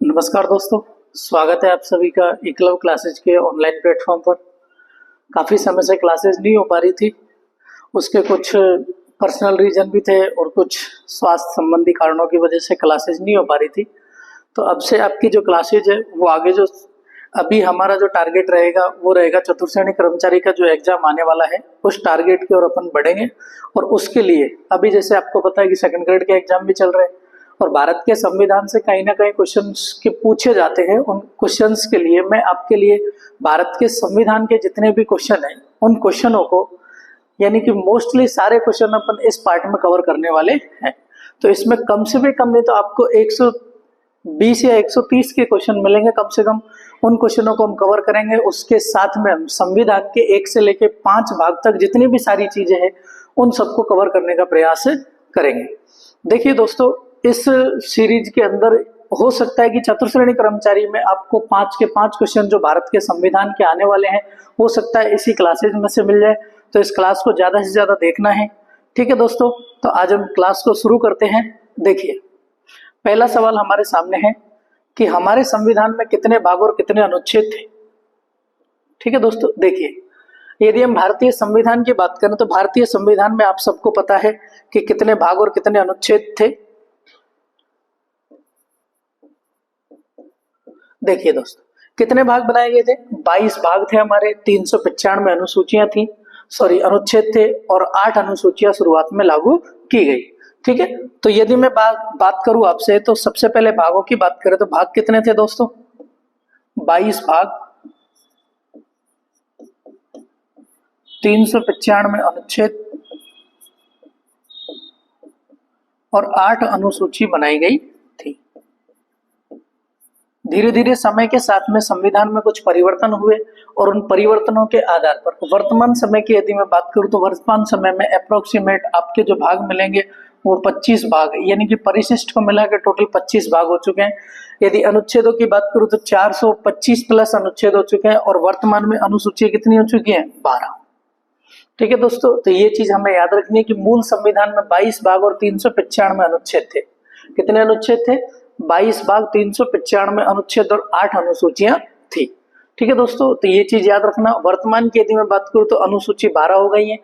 नमस्कार दोस्तों, स्वागत है आप सभी का एकलव्य क्लासेज के ऑनलाइन प्लेटफॉर्म पर। काफ़ी समय से क्लासेज नहीं हो पा रही थी, उसके कुछ पर्सनल रीजन भी थे और कुछ स्वास्थ्य संबंधी कारणों की वजह से क्लासेज नहीं हो पा रही थी। तो अब से आपकी जो क्लासेज है वो आगे जो अभी हमारा जो टारगेट रहेगा वो रहेगा चतुर्थ श्रेणी कर्मचारी का जो एग्जाम आने वाला है उस टारगेट की ओर अपन बढ़ेंगे। और उसके लिए अभी जैसे आपको पता है कि सेकंड ग्रेड के एग्जाम भी चल रहे हैं और भारत के संविधान से कहीं ना कहीं क्वेश्चंस के पूछे जाते हैं। उन क्वेश्चंस के लिए मैं आपके लिए भारत के संविधान के जितने भी क्वेश्चन हैं उन क्वेश्चनों को यानी कि मोस्टली सारे क्वेश्चन अपन इस पार्ट में कवर करने वाले हैं। तो इसमें कम से भी कम नहीं तो आपको 120 या 130 के क्वेश्चन मिलेंगे कम से कम। उन क्वेश्चनों को हम कवर करेंगे। उसके साथ में हम संविधान के 1 से लेकर 5 भाग तक जितनी भी सारी चीजें हैं उन सबको कवर करने का प्रयास करेंगे। देखिए दोस्तों, इस सीरीज के अंदर हो सकता है कि चतुर्थ श्रेणी कर्मचारी में आपको 5 के 5 क्वेश्चन जो भारत के संविधान के आने वाले हैं हो सकता है इसी क्लासेज में से मिल जाए। तो इस क्लास को ज्यादा से ज्यादा देखना है, ठीक है दोस्तों। तो आज हम क्लास को शुरू करते हैं। देखिए, पहला सवाल हमारे सामने है कि हमारे संविधान में कितने भाग और कितने अनुच्छेद थे। ठीक है दोस्तों, देखिए यदि हम भारतीय संविधान की बात करें तो भारतीय संविधान में आप सबको पता है कि कितने भाग और कितने अनुच्छेद थे। देखिए दोस्तों, कितने भाग बनाए गए थे? 22 भाग थे हमारे, 395 अनुसूचियां थी, अनुच्छेद थे और 8 अनुसूचियां शुरुआत में लागू की गई। ठीक है, तो यदि मैं बात करूं आपसे तो सबसे पहले भागों की बात करें तो भाग कितने थे दोस्तों? 22 भाग, 395 अनुच्छेद और 8 अनुसूची बनाई गई थी। धीरे धीरे समय के साथ में संविधान में कुछ परिवर्तन हुए और उन परिवर्तनों के आधार पर वर्तमान समय की यदि मैं बात करूं तो वर्तमान समय में अप्रोक्सीमेट आपके जो भाग मिलेंगे वो 25 भाग यानी कि परिशिष्ट को मिला के टोटल 25 भाग हो चुके हैं। यदि अनुच्छेदों की बात करूं तो 425 प्लस अनुच्छेद हो चुके हैं और वर्तमान में अनुसूची कितनी हो चुकी है? 12। ठीक है दोस्तों, तो ये चीज हमें याद रखनी है कि मूल संविधान में 22 भाग और 395 अनुच्छेद थे। कितने अनुच्छेद थे? 22 भाग, 395 अनुच्छेद और 8 अनुसूचियां थी। ठीक है दोस्तों, तो ये चीज याद रखना। वर्तमान की यदि मैं बात करूं तो अनुसूची 12 हो गई है,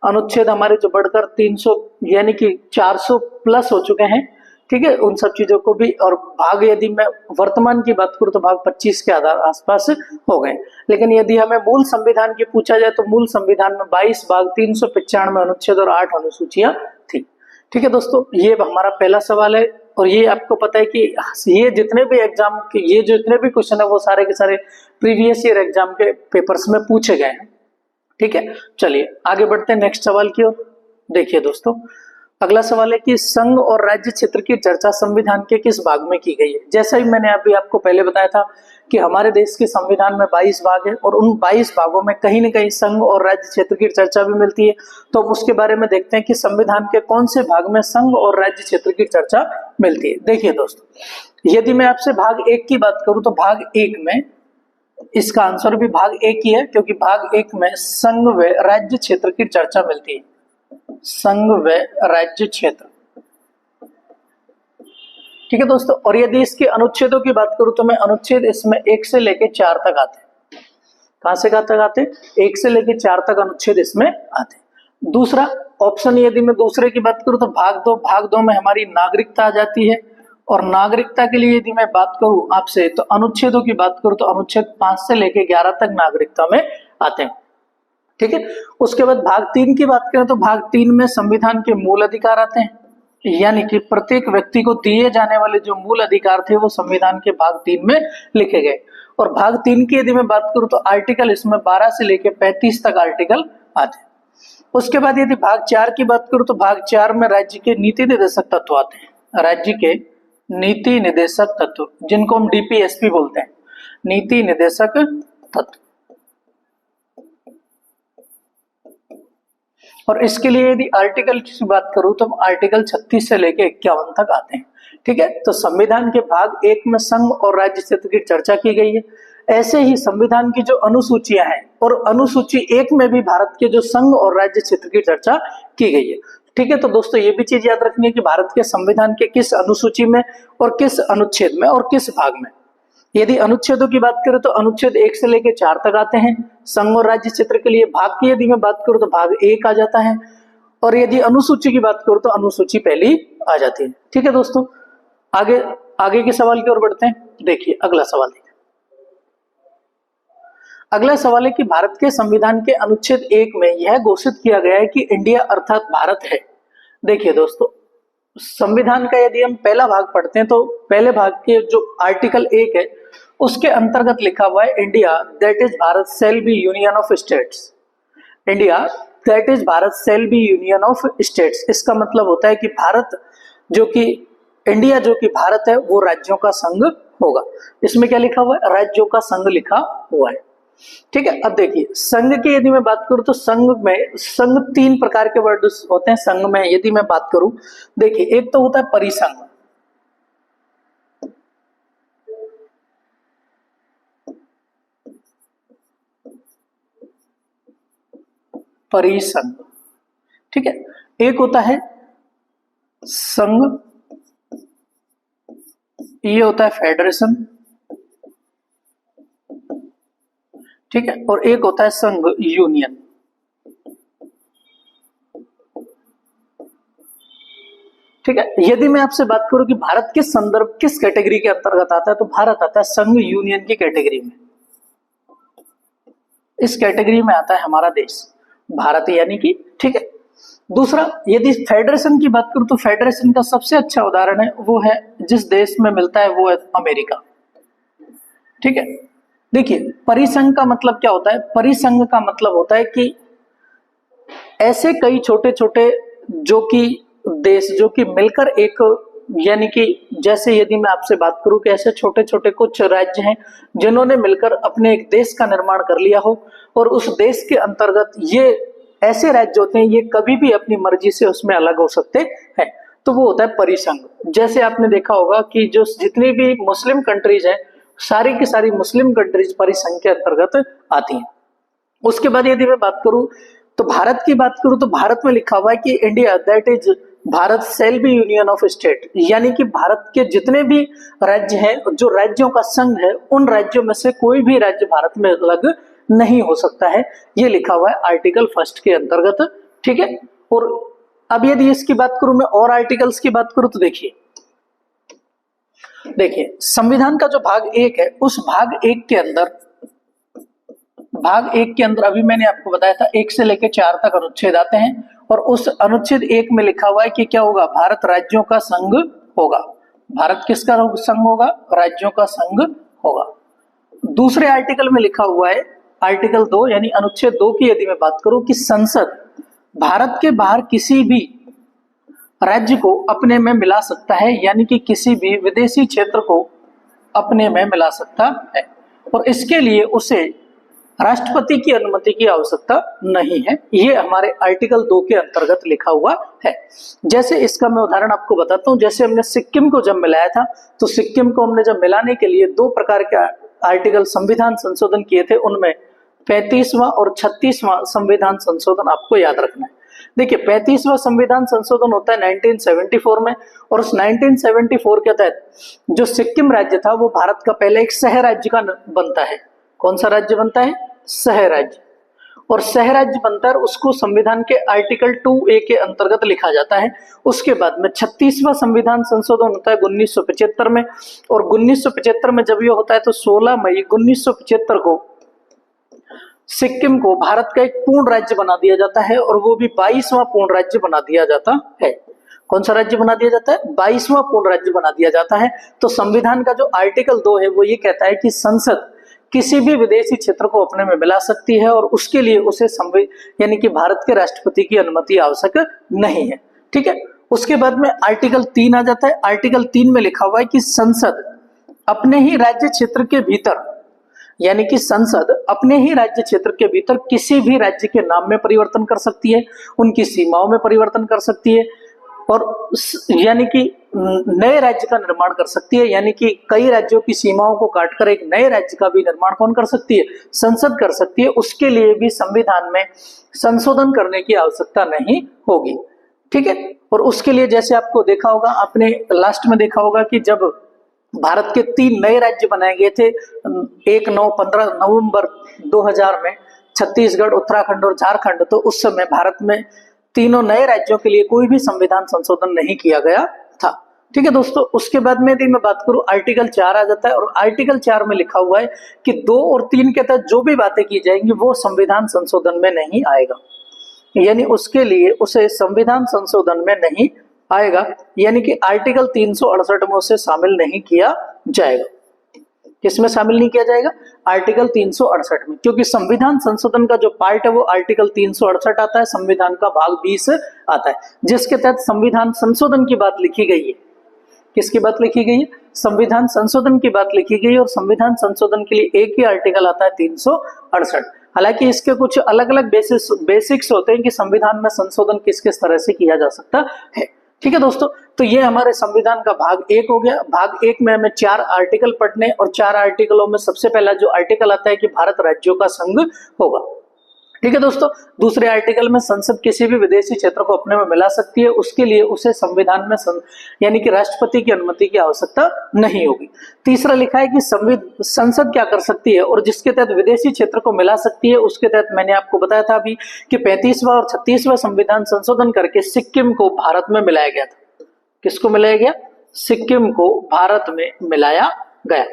अनुच्छेद हमारे जो बढ़कर 300 यानी कि 400 प्लस हो चुके हैं। ठीक है, उन सब चीजों को भी। और भाग यदि मैं वर्तमान की बात करूं तो भाग 25 के आसपास हो गए। लेकिन यदि हमें मूल संविधान की पूछा जाए तो मूल संविधान में 22 भाग, 395 अनुच्छेद और 8 अनुसूचियां थी। ठीक है दोस्तों, ये हमारा पहला सवाल है। और ये आपको पता है कि ये जितने भी एग्जाम के ये जितने भी क्वेश्चन है वो सारे के सारे प्रीवियस ईयर एग्जाम के पेपर्स में पूछे गए हैं। ठीक है, चलिए आगे बढ़ते हैं नेक्स्ट सवाल की ओर। देखिए दोस्तों, अगला सवाल है कि संघ और राज्य क्षेत्र की चर्चा संविधान के किस भाग में की गई है। जैसा ही मैंने अभी आपको पहले बताया था कि हमारे देश के संविधान में 22 भाग है और उन 22 भागों में कहीं न कहीं संघ और राज्य क्षेत्र की चर्चा भी मिलती है। तो हम उसके बारे में देखते हैं कि संविधान के कौन से भाग में संघ और राज्य क्षेत्र की चर्चा मिलती है। देखिए दोस्तों, यदि मैं आपसे भाग 1 की बात करूं तो भाग 1 में इसका आंसर भी भाग 1 ही है, क्योंकि भाग 1 में संघ व राज्य क्षेत्र की चर्चा मिलती है। संघ व राज्य क्षेत्र। ठीक है दोस्तों, और यदि इसके अनुच्छेदों की बात करूं तो मैं अनुच्छेद इसमें 1 से लेकर 4 तक आते हैं। कहां से कहां तक आते? 1 से लेकर 4 तक अनुच्छेद इसमें आते हैं। दूसरा ऑप्शन यदि मैं दूसरे की बात करूं तो भाग 2। भाग 2 में हमारी नागरिकता आ जाती है और नागरिकता के लिए यदि मैं बात करूं आपसे तो अनुच्छेदों की बात करूं तो अनुच्छेद 5 से लेकर 11 तक नागरिकता में आते हैं। ठीक है, उसके बाद भाग 3 की बात करें तो भाग 3 में संविधान के मूल अधिकार आते हैं, यानी कि प्रत्येक व्यक्ति को दिए जाने वाले जो मूल अधिकार थे वो संविधान के भाग 3 में लिखे गए। और भाग 3 की यदि मैं बात करूं तो आर्टिकल इसमें 12 से लेकर 35 तक आर्टिकल आते हैं। उसके बाद यदि भाग 4 की बात करूं तो भाग 4 में राज्य के नीति निर्देशक तत्व आते हैं। राज्य के नीति निर्देशक तत्व, जिनको हम डीपीएसपी बोलते हैं, नीति निर्देशक तत्व। और इसके लिए यदि आर्टिकल की बात करूं तो आर्टिकल 36 से लेकर 51 तक आते हैं। ठीक है, तो संविधान के भाग 1 में संघ और राज्य क्षेत्र की चर्चा की गई है। ऐसे ही संविधान की जो अनुसूचियां हैं और अनुसूची 1 में भी भारत के जो संघ और राज्य क्षेत्र की चर्चा की गई है। ठीक है, तो दोस्तों ये भी चीज याद रखनी है कि भारत के संविधान के किस अनुसूची में और किस अनुच्छेद में और किस भाग में। यदि अनुच्छेदों की बात करें तो अनुच्छेद 1 से लेकर 4 तक आते हैं। संघ और राज्य क्षेत्र के लिए भाग की यदि मैं बात करूं तो भाग 1 आ जाता है, और यदि अनुसूची की बात करूं तो अनुसूची पहली आ जाती है। ठीक है दोस्तों, आगे के सवाल की ओर बढ़ते हैं। देखिए अगला सवाल है, अगला सवाल है कि भारत के संविधान के अनुच्छेद 1 में यह घोषित किया गया है कि इंडिया अर्थात भारत है। देखिए दोस्तों, संविधान का यदि हम पहला भाग पढ़ते हैं तो पहले भाग के जो आर्टिकल 1 है उसके अंतर्गत लिखा हुआ है India that is Bharat shall be union of states. India that is Bharat shall be union of states. इसका मतलब होता है कि भारत जो कि इंडिया जो कि भारत है वो राज्यों का संघ होगा। इसमें क्या लिखा हुआ है? राज्यों का संघ लिखा हुआ है। ठीक है, अब देखिए संघ की यदि मैं बात करूं तो संघ 3 प्रकार के वर्ड होते हैं। संघ में यदि मैं बात करूं, देखिए एक तो होता है परिसंघ, परिसंघ। ठीक है, एक होता है संघ, ये होता है फेडरेशन। ठीक है, और एक होता है संघ यूनियन। ठीक है, यदि मैं आपसे बात करूं कि भारत के संदर्भ किस कैटेगरी के अंतर्गत आता है तो भारत आता है संघ यूनियन की कैटेगरी में। इस कैटेगरी में आता है हमारा देश भारत, यानी कि ठीक है। दूसरा, यदि फेडरेशन की बात करूं तो फेडरेशन का सबसे अच्छा उदाहरण है वो है जिस देश में मिलता है वो है अमेरिका। ठीक है, देखिए परिसंघ का मतलब क्या होता है? परिसंघ का मतलब होता है कि ऐसे कई छोटे छोटे जो कि देश जो कि मिलकर एक, यानी कि जैसे यदि मैं आपसे बात करूं कि ऐसे छोटे छोटे कुछ राज्य हैं जिन्होंने मिलकर अपने एक देश का निर्माण कर लिया हो, और उस देश के अंतर्गत ये ऐसे राज्य होते हैं ये कभी भी अपनी मर्जी से उसमें अलग हो सकते हैं, तो वो होता है परिसंघ। जैसे आपने देखा होगा कि जो जितनी भी मुस्लिम कंट्रीज हैं सारी की सारी मुस्लिम कंट्रीज परिसंघ के अंतर्गत आती हैं। उसके बाद यदि मैं बात करूं तो भारत की बात करूं तो भारत में लिखा हुआ है कि India that is Bharat shall be union of state, यानी कि भारत के जितने भी राज्य हैं जो राज्यों का संघ है उन राज्यों में से कोई भी राज्य भारत में अलग नहीं हो सकता है। ये लिखा हुआ है आर्टिकल 1 के अंतर्गत। ठीक है, और अब यदि इसकी बात करूं मैं और आर्टिकल्स की बात करूं तो देखिए संविधान का जो भाग 1 है उस भाग 1 के अंदर अभी मैंने आपको बताया था 1 से लेकर 4 तक अनुच्छेद आते हैं, और उस अनुच्छेद 1 में लिखा हुआ है कि क्या होगा? भारत राज्यों का संघ होगा। भारत किसका संघ होगा? राज्यों का संघ होगा। दूसरे आर्टिकल में लिखा हुआ है आर्टिकल 2 यानी अनुच्छेद 2 की यदि मैं बात करूं कि संसद भारत के बाहर किसी भी राज्य को अपने में मिला सकता है, यानी कि किसी भी विदेशी क्षेत्र को अपने में मिला सकता है, और इसके लिए उसे राष्ट्रपति की अनुमति की आवश्यकता नहीं है। ये हमारे आर्टिकल 2 के अंतर्गत लिखा हुआ है। जैसे इसका मैं उदाहरण आपको बताता हूं, जैसे हमने सिक्किम को जब मिलाया था तो सिक्किम को हमने जब मिलाने के लिए 2 प्रकार के आर्टिकल संविधान संशोधन किए थे, उनमें 35वां और 36वां संविधान संशोधन आपको याद रखना है। देखिए 35वां संविधान संशोधन होता है 1974 में, और उस 1974 के तहत जो सिक्किम राज्य था वो भारत का पहले एक सह राज्य का बनता है। कौन सा राज्य बनता है? सह राज्य। और सह राज्य बनता है, उसको संविधान के आर्टिकल 2A के अंतर्गत लिखा जाता है। उसके बाद में 36वां संविधान संशोधन होता है 1975 में, और 1975 में जब ये होता है तो 16 मई 1975 को सिक्किम को भारत का एक पूर्ण राज्य बना दिया जाता है, और वो भी 22वां पूर्ण राज्य बना दिया जाता है। कौन सा राज्य बना दिया जाता है? 22वां पूर्ण राज्य बना दिया जाता है। तो संविधान का जो आर्टिकल 2 है वो ये कहता है कि संसद किसी भी विदेशी क्षेत्र को अपने में मिला सकती है, और उसके लिए उसे यानी कि भारत के राष्ट्रपति की अनुमति आवश्यक नहीं है। ठीक है, उसके बाद में आर्टिकल 3 आ जाता है। आर्टिकल 3 में लिखा हुआ है कि संसद अपने ही राज्य क्षेत्र के भीतर, यानी कि संसद अपने ही राज्य क्षेत्र के भीतर किसी भी राज्य के नाम में परिवर्तन कर सकती है, उनकी सीमाओं में परिवर्तन कर सकती है, और यानी कि नए राज्य का निर्माण कर सकती है, यानी कि कई राज्यों की सीमाओं को काटकर एक नए राज्य का भी निर्माण कौन कर सकती है? संसद कर सकती है। उसके लिए भी संविधान में संशोधन करने की आवश्यकता नहीं होगी, ठीक है। और उसके लिए जैसे आपको देखा होगा, आपने लास्ट में देखा होगा कि जब भारत के 3 नए राज्य बनाए गए थे 15 नवंबर 2000 में, छत्तीसगढ़, उत्तराखंड और झारखंड, तो उस समय भारत में तीनों नए राज्यों के लिए कोई भी संविधान संशोधन नहीं किया गया था, ठीक है दोस्तों। उसके बाद में यदि मैं बात करूं, आर्टिकल 4 आ जाता है, और आर्टिकल 4 में लिखा हुआ है कि 2 और 3 के तहत जो भी बातें की जाएंगी वो संविधान संशोधन में नहीं आएगा, यानी उसके लिए उसे संविधान संशोधन में नहीं आएगा, यानी कि आर्टिकल 368 में उसे शामिल नहीं किया जाएगा। किसमें शामिल नहीं किया जाएगा? आर्टिकल 368 में, क्योंकि संविधान संशोधन का जो पार्ट है वो आर्टिकल 368 आता है, संविधान का भाग 20 आता है, जिसके तहत संविधान संशोधन की बात लिखी गई है। किसकी बात लिखी गई है? संविधान संशोधन की बात लिखी गई है, और संविधान संशोधन के लिए एक ही आर्टिकल आता है 368। हालांकि इसके कुछ अलग अलग बेसिक्स होते हैं कि संविधान में संशोधन किस किस तरह से किया जा सकता है, ठीक है दोस्तों। तो ये हमारे संविधान का भाग 1 हो गया। भाग 1 में हमें 4 आर्टिकल पढ़ने, और 4 आर्टिकलों में सबसे पहला जो आर्टिकल आता है कि भारत राज्यों का संघ होगा, ठीक है दोस्तों। दूसरे आर्टिकल में संसद किसी भी विदेशी क्षेत्र को अपने में मिला सकती है, उसके लिए उसे संविधान में यानी कि राष्ट्रपति की अनुमति की आवश्यकता नहीं होगी। तीसरा लिखा है कि संसद क्या कर सकती है, और जिसके तहत विदेशी क्षेत्र को मिला सकती है, उसके तहत मैंने आपको बताया था अभी कि 35वां और 36वां संविधान संशोधन करके सिक्किम को भारत में मिलाया गया था। किसको मिलाया गया? सिक्किम को भारत में मिलाया गया,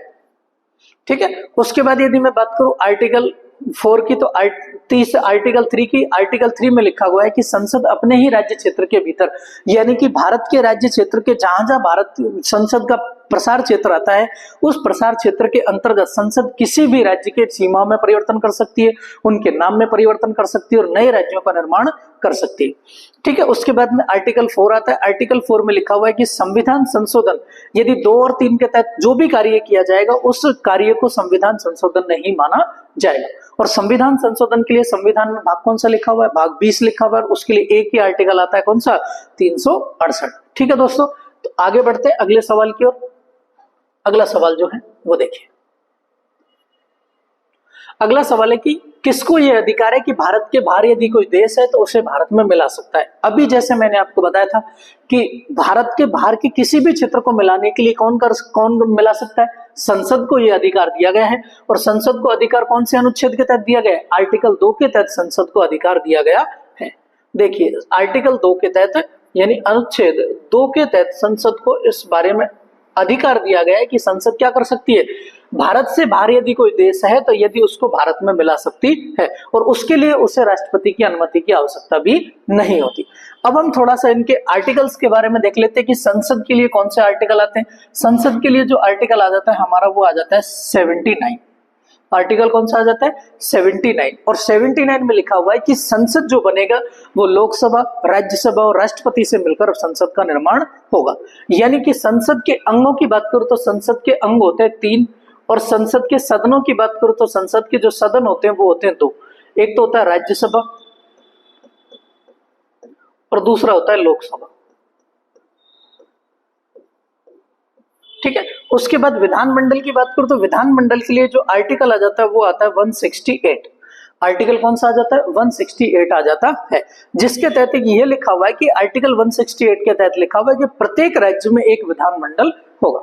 ठीक है। उसके बाद यदि मैं बात करूं आर्टिकल 4 की, तो आर्टिकल 3 की, आर्टिकल 3 में लिखा हुआ है कि संसद अपने ही राज्य क्षेत्र के भीतर, यानी कि भारत के राज्य क्षेत्र के जहां जहां भारत संसद का प्रसार क्षेत्र आता है, उस प्रसार क्षेत्र के अंतर्गत संसद किसी भी राज्य के सीमाओं में परिवर्तन कर सकती है, उनके नाम में परिवर्तन कर सकती है, और नए राज्यों का निर्माण कर सकती है, ठीक है। उसके बाद में आर्टिकल 4 आता है। आर्टिकल 4 में लिखा हुआ है कि संविधान संशोधन यदि 2 और 3 के तहत जो भी कार्य किया जाएगा, उस कार्य को संविधान संशोधन नहीं माना जाएगा। और संविधान संशोधन के लिए संविधान में भाग कौन सा लिखा हुआ है? भाग 20 लिखा हुआ है, उसके लिए एक ही आर्टिकल आता है, कौन सा? 368, ठीक है दोस्तों। तो आगे बढ़ते हैं अगले सवाल की ओर। अगला सवाल जो है वो देखिए। अगला सवाल है कि किसको यह अधिकार है कि भारत के बाहर यदि कोई देश है तो उसे भारत में मिला सकता है। अभी जैसे मैंने आपको बताया था कि भारत के बाहर के किसी भी क्षेत्र को मिलाने के लिए कौन मिला सकता है? संसद को यह अधिकार दिया गया है। और संसद को अधिकार कौन से अनुच्छेद के तहत दिया गया है? आर्टिकल 2 के तहत संसद को अधिकार दिया गया है। देखिए आर्टिकल 2 के तहत यानी अनुच्छेद 2 के तहत संसद को इस बारे में अधिकार दिया गया है कि संसद क्या कर सकती है? भारत से बाहर यदि कोई देश है तो यदि उसको भारत में मिला सकती है, और उसके लिए उसे राष्ट्रपति की अनुमति की आवश्यकता भी नहीं होती। अब हम थोड़ा सा इनके आर्टिकल्स के बारे में देख लेते हैं कि संसद के लिए कौन से आर्टिकल आते हैं। संसद के लिए जो आर्टिकल आ जाता है हमारा वो आ जाता है 79। आर्टिकल कौन सा आ जाता है? 79। और 79 में लिखा हुआ है कि संसद जो बनेगा वो लोकसभा, राज्यसभा और राष्ट्रपति से मिलकर संसद का निर्माण होगा। यानी कि संसद के अंगों की बात करूं तो संसद के अंग होते हैं 3, और संसद के सदनों की बात करूं तो संसद के जो सदन होते हैं वो होते हैं 2। एक तो होता है राज्यसभा और दूसरा होता है लोकसभा, ठीक है। उसके बाद विधानमंडल की बात करूं तो विधानमंडल के लिए जो आर्टिकल आ जाता है वो आता है 168। आर्टिकल कौन सा आ जाता है? 168 आ जाता है, जिसके तहत ये लिखा हुआ है कि आर्टिकल 168 के तहत लिखा हुआ है कि प्रत्येक राज्य में एक विधानमंडल होगा।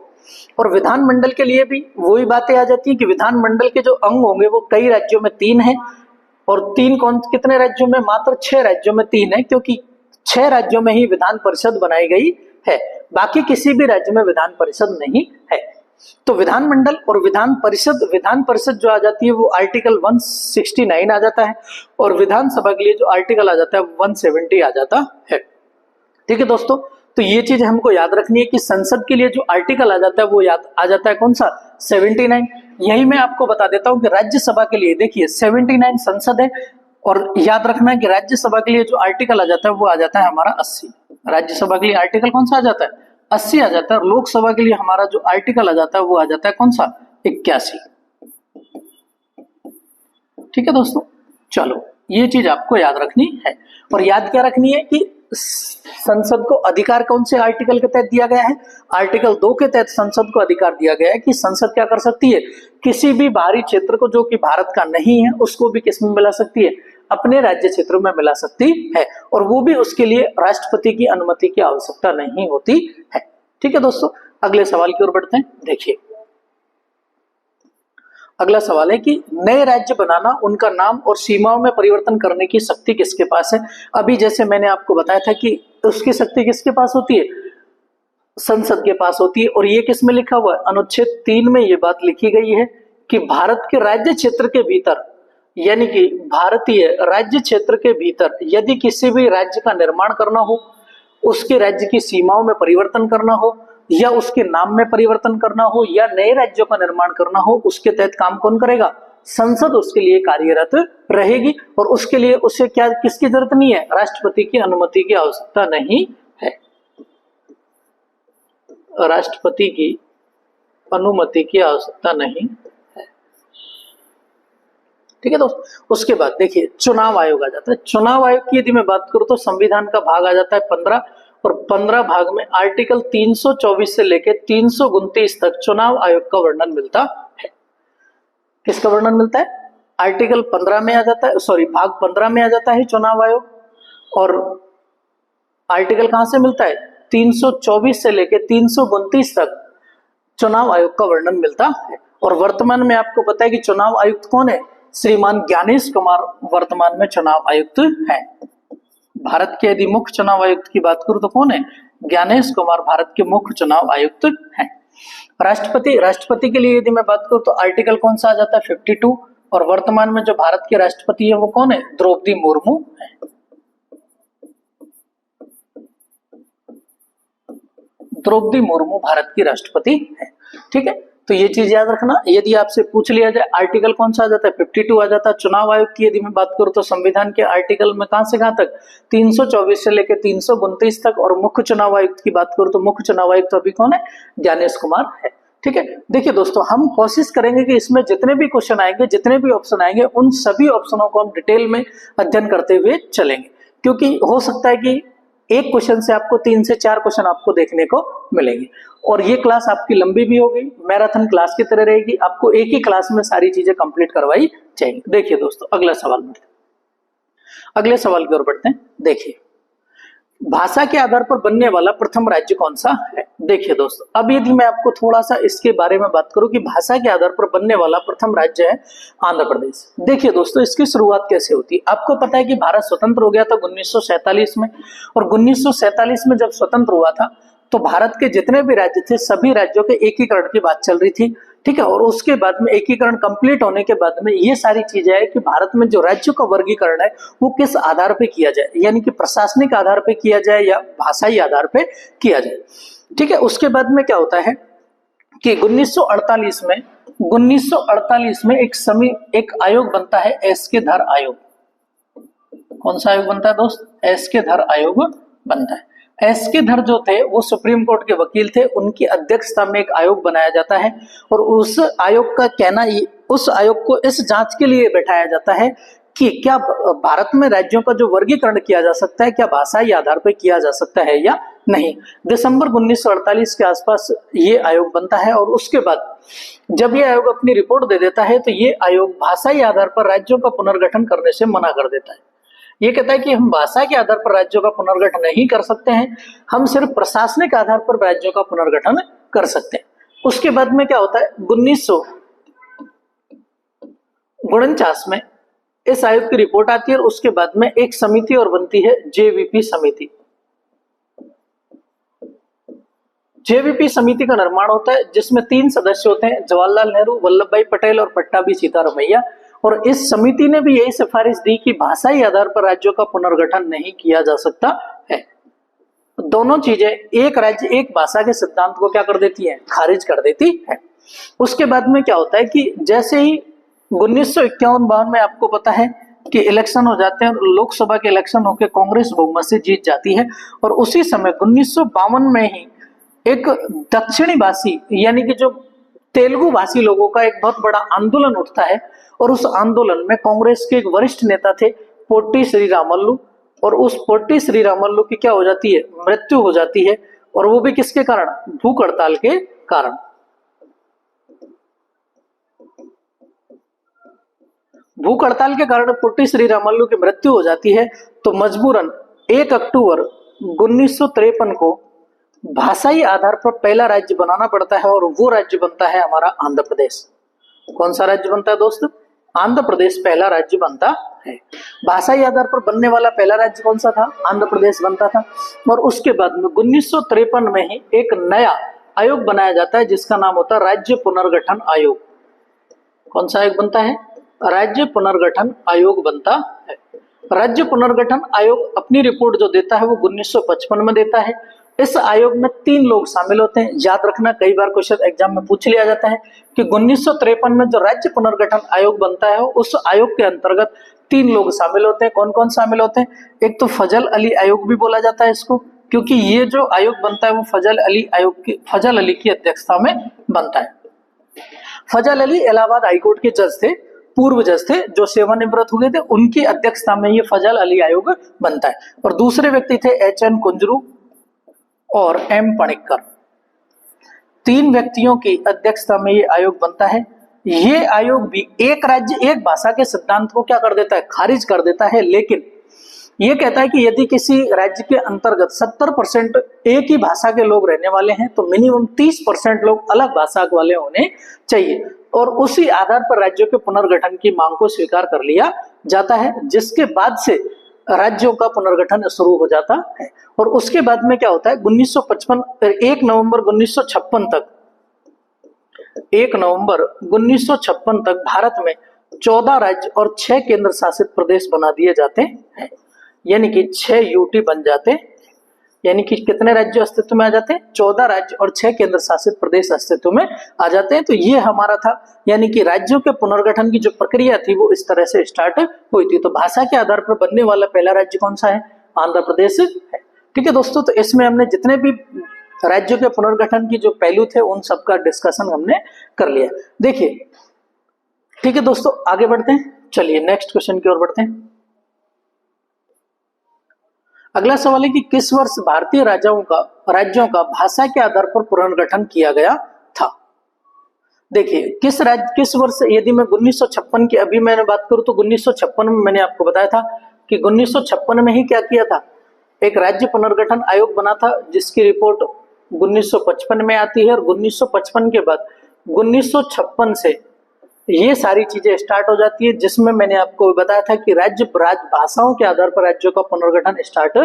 और विधानमंडल के लिए भी वही बातें आ जाती है कि विधानमंडल के जो अंग होंगे वो कई राज्यों में 3 है, और 3 कितने राज्यों में? मात्र 6 राज्यों में 3 है, क्योंकि 6 राज्यों में ही विधान परिषद बनाई गई है, बाकी किसी भी राज्य में विधान परिषद नहीं है। तो विधानमंडल और विधान परिषद जो आ जाती है वो आर्टिकल 169 आ जाता है, और विधानसभा के लिए जो आर्टिकल आ जाता है 170 आ जाता है, ठीक है दोस्तों। तो ये चीज हमको याद रखनी है कि संसद के लिए जो आर्टिकल आ जाता है वो आ जाता है कौन सा? 79। यही मैं आपको बता देता हूं कि राज्यसभा के लिए देखिए 79 संसद है, और याद रखना है कि राज्यसभा के लिए जो आर्टिकल आ जाता है वो आ जाता है हमारा 80। राज्यसभा के लिए आर्टिकल कौन सा आ जाता है? 80 आ जाता है। और लोकसभा के लिए हमारा जो आर्टिकल आ जाता है वो आ जाता है कौन सा? 81, ठीक है दोस्तों। चलो ये चीज आपको याद रखनी है। और याद क्या रखनी है कि संसद को अधिकार कौन से आर्टिकल के तहत दिया गया है? आर्टिकल 2 के तहत संसद को अधिकार दिया गया है कि संसद क्या कर सकती है, किसी भी बाहरी क्षेत्र को जो कि भारत का नहीं है उसको भी किस में मिला सकती है, अपने राज्य क्षेत्र में मिला सकती है, और वो भी उसके लिए राष्ट्रपति की अनुमति की आवश्यकता नहीं होती है। ठीक है दोस्तों, अगले सवाल की ओर बढ़ते हैं। देखिए अगला सवाल है कि नए राज्य बनाना, उनका नाम और सीमाओं में परिवर्तन करने की शक्ति किसके पास है? अभी जैसे मैंने आपको बताया था कि उसकी शक्ति किसके पास होती है, संसद के पास होती है। और ये किस में लिखा हुआ है? अनुच्छेद 3 में ये बात लिखी गई है कि भारत के राज्य क्षेत्र के भीतर, यानी कि भारतीय राज्य क्षेत्र के भीतर यदि किसी भी राज्य का निर्माण करना हो, उसके राज्य की सीमाओं में परिवर्तन करना हो, या उसके नाम में परिवर्तन करना हो, या नए राज्यों का निर्माण करना हो, उसके तहत काम कौन करेगा? संसद उसके लिए कार्यरत रहेगी। और उसके लिए उसे क्या, किसकी जरूरत नहीं है? राष्ट्रपति की अनुमति की आवश्यकता नहीं है। राष्ट्रपति की अनुमति की आवश्यकता नहीं है। ठीक है दोस्त, उसके बाद देखिए चुनाव आयोग आ जाता है। चुनाव आयोग की यदि मैं बात करूं तो संविधान का भाग आ जाता है 15, और 15 भाग में आर्टिकल 324 से लेकर 329 तक चुनाव आयोग का वर्णन मिलता है। किसका वर्णन मिलता है? आर्टिकल 15 में आ जाता है, सॉरी भाग 15 में आ जाता है चुनाव आयोग। और आर्टिकल कहां से मिलता है? 324 से लेकर 329 तक चुनाव आयोग का वर्णन मिलता है। और वर्तमान में आपको पता है कि चुनाव आयुक्त कौन है? श्रीमान ज्ञानेश कुमार वर्तमान में चुनाव आयुक्त है। भारत के यदि मुख्य चुनाव आयुक्त की बात करूं तो कौन है? ज्ञानेश कुमार भारत के मुख्य चुनाव आयुक्त हैं। राष्ट्रपति के लिए यदि मैं बात करूं तो आर्टिकल कौन सा आ जाता है? 52। और वर्तमान में जो भारत के राष्ट्रपति है वो कौन है? द्रौपदी मुर्मू है। द्रौपदी मुर्मू भारत की राष्ट्रपति है। ठीक है, तो ये चीज याद रखना। यदि आपसे पूछ लिया जाए आर्टिकल कौन सा आ जाता है? 52 आ जाता है। चुनाव आयोग की यदि मैं बात करूं तो संविधान के आर्टिकल में कहां से कहां तक? 324 से लेकर 329 तक। और मुख्य चुनाव आयुक्त की बात करूं तो मुख्य चुनाव आयुक्त अभी कौन है? ज्ञानेश कुमार है। ठीक है, देखिए दोस्तों हम कोशिश करेंगे कि इसमें जितने भी क्वेश्चन आएंगे, जितने भी ऑप्शन आएंगे, उन सभी ऑप्शनों को हम डिटेल में अध्ययन करते हुए चलेंगे, क्योंकि हो सकता है कि एक क्वेश्चन से आपको 3 से 4 क्वेश्चन आपको देखने को मिलेंगे। और ये क्लास आपकी लंबी भी होगी, मैराथन क्लास की तरह रहेगी, आपको एक ही क्लास में सारी चीजें कंप्लीट करवाई जाएंगी। देखिए दोस्तों अगला सवाल बढ़ते हैं, अगले सवाल की ओर बढ़ते हैं। देखिए भाषा के आधार पर बनने वाला प्रथम राज्य कौन सा है? देखिए दोस्तों, अब यदि मैं आपको थोड़ा सा इसके बारे में बात करूं कि भाषा के आधार पर बनने वाला प्रथम राज्य है आंध्र प्रदेश। देखिए दोस्तों, इसकी शुरुआत कैसे होती है? आपको पता है कि भारत स्वतंत्र हो गया था 1947 में, और 1947 में जब स्वतंत्र हुआ था तो भारत के जितने भी राज्य थे सभी राज्यों के एकीकरण की बात चल रही थी। ठीक है, और उसके बाद में एकीकरण कंप्लीट होने के बाद में ये सारी चीजें है कि भारत में जो राज्यों का वर्गीकरण है वो किस आधार पे किया जाए, यानी कि प्रशासनिक आधार पे किया जाए या भाषाई आधार पे किया जाए। ठीक है, उसके बाद में क्या होता है कि 1948 में एक आयोग बनता है, एस के धर आयोग। कौन सा आयोग बनता है दोस्त? एस के धर आयोग बनता है। एस के धर जो थे वो सुप्रीम कोर्ट के वकील थे, उनकी अध्यक्षता में एक आयोग बनाया जाता है। और उस आयोग का कहना, उस आयोग को इस जांच के लिए बैठाया जाता है कि क्या भारत में राज्यों का जो वर्गीकरण किया जा सकता है क्या भाषाई आधार पर किया जा सकता है या नहीं। दिसंबर 1948 के आसपास ये आयोग बनता है, और उसके बाद जब ये आयोग अपनी रिपोर्ट दे देता है तो ये आयोग भाषाई आधार पर राज्यों का पुनर्गठन करने से मना कर देता है। ये कहता है कि हम भाषा के आधार पर राज्यों का पुनर्गठन नहीं कर सकते हैं, हम सिर्फ प्रशासनिक आधार पर राज्यों का पुनर्गठन कर सकते हैं। उसके बाद में क्या होता है, 1949 में इस आयोग की रिपोर्ट आती है, और उसके बाद में एक समिति और बनती है, जेवीपी समिति। जेवीपी समिति का निर्माण होता है जिसमें 3 सदस्य होते हैं, जवाहरलाल नेहरू, वल्लभ भाई पटेल और पट्टाभी सीतारामैया। और इस समिति ने भी यही सिफारिश दी कि भाषाई आधार पर राज्यों का पुनर्गठन नहीं किया जा सकता है। दोनों चीजें, एक राज्य एक भाषा के सिद्धांत को क्या कर देती है? खारिज कर देती है। उसके बाद में क्या होता है कि जैसे ही 1951-52 में आपको पता है कि इलेक्शन हो जाते हैं, और लोकसभा के इलेक्शन होकर कांग्रेस बहुमत से जीत जाती है। और उसी समय 1952 में ही एक दक्षिणी भाषी यानी कि जो तेलुगु भाषी लोगों का एक बहुत बड़ा आंदोलन उठता है, और उस आंदोलन में कांग्रेस के एक वरिष्ठ नेता थे पोट्टी श्रीरामुलु, और उस पोट्टी श्री रामल्लू की क्या हो जाती है, मृत्यु हो जाती है, और वो भी किसके कारण, भूख हड़ताल के कारण। भूख हड़ताल के कारण पोट्टी श्री रामल्लू की मृत्यु हो जाती है, तो मजबूरन 1 अक्टूबर 1953 को भाषाई आधार पर पहला राज्य बनाना पड़ता है, और वो राज्य बनता है हमारा आंध्र प्रदेश। कौन सा राज्य बनता है दोस्तों, आंध्र प्रदेश पहला राज्य बनता है। भाषाई आधार पर बनने वाला पहला राज्य कौन सा था, आंध्र प्रदेश बनता था। और उसके बाद में 1953 में ही एक नया आयोग बनाया जाता है जिसका नाम होता है राज्य पुनर्गठन आयोग। कौन सा आयोग बनता है, राज्य पुनर्गठन आयोग बनता है। राज्य पुनर्गठन आयोग अपनी रिपोर्ट जो देता है वो 1955 में देता है। इस आयोग में 3 लोग शामिल होते हैं, याद रखना कई बार क्वेश्चन एग्जाम में पूछ लिया जाता है कि 1953 में जो राज्य पुनर्गठन आयोग बनता है उस आयोग के अंतर्गत 3 लोग शामिल होते हैं। कौन कौन शामिल होते हैं, एक तो फजल अली आयोग भी बोला जाता है इसको, क्योंकि ये जो आयोग बनता है वो फजल अली की अध्यक्षता में बनता है। फजल अली इलाहाबाद हाईकोर्ट के जज थे, पूर्व जज थे जो सेवानिवृत्त हुए थे, उनकी अध्यक्षता में ये फजल अली आयोग बनता है। और दूसरे व्यक्ति थे HN कुंजरू और M पणिक्कर। 3 व्यक्तियों की अध्यक्षता में ये आयोग बनता है। ये आयोग भी एक राज्य एक भाषा के सिद्धांत को क्या कर देता है, खारिज कर देता है, लेकिन ये कहता है कि यदि किसी राज्य के अंतर्गत 70% एक ही भाषा के लोग रहने वाले हैं तो मिनिमम 30% लोग अलग भाषा वाले होने चाहिए, और उसी आधार पर राज्यों के पुनर्गठन की मांग को स्वीकार कर लिया जाता है, जिसके बाद से राज्यों का पुनर्गठन शुरू हो जाता है। और उसके बाद में क्या होता है, 1 नवंबर 1956 तक भारत में 14 राज्य और 6 केंद्र शासित प्रदेश बना दिए जाते हैं, यानी कि 6 यूटी बन जाते हैं। यानी कि कितने राज्य अस्तित्व में आ जाते हैं, 14 राज्य और 6 केंद्र शासित प्रदेश अस्तित्व में आ जाते हैं। तो ये हमारा था, यानी कि राज्यों के पुनर्गठन की जो प्रक्रिया थी वो इस तरह से स्टार्ट हुई थी। तो भाषा के आधार पर बनने वाला पहला राज्य कौन सा है, आंध्र प्रदेश है। ठीक है दोस्तों, तो इसमें हमने जितने भी राज्यों के पुनर्गठन की जो पहलू थे उन सबका डिस्कशन हमने कर लिया। देखिए, ठीक है दोस्तों, आगे बढ़ते हैं। चलिए नेक्स्ट क्वेश्चन की ओर बढ़ते हैं। अगला सवाल है कि किस वर्ष भारतीय राज्यों का भाषा के आधार पर पुनर्गठन किया गया था। देखिए, किस वर्ष, यदि मैं 1956 की अभी मैंने बात करूं तो 1956 में मैंने आपको बताया था कि 1956 में ही क्या किया था, एक राज्य पुनर्गठन आयोग बना था जिसकी रिपोर्ट 1955 में आती है। और 1955 के बाद 1956 से ये सारी चीजें स्टार्ट हो जाती है, जिसमें मैंने आपको बताया था कि राज्य भाषाओं के आधार पर राज्यों का पुनर्गठन स्टार्ट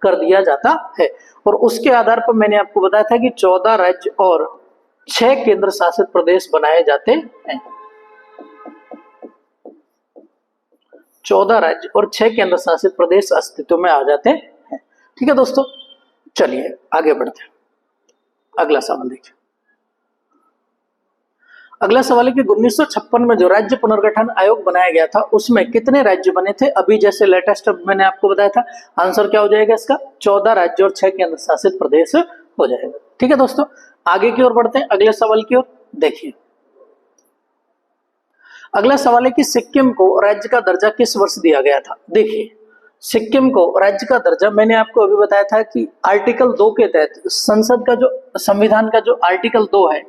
कर दिया जाता है। और उसके आधार पर मैंने आपको बताया था कि 14 राज्य और 6 केंद्र शासित प्रदेश बनाए जाते हैं। 14 राज्य और 6 केंद्र शासित प्रदेश अस्तित्व में आ जाते हैं। ठीक है दोस्तों, चलिए आगे बढ़ते हैं। अगला सवाल देखिए। अगला सवाल है कि 1956 में जो राज्य पुनर्गठन आयोग बनाया गया था उसमें कितने राज्य बने थे। अभी जैसे लेटेस्ट मैंने आपको बताया था, आंसर क्या हो जाएगा इसका, 14 राज्य और 6 केंद्र शासित प्रदेश हो जाएगा। ठीक है दोस्तों, आगे की ओर बढ़ते हैं, अगले सवाल की ओर देखिए। अगला सवाल है कि सिक्किम को राज्य का दर्जा किस वर्ष दिया गया था। देखिए, सिक्किम को राज्य का दर्जा मैंने आपको अभी बताया था कि आर्टिकल 2 के तहत संविधान का जो आर्टिकल 2 है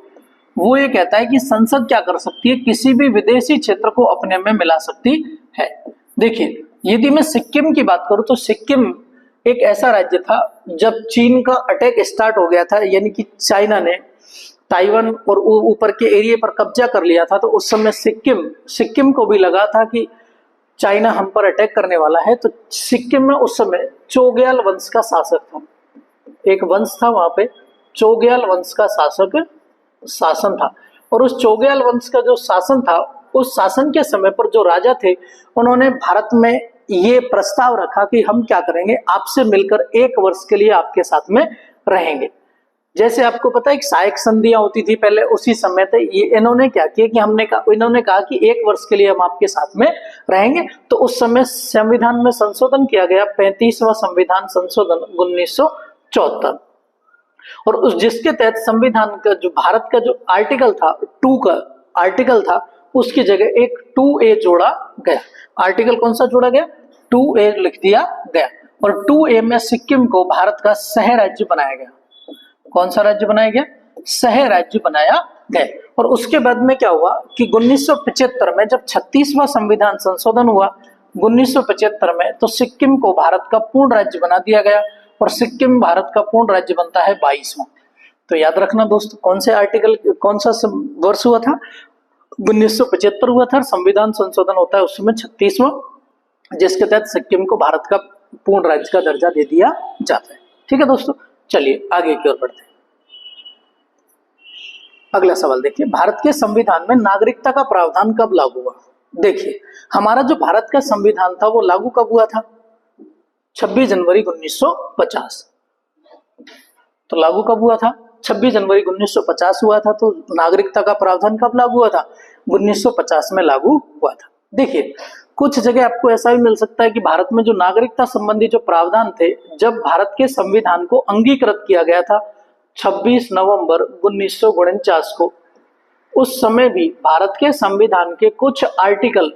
वो ये कहता है कि संसद क्या कर सकती है, किसी भी विदेशी क्षेत्र को अपने में मिला सकती है। देखिए, यदि मैं सिक्किम की बात करूं तो सिक्किम एक ऐसा राज्य था जब चीन का अटैक स्टार्ट हो गया था, यानी कि चाइना ने ताइवान और ऊपर के एरिया पर कब्जा कर लिया था, तो उस समय सिक्किम को भी लगा था कि चाइना हम पर अटैक करने वाला है। तो सिक्किम में उस समय चोग्याल वंश का शासक था, एक वंश था वहां पे, चोग्याल वंश का शासन था। और उस चोग्याल वंश का जो शासन था, उस शासन के समय पर जो राजा थे उन्होंने भारत में ये प्रस्ताव रखा कि हम क्या करेंगे, आपसे मिलकर 1 वर्ष के लिए आपके साथ में रहेंगे। जैसे आपको पता है कि सहायक संधियां होती थी पहले, उसी समय थे ये। इन्होंने क्या किया कि इन्होंने कहा कि 1 वर्ष के लिए हम आपके साथ में रहेंगे। तो उस समय संविधान में संशोधन किया गया, 35वां संविधान संशोधन 1974, और उस जिसके तहत संविधान का जो भारत का जो आर्टिकल था 2 का आर्टिकल था, उसकी जगह एक 2A जोड़ा गया। आर्टिकल कौन सा जोड़ा गया, 2A लिख दिया गया। और 2A में सिक्किम को भारत का सह राज्य बनाया गया। कौन सा राज्य बनाया गया? सह राज्य बनाया गया। और उसके बाद में क्या हुआ कि 1975 में जब 36वां संविधान संशोधन हुआ 1975 में, तो सिक्किम को भारत का पूर्ण राज्य बना दिया गया और सिक्किम भारत का पूर्ण राज्य बनता है 22वां। तो याद रखना दोस्तों, कौन से आर्टिकल, कौन सा वर्ष हुआ था? 1975 हुआ था। संविधान संशोधन होता है उसमें 36वां, जिसके तहत सिक्किम को भारत का पूर्ण राज्य का दर्जा दे दिया जाता है। ठीक है दोस्तों, चलिए आगे की ओर बढ़ते हैं। अगला सवाल देखिए, भारत के संविधान में नागरिकता का प्रावधान कब लागू हुआ? देखिए, हमारा जो भारत का संविधान था वो लागू कब हुआ था? 26 जनवरी 1950। तो लागू कब हुआ था? 26 जनवरी 1950 हुआ था। तो नागरिकता का प्रावधान कब लागू हुआ था? 1950 में लागू हुआ था। देखिए, कुछ जगह आपको ऐसा भी मिल सकता है कि भारत में जो नागरिकता संबंधी जो प्रावधान थे, जब भारत के संविधान को अंगीकृत किया गया था 26 नवंबर 1949 को, उस समय भी भारत के संविधान के कुछ आर्टिकल,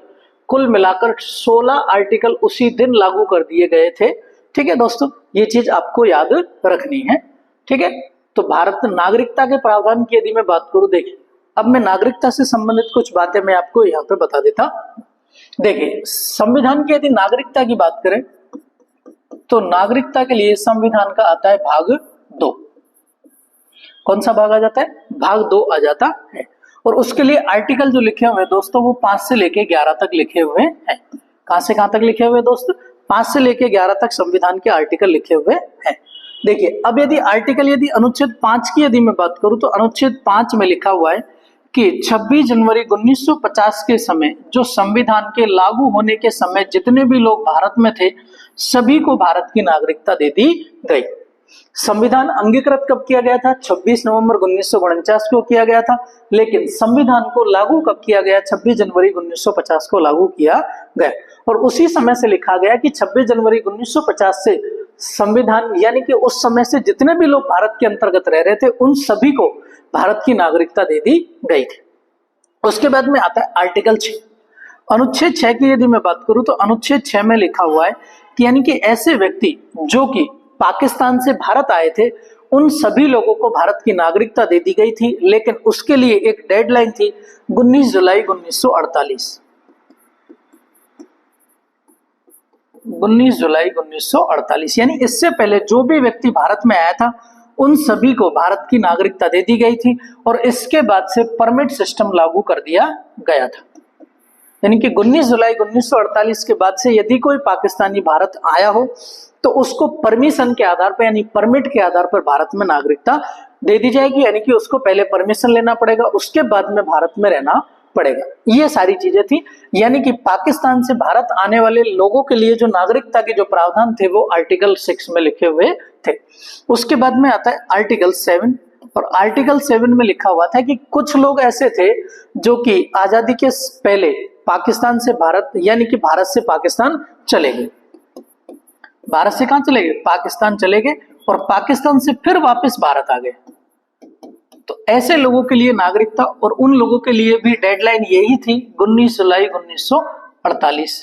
कुल मिलाकर 16 आर्टिकल उसी दिन लागू कर दिए गए थे। ठीक है दोस्तों, ये चीज आपको याद रखनी है। ठीक है, तो भारत नागरिकता के प्रावधान की यदि मैं बात करूं, देखिए अब मैं नागरिकता से संबंधित कुछ बातें मैं आपको यहाँ पे बता देता। देखिए, संविधान की यदि नागरिकता की बात करें तो नागरिकता के लिए संविधान का आता है भाग 2। कौन सा भाग आ जाता है? भाग 2 आ जाता है। और उसके लिए आर्टिकल जो लिखे हुए हैं दोस्तों, वो 5 से लेके 11 तक लिखे हुए हैं। कहां से कहां तक लिखे हुए हैं दोस्तों? 5 से लेके 11 तक संविधान के आर्टिकल लिखे हुए हैं। देखिए, अब यदि आर्टिकल, यदि अनुच्छेद 5 की यदि मैं बात करूं तो अनुच्छेद 5 में लिखा हुआ है कि 26 जनवरी 1950 के समय, जो संविधान के लागू होने के समय जितने भी लोग भारत में थे, सभी को भारत की नागरिकता दे दी गई। संविधान अंगीकृत कब किया गया था? 26 नवंबर 1949 को किया गया था, लेकिन संविधान को लागू कब किया गया? 26 जनवरी 1950 को लागू किया गया। और उसी समय से लिखा गया कि 26 जनवरी 1950 से संविधान, यानी कि उस समय से जितने भी लोग भारत के अंतर्गत रह रहे थे, उन सभी को भारत की नागरिकता दे दी गई थी। उसके बाद में आता है आर्टिकल 6। अनुच्छेद 6 की यदि मैं बात करूं तो अनुच्छेद 6 में लिखा हुआ है कि यानी कि ऐसे व्यक्ति जो कि पाकिस्तान से भारत आए थे, उन सभी लोगों को भारत की नागरिकता दे दी गई थी, लेकिन उसके लिए एक डेडलाइन थी 19 जुलाई 1948। 19 जुलाई 1948, यानी इससे पहले जो भी व्यक्ति भारत में आया था उन सभी को भारत की नागरिकता दे दी गई थी। और इसके बाद से परमिट सिस्टम लागू कर दिया गया था। यानी कि 19 जुलाई 1948 के बाद से यदि कोई पाकिस्तानी भारत आया हो तो उसको परमिशन के आधार पर, यानी परमिट के आधार पर भारत में नागरिकता दे दी जाएगी। यानी कि उसको पहले परमिशन लेना पड़ेगा, उसके बाद में भारत में रहना पड़ेगा। ये सारी चीजें थी। यानी कि पाकिस्तान से भारत आने वाले लोगों के लिए जो नागरिकता के जो प्रावधान थे वो आर्टिकल 6 में लिखे हुए थे। उसके बाद में आता है आर्टिकल 7। और आर्टिकल 7 में लिखा हुआ था कि कुछ लोग ऐसे थे जो कि आजादी के पहले पाकिस्तान से भारत, यानी कि भारत से पाकिस्तान चले गए। भारत से कहां चले गए? पाकिस्तान चले गए और पाकिस्तान से फिर वापस भारत आ गए। तो ऐसे लोगों के लिए नागरिकता, और उन लोगों के लिए भी डेडलाइन यही थी 19 जुलाई 1948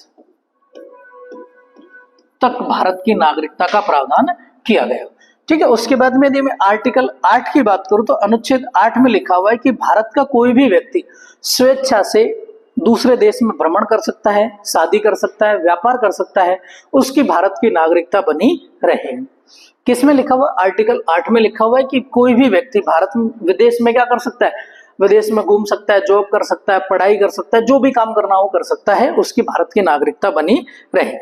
तक भारत की नागरिकता का प्रावधान किया गया। ठीक है, उसके बाद में यदि मैं आर्टिकल 8 की बात करूं तो अनुच्छेद 8 में लिखा हुआ है कि भारत का कोई भी व्यक्ति स्वेच्छा से दूसरे देश में भ्रमण कर सकता है, शादी कर सकता है, व्यापार कर सकता है, उसकी भारत की नागरिकता बनी रहे। किसमें लिखा हुआ? आर्टिकल 8 में लिखा हुआ है कि कोई भी व्यक्ति भारत में, विदेश में क्या कर सकता है? विदेश में घूम सकता है, जॉब कर सकता है, पढ़ाई कर सकता है, जो भी काम करना हो कर सकता है, उसकी भारत की नागरिकता बनी रहे।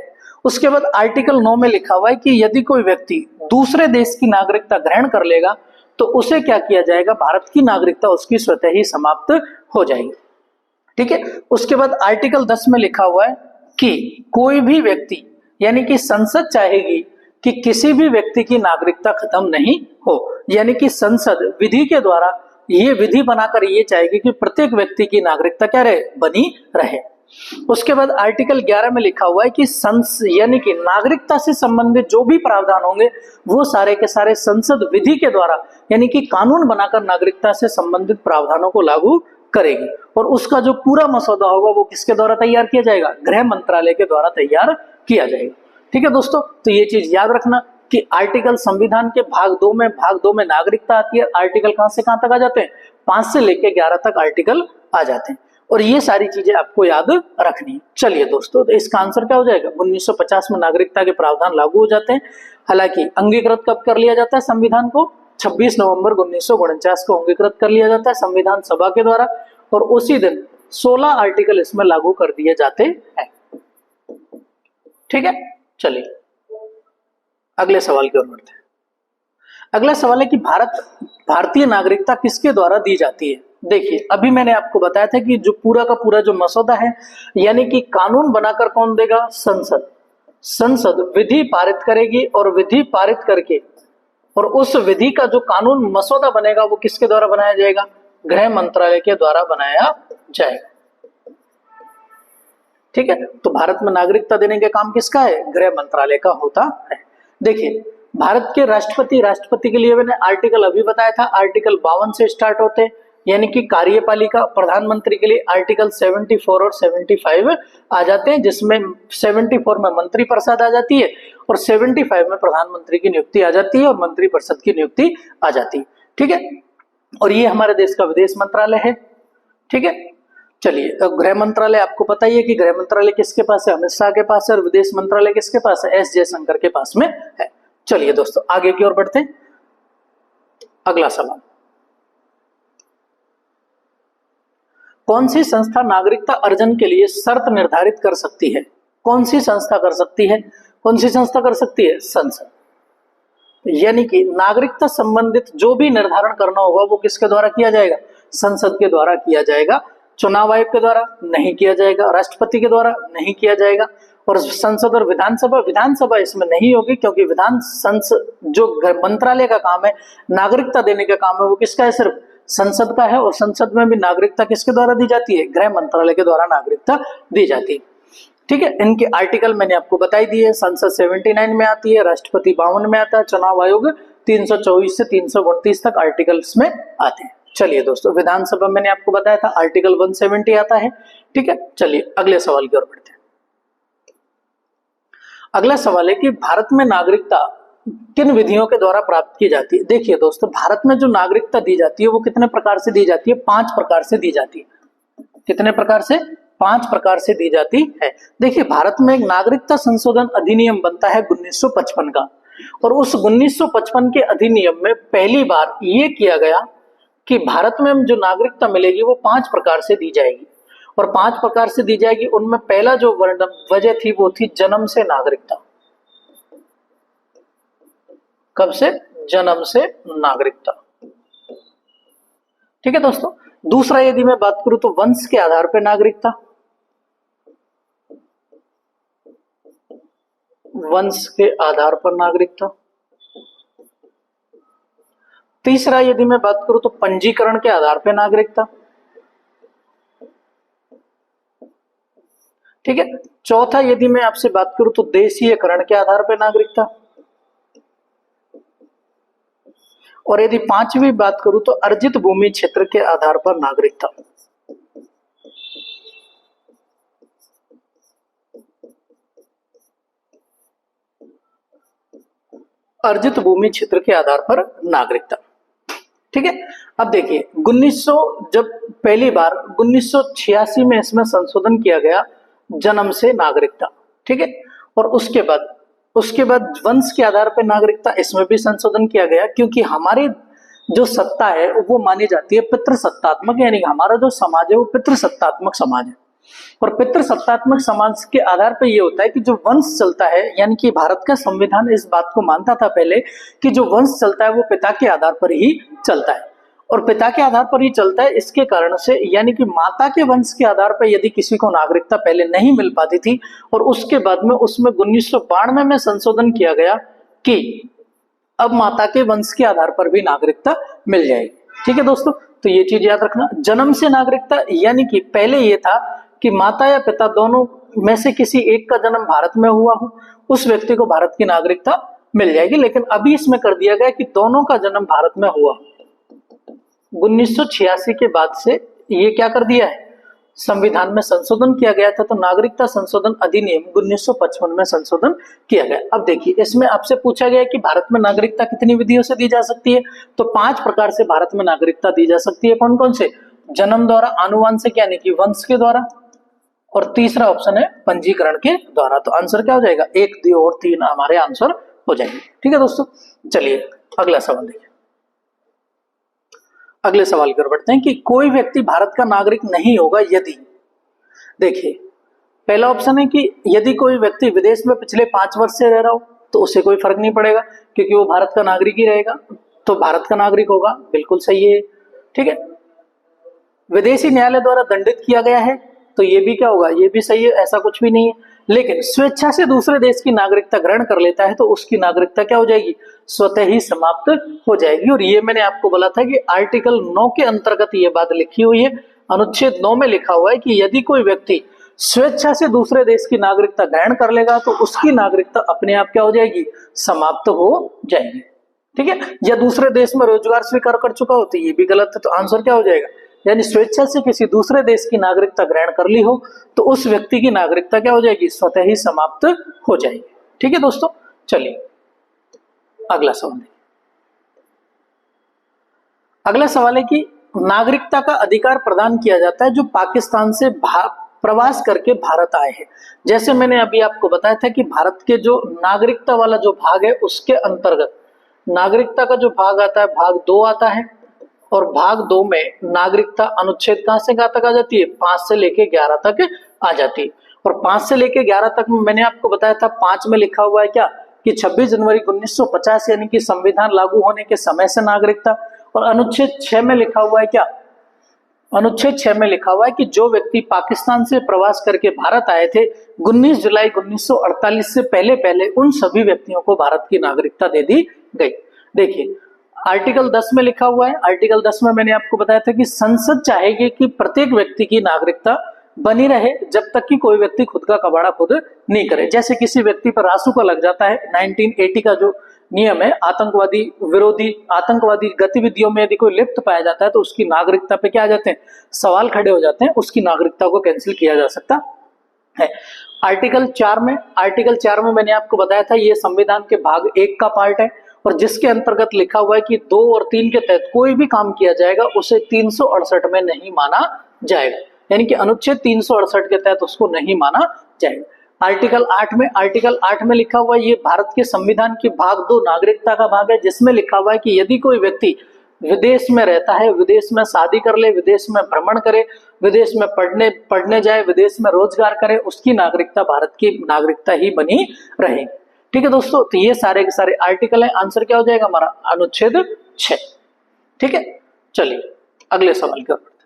उसके बाद आर्टिकल 9 में लिखा हुआ है कि यदि कोई व्यक्ति दूसरे देश की नागरिकता ग्रहण कर लेगा तो उसे क्या किया जाएगा? भारत की नागरिकता उसकी स्वतः ही समाप्त हो जाएगी। ठीक है, उसके बाद आर्टिकल 10 में लिखा हुआ है कि कोई भी व्यक्ति, यानी कि संसद चाहेगी कि किसी भी व्यक्ति की नागरिकता खत्म नहीं हो, यानी कि संसद विधि के द्वारा ये विधि बनाकर ये चाहेगी कि प्रत्येक व्यक्ति की नागरिकता क्या रहे? बनी रहे। उसके बाद आर्टिकल 11 में लिखा हुआ है कि यानी कि नागरिकता से संबंधित जो भी प्रावधान होंगे वो सारे के सारे संसद विधि के द्वारा, यानी कि कानून बनाकर नागरिकता से संबंधित प्रावधानों को लागू करेगी। और उसका जो पूरा मसौदा होगा वो किसके द्वारा तैयार किया जाएगा? गृह मंत्रालय के द्वारा तैयार किया जाएगा। ठीक है दोस्तों, तो ये चीज याद रखना कि आर्टिकल संविधान के भाग 2 में नागरिकता आती है। आर्टिकल कहां से कहां तक आ जाते हैं, 5 से लेकर 11 तक आर्टिकल आ जाते हैं, और ये सारी चीजें आपको याद रखनी है। चलिए दोस्तों, तो इसका आंसर क्या हो जाएगा, 1950 में नागरिकता के प्रावधान लागू हो जाते हैं। हालांकि अंगीकृत कब कर लिया जाता है संविधान को, 26 नवंबर 1949 को अंगीकृत कर लिया जाता है संविधान सभा के द्वारा, और उसी दिन 16 आर्टिकल इसमें लागू कर दिए जाते हैं। ठीक है, चलिए अगले सवाल की ओर बढ़ते हैं। अगला सवाल है कि भारतीय नागरिकता किसके द्वारा दी जाती है। देखिए, अभी मैंने आपको बताया था कि जो पूरा का पूरा जो मसौदा है, यानी कि कानून बनाकर कौन देगा, संसद विधि पारित करेगी, और विधि पारित करके और उस विधि का जो कानून मसौदा बनेगा वो किसके द्वारा बनाया जाएगा, गृह मंत्रालय के द्वारा बनाया जाएगा। ठीक है, तो भारत में नागरिकता देने का काम किसका है, गृह मंत्रालय का होता है। देखिए, भारत के राष्ट्रपति के लिए मैंने आर्टिकल अभी बताया था, आर्टिकल 52 से स्टार्ट होते हैं, यानी कि कार्यपालिका। प्रधानमंत्री के लिए आर्टिकल 74 और 75 आ जाते हैं, जिसमें 74 में मंत्री परिषद आ जाती है और 75 में प्रधानमंत्री की नियुक्ति आ जाती है और मंत्री परिषद की नियुक्ति आ जाती है। ठीक है, और ये हमारे देश का विदेश मंत्रालय है। ठीक है, चलिए, गृह मंत्रालय आपको पता ही है कि गृह मंत्रालय किसके पास है, अमित शाह के पास है, और विदेश मंत्रालय किसके पास है, एस जयशंकर के पास में है। चलिए दोस्तों, आगे की ओर बढ़ते हैं। अगला सवाल, कौन सी संस्था नागरिकता अर्जन के लिए शर्त निर्धारित कर सकती है, कौन सी संस्था कर सकती है, कौन सी संस्था कर सकती है, संसद। यानी कि नागरिकता संबंधित जो भी निर्धारण करना होगा वो किसके द्वारा किया जाएगा, संसद के द्वारा किया जाएगा। चुनाव आयोग के द्वारा नहीं किया जाएगा, राष्ट्रपति के द्वारा नहीं किया जाएगा, और संसद और विधानसभा इसमें नहीं होगी, क्योंकि जो मंत्रालय का काम है, नागरिकता देने का काम है, वो किसका है, सिर्फ संसद का है। और संसद में भी नागरिकता किसके द्वारा दी जाती है, गृह मंत्रालय के द्वारा नागरिकता दी जाती है। ठीक है, इनके आर्टिकल मैंने आपको बताई दिए। संसद 79 में आती है, राष्ट्रपति 52 में आता है, चुनाव आयोग 324 से 332 तक आर्टिकल्स में आते हैं। चलिए दोस्तों, विधानसभा मैंने आपको बताया था आर्टिकल 170 आता है। ठीक है, चलिए अगले सवाल की ओर बढ़ते हैं। अगला सवाल है कि भारत में नागरिकता किन विधियों के द्वारा प्राप्त की जाती है। देखिए दोस्तों, भारत में जो नागरिकता दी जाती है वो कितने प्रकार से दी जाती है, 5 प्रकार से दी जाती है। कितने प्रकार से, 5 प्रकार से दी जाती है। देखिए, भारत में एक नागरिकता संशोधन अधिनियम बनता है 1955 का, और उस 1955 के अधिनियम में पहली बार ये किया गया कि भारत में जो नागरिकता मिलेगी वो 5 प्रकार से दी जाएगी, और 5 प्रकार से दी जाएगी। उनमें पहला जो वजह थी वो थी जन्म से नागरिकता। कब से, जन्म से नागरिकता। ठीक है दोस्तों, दूसरा यदि मैं बात करूं तो वंश के आधार पर नागरिकता, वंश के आधार पर नागरिकता। तीसरा यदि मैं बात करूं तो पंजीकरण के आधार पर नागरिकता। ठीक है, चौथा यदि मैं आपसे बात करूं तो देशीयकरण के आधार पर नागरिकता, और यदि 5वीं बात करूं तो अर्जित भूमि क्षेत्र के आधार पर नागरिकता। अर्जित भूमि क्षेत्र के आधार पर नागरिकता। ठीक है, अब देखिए, 1900 जब पहली बार 1986 में इसमें संशोधन किया गया, जन्म से नागरिकता। ठीक है, और उसके बाद वंश के आधार पर नागरिकता, इसमें भी संशोधन किया गया, क्योंकि हमारी जो सत्ता है वो मानी जाती है पितृसत्तात्मक, यानी हमारा जो समाज है वो पितृसत्तात्मक समाज है। और पितृसत्तात्मक समाज के आधार पर ये होता है कि जो वंश चलता है, यानी कि भारत का संविधान इस बात को मानता था पहले कि जो वंश चलता है वो पिता के आधार पर ही चलता है, और पिता के आधार पर ही चलता है। इसके कारण से, यानी कि माता के वंश के आधार पर यदि किसी को नागरिकता पहले नहीं मिल पाती थी, और उसके बाद में उसमें 1992 में संशोधन किया गया कि अब माता के वंश के आधार पर भी नागरिकता मिल जाएगी। ठीक है दोस्तों, तो ये चीज याद रखना। जन्म से नागरिकता, यानी कि पहले ये था कि माता या पिता दोनों में से किसी एक का जन्म भारत में हुआ हो, उस व्यक्ति को भारत की नागरिकता मिल जाएगी। लेकिन अभी इसमें कर दिया गया कि दोनों का जन्म भारत में हुआ। 1986 के बाद से ये क्या कर दिया है, संविधान में संशोधन किया गया था, तो नागरिकता संशोधन अधिनियम 1955 में संशोधन किया गया। अब देखिए, इसमें आपसे पूछा गया कि भारत में नागरिकता कितनी विधियों से दी जा सकती है, तो 5 प्रकार से भारत में नागरिकता दी जा सकती है। कौन कौन से? जन्म द्वारा, आनुवंशिक यानी कि वंश के द्वारा, और तीसरा ऑप्शन है पंजीकरण के द्वारा। तो आंसर क्या हो जाएगा? 1, 2 और 3 हमारे आंसर हो जाएंगे। ठीक है दोस्तों, चलिए अगला सवाल देखिए। अगले सवाल की ओर बढ़ते हैं कि कोई व्यक्ति भारत का नागरिक नहीं होगा यदि, देखिए पहला ऑप्शन है कि यदि कोई व्यक्ति विदेश में पिछले 5 वर्ष से रह रहा हो तो उससे कोई फर्क नहीं पड़ेगा क्योंकि वो भारत का नागरिक ही रहेगा, तो भारत का नागरिक होगा, बिल्कुल सही है। ठीक है, विदेशी न्यायालय द्वारा दंडित किया गया है तो ये भी क्या होगा? ये भी सही है, ऐसा कुछ भी नहीं है। लेकिन स्वेच्छा से दूसरे देश की नागरिकता ग्रहण कर लेता है तो उसकी नागरिकता क्या हो जाएगी? स्वतः ही समाप्त हो जाएगी। और ये मैंने आपको बोला था कि आर्टिकल 9 के अंतर्गत ये बात लिखी हुई है। अनुच्छेद 9 में लिखा हुआ है कि यदि कोई व्यक्ति स्वेच्छा से दूसरे देश की नागरिकता ग्रहण कर लेगा तो उसकी नागरिकता अपने आप क्या हो जाएगी? समाप्त हो जाएगी। ठीक है, या दूसरे देश में रोजगार स्वीकार कर चुका हो तो ये भी गलत है। तो आंसर क्या हो जाएगा? यानी स्वेच्छा से किसी दूसरे देश की नागरिकता ग्रहण कर ली हो तो उस व्यक्ति की नागरिकता क्या हो जाएगी? स्वतः ही समाप्त हो जाएगी। ठीक है दोस्तों, चलिए अगला सवाल। अगला सवाल है कि नागरिकता का अधिकार प्रदान किया जाता है जो पाकिस्तान से प्रवास करके भारत आए हैं। जैसे मैंने अभी आपको बताया था कि भारत के जो नागरिकता वाला जो भाग है उसके अंतर्गत नागरिकता का जो भाग आता है भाग 2 आता है, और भाग 2 में नागरिकता अनुच्छेद कहां से कहां तक आ जाती है? 5 से लेके 11 तक आ जाती है। और 5 से लेके 11 तक में मैंने आपको बताया था 5 में लिखा हुआ है क्या कि 26 जनवरी 1950 यानी कि संविधान लागू होने के समय से नागरिकता। और अनुच्छेद 6 में लिखा हुआ है क्या? अनुच्छेद 6 में लिखा हुआ है कि जो व्यक्ति पाकिस्तान से प्रवास करके भारत आए थे 19 जुलाई 1948 से पहले पहले उन सभी व्यक्तियों को भारत की नागरिकता दे दी गई। देखिए आर्टिकल 10 में लिखा हुआ है, आर्टिकल 10 में मैंने आपको बताया था कि संसद चाहेगी कि प्रत्येक व्यक्ति की नागरिकता बनी रहे जब तक कि कोई व्यक्ति खुद का कबाड़ा खुद नहीं करे। जैसे किसी व्यक्ति पर रासुका लग जाता है, 1980 का जो नियम है, आतंकवादी गतिविधियों में यदि कोई लिप्त पाया जाता है तो उसकी नागरिकता पे क्या आ जाते हैं? सवाल खड़े हो जाते हैं, उसकी नागरिकता को कैंसिल किया जा सकता है। आर्टिकल 4 में मैंने आपको बताया था ये संविधान के भाग 1 का पार्ट है, और जिसके अंतर्गत लिखा हुआ है कि 2 और 3 के तहत कोई भी काम किया जाएगा उसे 368 में नहीं माना जाएगा, यानी कि अनुच्छेद 368 के तहत उसको नहीं माना जाएगा। आर्टिकल 8 में लिखा हुआ है, ये भारत के संविधान के भाग 2 नागरिकता का भाग है, जिसमें लिखा हुआ है कि यदि कोई व्यक्ति विदेश में रहता है, विदेश में शादी कर ले, विदेश में भ्रमण करे, विदेश में पढ़ने जाए, विदेश में रोजगार करे, उसकी नागरिकता भारत की नागरिकता ही बनी रहे। ठीक है दोस्तों, तो ये सारे के सारे आर्टिकल है। आंसर क्या हो जाएगा हमारा? अनुच्छेद 6। ठीक है, चलिए अगले सवाल की ओर बढ़ते हैं।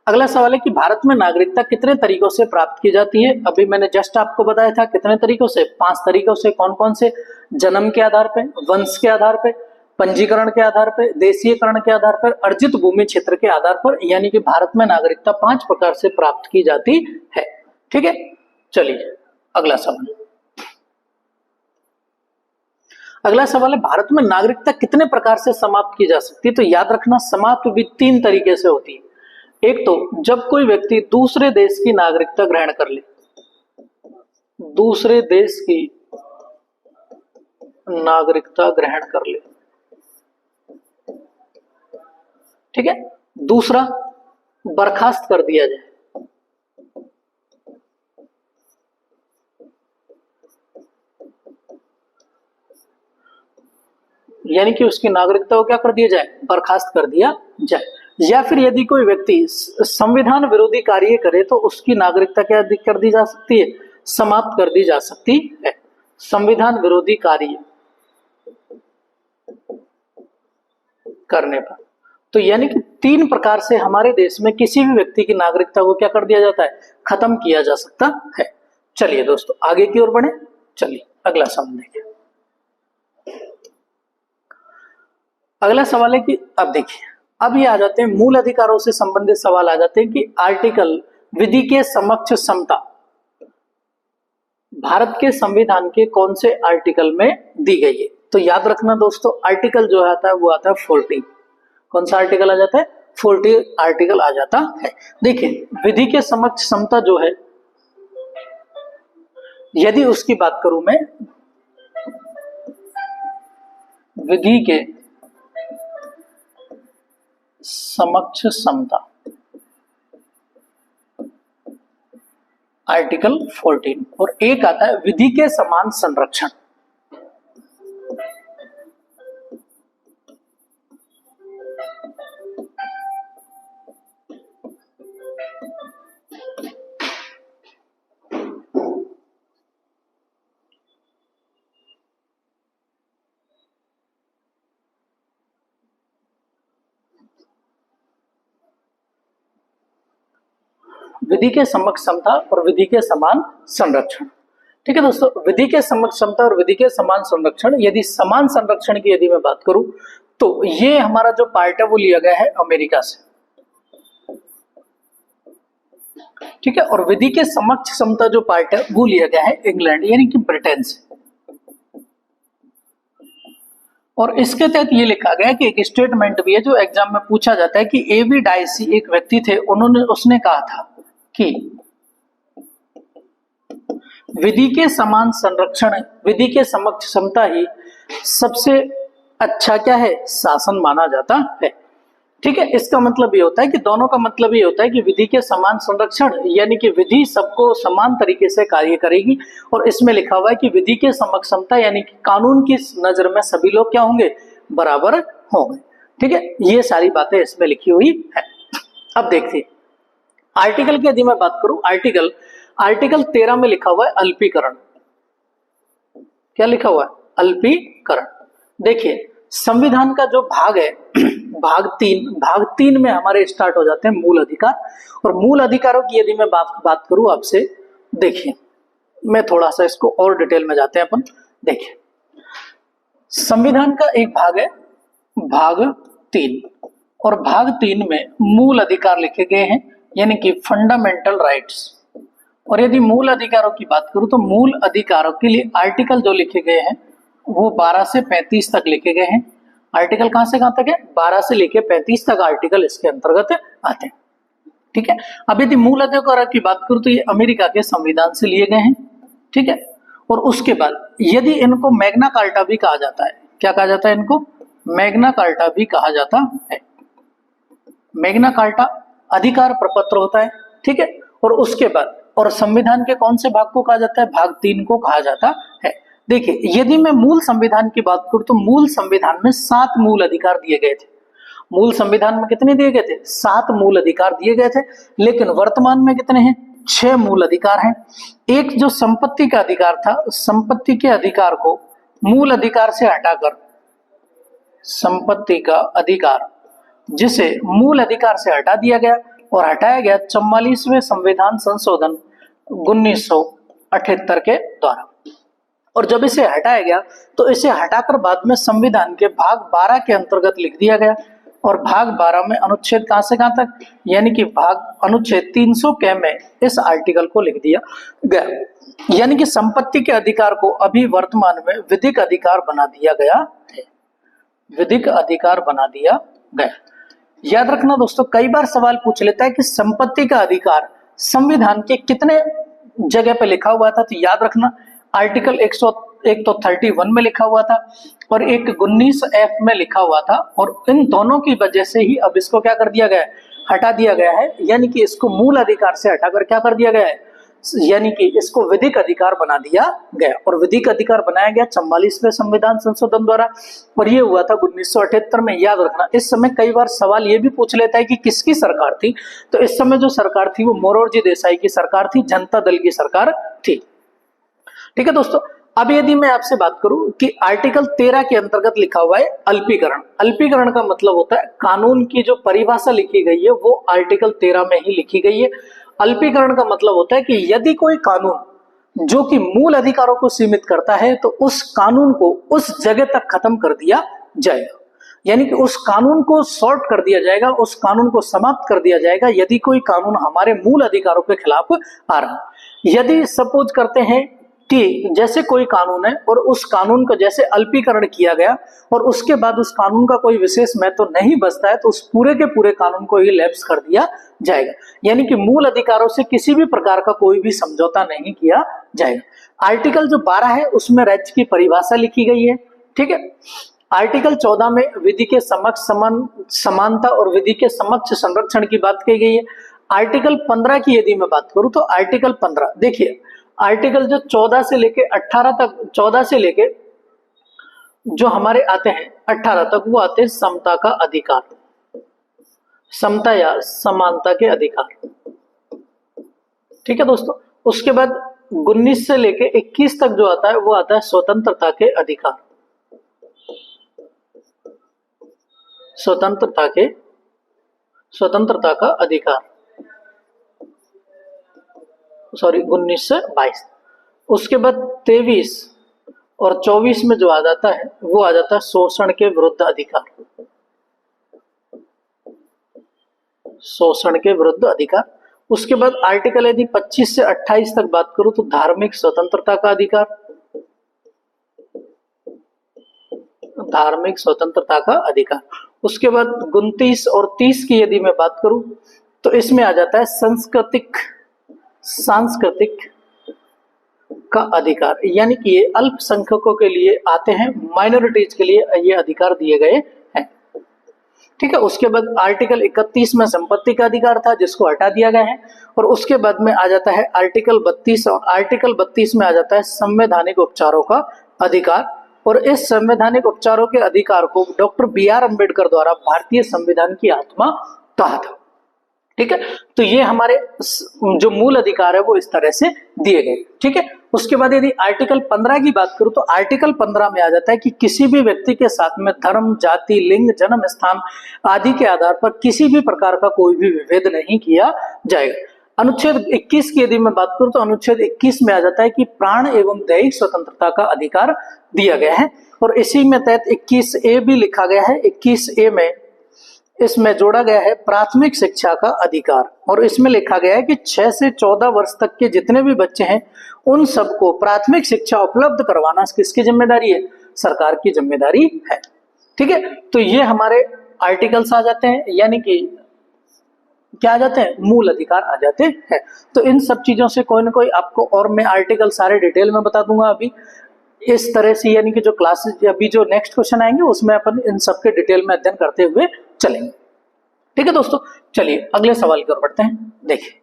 अगला सवाल है कि भारत में नागरिकता कितने तरीकों से प्राप्त की जाती है? अभी मैंने जस्ट आपको बताया था कितने तरीकों से, 5 तरीकों से। कौन कौन से? जन्म के आधार पे, वंश के आधार पे, पंजीकरण के आधार पे, देशीयकरण के आधार पर, अर्जित भूमि क्षेत्र के आधार पर, यानी कि भारत में नागरिकता 5 प्रकार से प्राप्त की जाती है। ठीक है, चलिए अगला सवाल। अगला सवाल है भारत में नागरिकता कितने प्रकार से समाप्त की जा सकती है? तो याद रखना, समाप्त भी 3 तरीके से होती है। एक तो जब कोई व्यक्ति दूसरे देश की नागरिकता ग्रहण कर ले, दूसरे देश की नागरिकता ग्रहण कर ले। ठीक है, दूसरा बर्खास्त कर दिया जाए, यानी कि उसकी नागरिकता को क्या कर दिया जाए? बर्खास्त कर दिया जाए। या फिर यदि कोई व्यक्ति संविधान विरोधी कार्य करे तो उसकी नागरिकता क्या कर दी जा सकती है? समाप्त कर दी जा सकती है। संविधान विरोधी कार्य करने पर, तो यानी कि 3 प्रकार से हमारे देश में किसी भी व्यक्ति की नागरिकता को क्या कर दिया जाता है? खत्म किया जा सकता है। चलिए दोस्तों आगे की ओर बढ़े, चलिए अगला सवाल देखिए। अगला सवाल है कि अब देखिए, अब ये आ जाते हैं मूल अधिकारों से संबंधित सवाल आ जाते हैं कि आर्टिकल विधि के समक्ष समता भारत के संविधान के कौन से आर्टिकल में दी गई है? तो याद रखना दोस्तों, आर्टिकल जो आता है वो आता है 40। कौन सा आर्टिकल आ जाता है? 40 आर्टिकल आ जाता है। देखिए विधि के समक्ष समता जो है, यदि उसकी बात करूं मैं, विधि के समक्ष समता आर्टिकल 14, और एक आता है विधि के समान संरक्षण। विधि के समक्ष समता और विधि के समान संरक्षण। ठीक है दोस्तों, विधि के समक्ष समता और विधि के समान संरक्षण, यदि समान संरक्षण की यदि मैं बात करूं तो ये हमारा जो पार्ट है वो लिया गया है अमेरिका से। ठीक है, और विधि के समक्ष समता जो पार्ट है वो लिया गया है इंग्लैंड यानी कि ब्रिटेन से। और इसके तहत ये लिखा गया कि एक स्टेटमेंट भी है जो एग्जाम में पूछा जाता है कि एवी डाइसी एक व्यक्ति थे, उसने कहा था कि विधि के समान संरक्षण, विधि के समक्ष समता ही सबसे अच्छा क्या है, शासन माना जाता है। ठीक है, इसका मतलब ये होता है कि दोनों का मतलब ये होता है कि विधि के समान संरक्षण यानी कि विधि सबको समान तरीके से कार्य करेगी, और इसमें लिखा हुआ है कि विधि के समक्ष समता यानी कि कानून की नजर में सभी लोग क्या होंगे, बराबर होंगे। ठीक है, ये सारी बातें इसमें लिखी हुई है। अब देखिए आर्टिकल की यदि मैं बात करूं, आर्टिकल 13 में लिखा हुआ है अल्पीकरण। क्या लिखा हुआ है, अल्पीकरण। देखिए संविधान का जो भाग है भाग 3 में हमारे स्टार्ट हो जाते हैं मूल अधिकार, और मूल अधिकारों की यदि मैं बात करूं आपसे, देखिए मैं थोड़ा सा इसको और डिटेल में जाते हैं अपन। देखिए संविधान का एक भाग है भाग 3, और भाग 3 में मूल अधिकार लिखे गए हैं यानी कि फंडामेंटल राइट्स। और यदि मूल अधिकारों की बात करूं तो मूल अधिकारों के लिए आर्टिकल जो लिखे गए हैं वो 12 से 35 तक लिखे गए हैं। आर्टिकल कहां से कहां तक है, 12 से लेके 35 तक आर्टिकल इसके अंतर्गत आते हैं। ठीक है, अब यदि मूल अधिकारों की बात करूं तो ये अमेरिका के संविधान से लिए गए हैं। ठीक है, और उसके बाद यदि इनको मैग्ना कार्टा भी कहा जाता है, क्या कहा जाता है इनको, मैग्ना कार्टा भी कहा जाता है। मैग्ना कार्टा अधिकार प्रपत्र होता है। ठीक है, और उसके बाद और संविधान के कौन से भाग को कहा जाता है, भाग 3 को कहा जाता है। देखिए यदि मैं मूल संविधान की बात करूं तो मूल संविधान में 7 मूल अधिकार दिए गए थे। मूल संविधान में कितने दिए गए थे, 7 मूल अधिकार दिए गए थे, लेकिन वर्तमान में कितने हैं, 6 मूल अधिकार हैं। एक जो संपत्ति का अधिकार था, संपत्ति के अधिकार को मूल अधिकार से हटाकर संपत्ति का अधिकार, जिसे मूल अधिकार से हटा दिया गया और हटाया गया 44वें संविधान संशोधन 1978 के द्वारा। और जब इसे हटाया गया तो इसे हटाकर बाद में संविधान के भाग 12 के अंतर्गत लिख दिया गया, और भाग 12 में अनुच्छेद कहां से कहां तक, यानी कि भाग अनुच्छेद 300 के में इस आर्टिकल को लिख दिया गया, यानी कि संपत्ति के अधिकार को अभी वर्तमान में विधिक अधिकार बना दिया गया है। विधिक अधिकार बना दिया गया। याद रखना दोस्तों, कई बार सवाल पूछ लेता है कि संपत्ति का अधिकार संविधान के कितने जगह पे लिखा हुआ था, तो याद रखना आर्टिकल 131 में लिखा हुआ था और 119F में लिखा हुआ था, और इन दोनों की वजह से ही अब इसको क्या कर दिया गया है, हटा दिया गया है, यानी कि इसको मूल अधिकार से हटाकर क्या कर दिया गया है, यानी कि इसको विधिक अधिकार बना दिया गया। और विधिक अधिकार बनाया गया 44वें संविधान संशोधन द्वारा, और ये हुआ था 1978 में। याद रखना, इस समय कई बार सवाल ये भी पूछ लेता है कि किसकी सरकार थी, तो इस समय जो सरकार थी वो मोरारजी देसाई की सरकार थी, जनता दल की सरकार थी। ठीक है दोस्तों, अब यदि मैं आपसे बात करूं कि आर्टिकल 13 के अंतर्गत लिखा हुआ है अल्पीकरण। अल्पीकरण का मतलब होता है कानून की जो परिभाषा लिखी गई है वो आर्टिकल 13 में ही लिखी गई है। अल्पीकरण का मतलब होता है कि यदि कोई कानून जो कि मूल अधिकारों को सीमित करता है तो उस कानून को उस जगह तक खत्म कर दिया जाएगा, यानी कि उस कानून को शॉर्ट कर दिया जाएगा, उस कानून को समाप्त कर दिया जाएगा यदि कोई कानून हमारे मूल अधिकारों के खिलाफ आ रहा है। यदि सपोज करते हैं कि जैसे कोई कानून है और उस कानून को जैसे अल्पीकरण किया गया और उसके बाद उस कानून का कोई विशेष महत्व नहीं बचता है तो उस पूरे के पूरे कानून को ही लैप्स कर दिया जाएगा, यानी कि मूल अधिकारों से किसी भी प्रकार का कोई भी समझौता नहीं किया जाएगा। आर्टिकल जो 12 है उसमें राज्य की परिभाषा लिखी गई है, ठीक है। आर्टिकल 14 में विधि के समक्ष समानता और विधि के समक्ष संरक्षण की बात की गई है। आर्टिकल 15 की यदि मैं बात करूं तो आर्टिकल 15 देखिए, आर्टिकल जो 14 से लेके 18 तक, 14 से लेके जो हमारे आते हैं 18 तक, वो आते हैं समता का अधिकार, समता या समानता के अधिकार, ठीक है दोस्तों। उसके बाद 19 से लेके 21 तक जो आता है वो आता है स्वतंत्रता के अधिकार, स्वतंत्रता का अधिकार, सॉरी 19 से 22। उसके बाद 23 और 24 में जो आ जाता है वो आ जाता है शोषण के विरुद्ध अधिकार, शोषण के विरुद्ध अधिकार। उसके बाद आर्टिकल यदि 25 से 28 तक बात करूं तो धार्मिक स्वतंत्रता का अधिकार, धार्मिक स्वतंत्रता का अधिकार। उसके बाद 29 और 30 की यदि मैं बात करूं तो इसमें आ जाता है सांस्कृतिक का अधिकार, यानी कि ये अल्पसंख्यकों के लिए आते हैं, माइनॉरिटीज के लिए ये अधिकार दिए गए हैं, ठीक है। उसके बाद आर्टिकल 31 में संपत्ति का अधिकार था जिसको हटा दिया गया है, और उसके बाद में आ जाता है आर्टिकल 32, और आर्टिकल 32 में आ जाता है संवैधानिक उपचारों का अधिकार, और इस संवैधानिक उपचारों के अधिकार को डॉक्टर BR अम्बेडकर द्वारा भारतीय संविधान की आत्मा कहा था, ठीक है। तो ये हमारे जो मूल अधिकार है वो इस तरह से दिए गए, ठीक है। उसके बाद यदि आर्टिकल 15 की बात करूं तो आर्टिकल 15 में आ जाता है कि किसी भी व्यक्ति के साथ में धर्म, जाति, लिंग, जन्म स्थान आदि के आधार पर किसी भी प्रकार का कोई भी विभेद नहीं किया जाएगा। अनुच्छेद 21 की यदि मैं बात करूं तो अनुच्छेद 21 में आ जाता है कि प्राण एवं दैहिक स्वतंत्रता का अधिकार दिया गया है, और इसी में तहत 21A भी लिखा गया है। 21A में इसमें जोड़ा गया है प्राथमिक शिक्षा का अधिकार, और इसमें लिखा गया है कि 6 से 14 वर्ष तक के जितने भी बच्चे हैं उन सबको प्राथमिक शिक्षा उपलब्ध करवाना किसकी जिम्मेदारी है? सरकार की जिम्मेदारी है, ठीक है। तो ये हमारे आर्टिकल्स आ जाते हैं, यानी कि क्या आ जाते हैं? मूल अधिकार आ जाते हैं। तो इन सब चीजों से कोई ना कोई आपको, और मैं आर्टिकल सारे डिटेल में बता दूंगा अभी इस तरह से, यानी कि जो क्लासेस अभी जो नेक्स्ट क्वेश्चन आएंगे उसमें अपन इन सब के डिटेल में अध्ययन करते हुए चलेंगे, ठीक है दोस्तों। चलिए अगले सवाल की ओर बढ़ते हैं। देखिए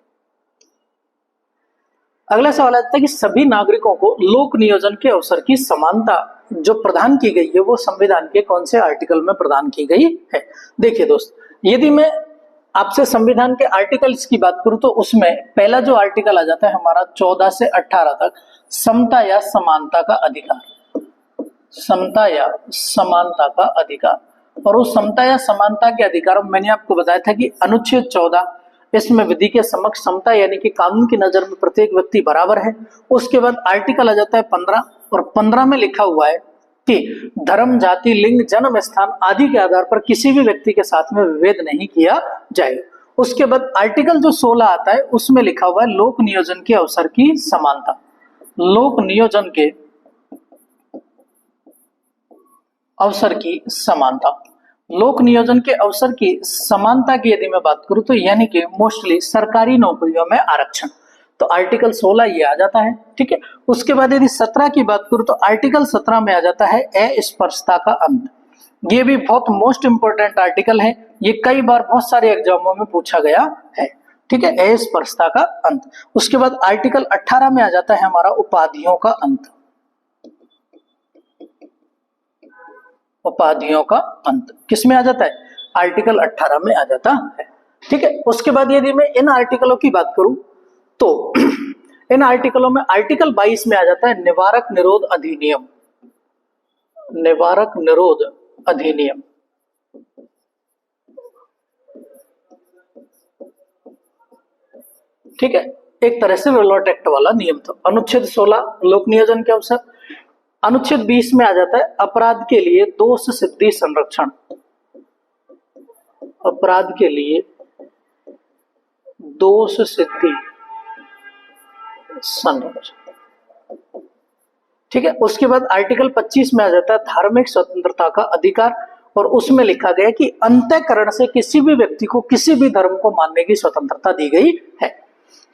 अगला सवाल आता है कि सभी नागरिकों को लोक नियोजन के अवसर की समानता जो प्रदान की गई है वो संविधान के कौन से आर्टिकल में प्रदान की गई है? देखिए दोस्त, यदि मैं आपसे संविधान के आर्टिकल्स की बात करूं तो उसमें पहला जो आर्टिकल आ जाता है हमारा 14 से 18 तक, समता या समानता का अधिकार, समता या समानता का अधिकार। और उस समता या समानता के अधिकार में मैंने आपको बताया था कि अनुच्छेद 14 इसमें विधि के समक्ष समता, यानी कि कानून की नजर में प्रत्येक व्यक्ति बराबर है। उसके बाद आर्टिकल आ जाता है 15, और 15 में लिखा हुआ है कि धर्म, जाति, लिंग, जन्म स्थान आदि के आधार पर किसी भी व्यक्ति के साथ में विभेद नहीं किया जाएगा। उसके बाद आर्टिकल जो 16 आता है उसमें लिखा हुआ है लोक नियोजन के अवसर की समानता, लोक नियोजन के अवसर की समानता। लोक नियोजन के अवसर की समानता की यदि मैं बात करूं तो यानी कि मोस्टली सरकारी नौकरियों में आरक्षण, तो आर्टिकल 16 ये आ जाता है, ठीक है। उसके बाद यदि 17 की बात करूं तो आर्टिकल 17 में आ जाता है अस्पृश्यता का अंत। ये भी बहुत मोस्ट इंपोर्टेंट आर्टिकल है, ये कई बार बहुत सारे एग्जामों में पूछा गया है, ठीक है, अस्पृश्यता का अंत। उसके बाद आर्टिकल 18 में आ जाता है हमारा उपाधियों का अंत, उपाधियों का अंत किसमें आ जाता है? आर्टिकल 18 में आ जाता है, ठीक है। उसके बाद यदि मैं इन आर्टिकलों की बात करूं तो इन आर्टिकलों में आर्टिकल 22 में आ जाता है निवारक निरोध अधिनियम, निवारक निरोध अधिनियम, ठीक है, एक तरह से वेलोट एक्ट वाला नियम था। अनुच्छेद 16 लोक नियोजन के अवसर। अनुच्छेद 20 में आ जाता है अपराध के लिए दोष सिद्धि संरक्षण, अपराध के लिए दोष सिद्धि संरक्षण, ठीक है। उसके बाद आर्टिकल 25 में आ जाता है धार्मिक स्वतंत्रता का अधिकार, और उसमें लिखा गया कि अंतःकरण से किसी भी व्यक्ति को किसी भी धर्म को मानने की स्वतंत्रता दी गई है।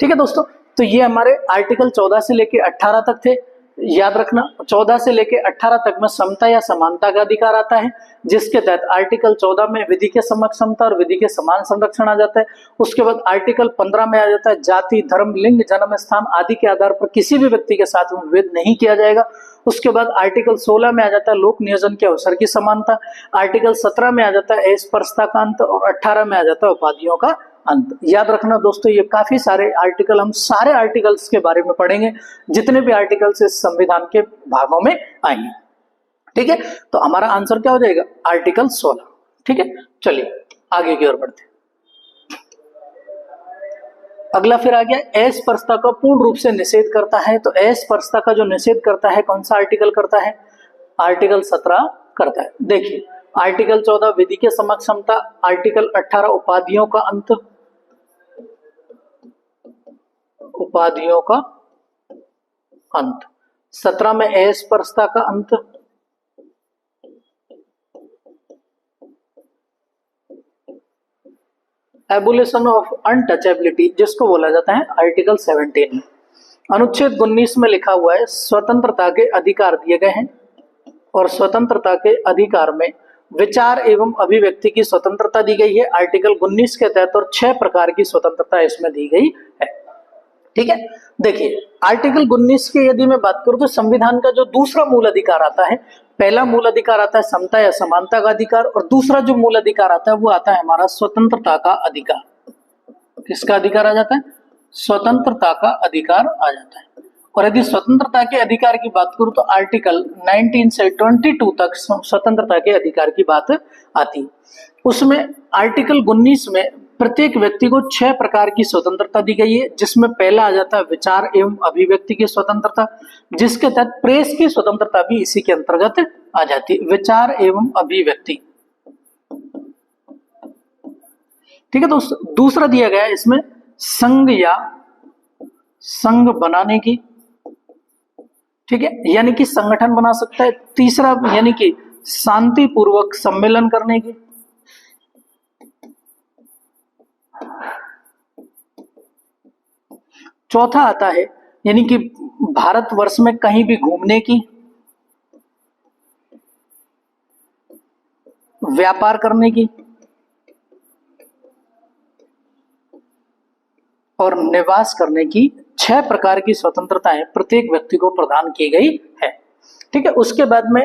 ठीक है दोस्तों, तो ये हमारे आर्टिकल 14 से लेके 18 तक थे। याद रखना 14 से लेके 18 तक में समता या समानता का अधिकार आता है, जिसके तहत आर्टिकल 14 में विधि के समक्ष समता और विधि के समान संरक्षण आ जाता है। उसके बाद आर्टिकल 15 में आ जाता है जाति, धर्म, लिंग, जन्म स्थान आदि के आधार पर किसी भी व्यक्ति के साथ में विभेद नहीं किया जाएगा। उसके बाद आर्टिकल 16 में आ जाता है लोक नियोजन के अवसर की समानता। आर्टिकल 17 में आ जाता है अस्पृश्यता का अंत, और 18 में आ जाता है उपाधियों का अंत। याद रखना दोस्तों, ये काफी सारे आर्टिकल, हम सारे आर्टिकल्स के बारे में पढ़ेंगे, जितने भी आर्टिकल्स इस संविधान के भागों में आएंगे। ठीक है, तो हमारा आंसर क्या हो जाएगा? आर्टिकल 16। ठीक है, चलिए आगे की ओर बढ़ते हैं। अगला फिर आ गया अस्पृश्यता का पूर्ण रूप से निषेध करता है। तो अस्पृश्यता का जो निषेध करता है कौन सा आर्टिकल करता है? आर्टिकल 17 करता है। देखिए आर्टिकल 14 विधि के समक्ष समता, आर्टिकल 18 उपाधियों का अंत, उपाधियों का अंत, 17 में अस्पृश्यता का अंत, एबोलिशन ऑफ अनटचेबिलिटी जिसको बोला जाता है आर्टिकल 17 में। अनुच्छेद 19 में लिखा हुआ है स्वतंत्रता के अधिकार दिए गए हैं, और स्वतंत्रता के अधिकार में विचार एवं अभिव्यक्ति की स्वतंत्रता दी गई है आर्टिकल 19 के तहत, और 6 प्रकार की स्वतंत्रता इसमें दी गई है। ठीक है, देखिए आर्टिकल 19 की यदि मैं बात करूं तो संविधान का जो दूसरा मूल अधिकार आता है, पहला मूल अधिकार आता है समता या समानता का अधिकार, और दूसरा जो मूल अधिकार आता है वो आता है हमारा स्वतंत्रता का अधिकार। किसका अधिकार आ जाता है? स्वतंत्रता का अधिकार आ जाता है। और यदि स्वतंत्रता के अधिकार की बात करूं तो आर्टिकल 19 से 22 तक स्वतंत्रता के अधिकार की बात आती है। उसमें आर्टिकल 19 में प्रत्येक व्यक्ति को 6 प्रकार की स्वतंत्रता दी गई है, जिसमें पहला आ जाता है विचार एवं अभिव्यक्ति की स्वतंत्रता, जिसके तहत प्रेस की स्वतंत्रता भी इसी के अंतर्गत आ जाती है। विचार एवं अभिव्यक्ति, ठीक है दोस्तों। दूसरा दिया गया है इसमें संघ या संघ बनाने की, ठीक है, यानी कि संगठन बना सकता है। तीसरा यानी कि शांतिपूर्वक सम्मेलन करने की। चौथा आता है यानी कि भारतवर्ष में कहीं भी घूमने की, व्यापार करने की और निवास करने की 6 प्रकार की स्वतंत्रताएं प्रत्येक व्यक्ति को प्रदान की गई है। ठीक है, उसके बाद में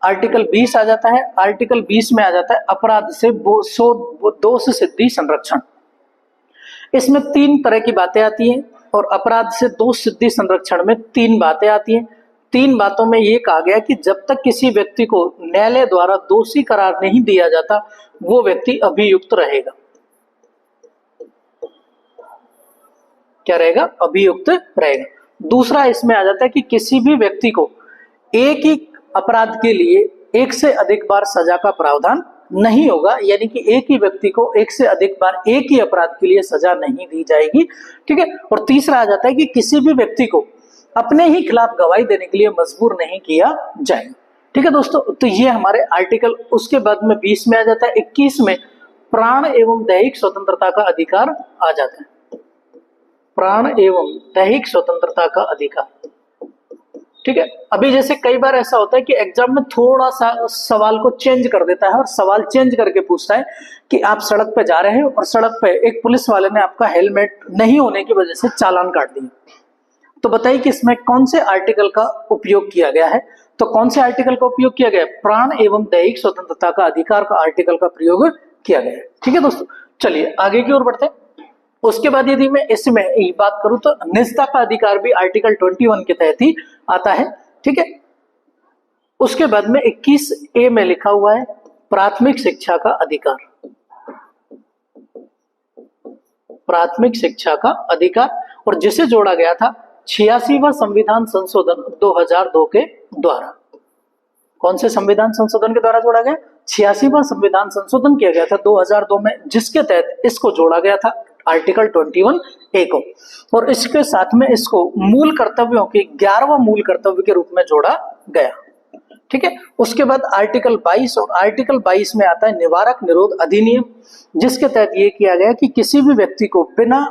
आर्टिकल 20 आ जाता है। आर्टिकल 20 में आ जाता है अपराध से दोष सिद्धि संरक्षण। इसमें 3 तरह की बातें आती हैं, और अपराध से दोष सिद्धि संरक्षण में 3 बातें आती हैं। 3 बातों में ये कहा गया कि जब तक किसी व्यक्ति को न्यायालय द्वारा दोषी करार नहीं दिया जाता वो व्यक्ति अभियुक्त रहेगा। क्या रहेगा? अभियुक्त रहेगा। दूसरा इसमें आ जाता है कि किसी भी व्यक्ति को एक ही अपराध के लिए एक से अधिक बार सजा का प्रावधान नहीं होगा, यानी कि एक ही व्यक्ति को एक से अधिक बार एक ही अपराध के लिए सजा नहीं दी जाएगी। ठीक है, और तीसरा आ जाता है कि किसी भी व्यक्ति को अपने ही खिलाफ गवाही देने के लिए मजबूर नहीं किया जाएगा। ठीक है दोस्तों, तो ये हमारे आर्टिकल। उसके बाद में 20 में आ जाता है 21 में प्राण एवं दैहिक स्वतंत्रता का अधिकार आ जाता है। प्राण एवं दैहिक स्वतंत्रता का अधिकार। ठीक है, अभी जैसे कई बार ऐसा होता है कि एग्जाम में थोड़ा सा सवाल को चेंज कर देता है, और सवाल चेंज करके पूछता है कि आप सड़क पे जा रहे हो और सड़क पे एक पुलिस वाले ने आपका हेलमेट नहीं होने की वजह से चालान काट दिया, तो बताइए कि इसमें कौन से आर्टिकल का उपयोग किया गया है? तो कौन से आर्टिकल का उपयोग किया गया? प्राण एवं दैहिक स्वतंत्रता का अधिकार का आर्टिकल का प्रयोग किया गया है। ठीक है दोस्तों, चलिए आगे की ओर बढ़ते हैं। उसके बाद यदि मैं इसमें बात करूं तो निजता का अधिकार भी आर्टिकल 21 के तहत ही आता है। ठीक है, उसके बाद में 21A में लिखा हुआ है प्राथमिक शिक्षा का अधिकार। प्राथमिक शिक्षा का अधिकार, और जिसे जोड़ा गया था 86वां संविधान संशोधन 2002 के द्वारा। कौन से संविधान संशोधन के द्वारा जोड़ा गया? 86वां संविधान संशोधन किया गया था 2002 में, जिसके तहत इसको जोड़ा गया था आर्टिकल 21A को। और इसके साथ में इसको मूल कर्तव्यों के 11वां मूल कर्तव्य के रूप में जोड़ा गया। ठीक है, उसके बाद आर्टिकल 22 और आर्टिकल 22 में आता है निवारक निरोध अधिनियम, जिसके तहत ये किया गया कि किसी भी व्यक्ति को बिना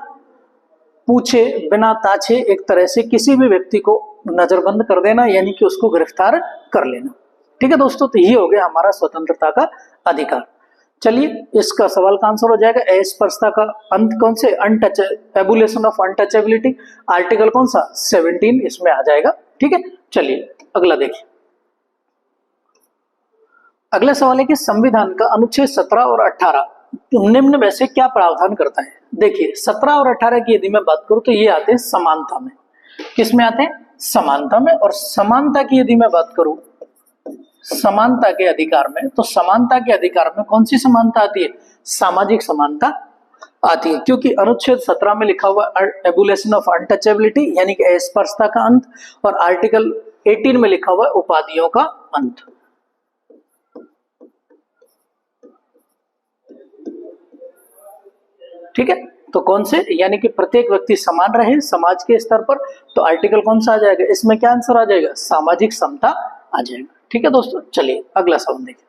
पूछे बिना ताछे एक तरह से किसी भी व्यक्ति को नजरबंद कर देना, यानी कि उसको गिरफ्तार कर लेना। ठीक है दोस्तों, तो ये हो गया हमारा स्वतंत्रता का अधिकार। चलिए, इसका सवाल का आंसर हो जाएगा अस्पृश्यता का अंत कौन से, अनटच एबुलेशन ऑफ अनटचेबिलिटी, आर्टिकल कौन सा 17 इसमें आ जाएगा। ठीक है, चलिए अगला देखिए। अगला सवाल है कि संविधान का अनुच्छेद 17 और 18 निम्न में से क्या प्रावधान करता है। देखिए 17 और 18 की यदि मैं बात करूं तो ये आते हैं समानता में। किसमें आते हैं, समानता में। और समानता की यदि मैं बात करूं समानता के अधिकार में, तो समानता के अधिकार में कौन सी समानता आती है, सामाजिक समानता आती है, क्योंकि अनुच्छेद 17 में लिखा हुआ एबुलेशन ऑफ अनटचेबिलिटी यानी कि अस्पृश्यता का अंत, और आर्टिकल 18 में लिखा हुआ उपाधियों का अंत। ठीक है, तो कौन से, यानी कि प्रत्येक व्यक्ति समान रहे समाज के स्तर पर, तो आर्टिकल कौन सा आ जाएगा, इसमें क्या आंसर आ जाएगा, सामाजिक समता आ जाएगा। ठीक है दोस्तों, चलिए अगला सवाल देखिए।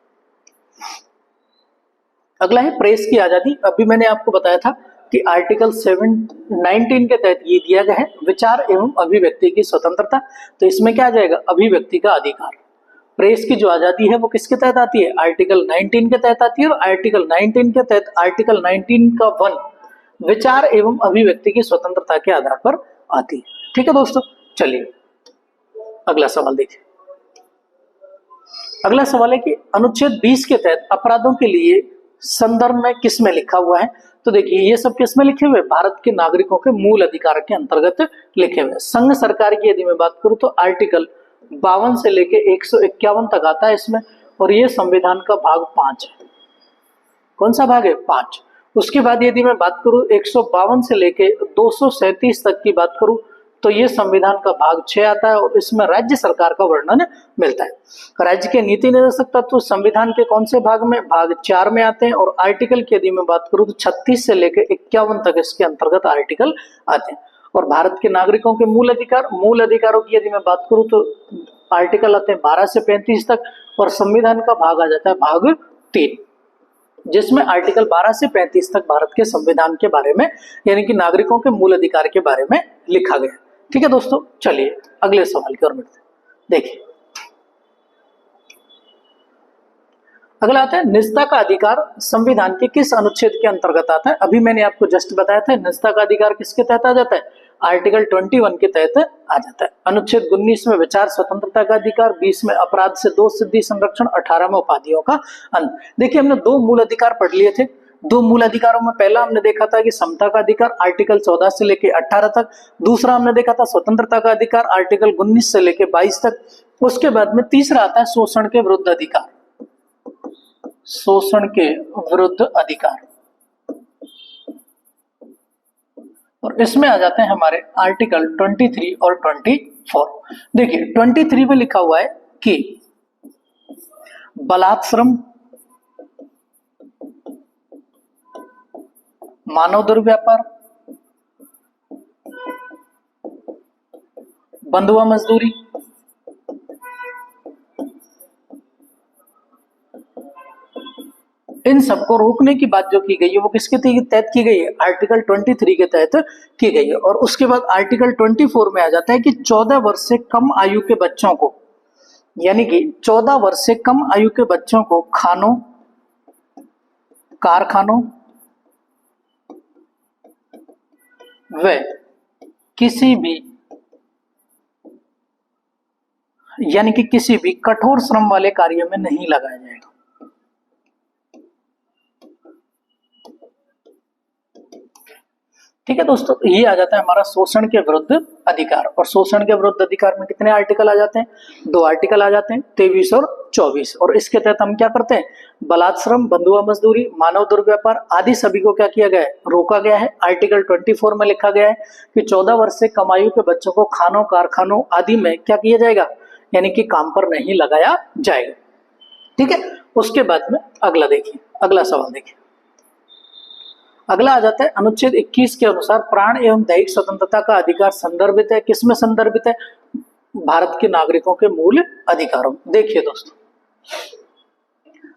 अगला है प्रेस की आजादी। अभी मैंने आपको बताया था कि आर्टिकल 19 के तहत ये दिया गया है विचार एवं अभिव्यक्ति की स्वतंत्रता, तो इसमें क्या आ जाएगा, अभिव्यक्ति का अधिकार। प्रेस की जो आजादी है वो किसके तहत आती है, आर्टिकल 19 के तहत आती है, और आर्टिकल 19 के तहत आर्टिकल 19 का 1 विचार एवं अभिव्यक्ति की स्वतंत्रता के आधार पर आती है। ठीक है दोस्तों, चलिए अगला सवाल देखिए। अगला सवाल है कि अनुच्छेद 20 के तहत अपराधों के लिए संदर्भ में किस में लिखा हुआ है, तो देखिए ये सब किस में लिखे हुए, भारत के नागरिकों के मूल अधिकार के अंतर्गत लिखे हुए। संघ सरकार की यदि मैं बात करूं तो आर्टिकल 52 से लेके 151 तक आता है इसमें, और ये संविधान का भाग 5 है। कौन सा भाग है, 5। उसके बाद यदि मैं बात करूं 152 से लेके 237 तक की बात करूं तो ये संविधान का भाग 6 आता है, और इसमें राज्य सरकार का वर्णन मिलता है। राज्य के नीति निर्देशक तत्व संविधान के कौन से भाग में, भाग 4 में आते हैं। और आर्टिकल की यदि मैं बात करूं तो 36 से लेके 51 तक इसके अंतर्गत आर्टिकल आते हैं। और भारत के नागरिकों के मूल अधिकारों की यदि मैं बात करूं तो आर्टिकल आते हैं 12 से 35 तक, और संविधान का भाग आ जाता है भाग 3, जिसमें आर्टिकल 12 से 35 तक भारत के संविधान के बारे में यानी कि नागरिकों के मूल अधिकार के बारे में लिखा गया। ठीक है दोस्तों, चलिए अगले सवाल की ओर बढ़ते हैं। देखिए अगला आता है निजता का अधिकार संविधान के किस अनुच्छेद के अंतर्गत आता है। अभी मैंने आपको जस्ट बताया था निजता का अधिकार किसके तहत आ जाता है, आर्टिकल 21 के तहत आ जाता है। अनुच्छेद 19 में विचार स्वतंत्रता का अधिकार, 20 में अपराध से दोष सिद्धि संरक्षण, 18 में उपाधियों का अंत। देखिए हमने 2 मूल अधिकार पढ़ लिए थे। 2 मूल अधिकारों में पहला हमने देखा था कि समता का अधिकार आर्टिकल 14 से लेके 18 तक, दूसरा हमने देखा था स्वतंत्रता का अधिकार आर्टिकल 19 से लेके 22 तक। उसके बाद में तीसरा आता है शोषण के विरुद्ध अधिकार, शोषण के विरुद्ध अधिकार, और इसमें आ जाते हैं हमारे आर्टिकल 23 और 24। देखिए 23 में लिखा हुआ है कि बलात्श्रम, मानव दुर्व्यापार, बंधुआ मजदूरी, इन सबको रोकने की बात जो की गई है वो किसके तहत की गई है, आर्टिकल 23 के तहत की गई है। और उसके बाद आर्टिकल 24 में आ जाता है कि 14 वर्ष से कम आयु के बच्चों को, यानी कि 14 वर्ष से कम आयु के बच्चों को खानों, कारखानों व किसी भी यानी कि किसी भी कठोर श्रम वाले कार्य में नहीं लगाया जाएगा। ठीक है दोस्तों, ये आ जाता है हमारा शोषण के विरुद्ध अधिकार। और शोषण के विरुद्ध अधिकार में कितने आर्टिकल आ जाते हैं, 2 आर्टिकल आ जाते हैं, 23 और 24। और इसके तहत हम क्या करते हैं, बलात्श्रम, बंधुआ मजदूरी, मानव दुर्व्यापार आदि सभी को क्या किया गया है, रोका गया है। आर्टिकल 24 में लिखा गया है कि 14 वर्ष से कम आयु के बच्चों को खानों, कारखानों आदि में क्या किया जाएगा, यानी कि काम पर नहीं लगाया जाएगा। ठीक है, उसके बाद में अगला देखिए, अगला सवाल देखिए। अगला आ जाता है अनुच्छेद 21 के अनुसार प्राण एवं दैहिक स्वतंत्रता का अधिकार संदर्भित है, किसमें संदर्भित है? भारत के नागरिकों के मूल अधिकारों। देखिए दोस्तों,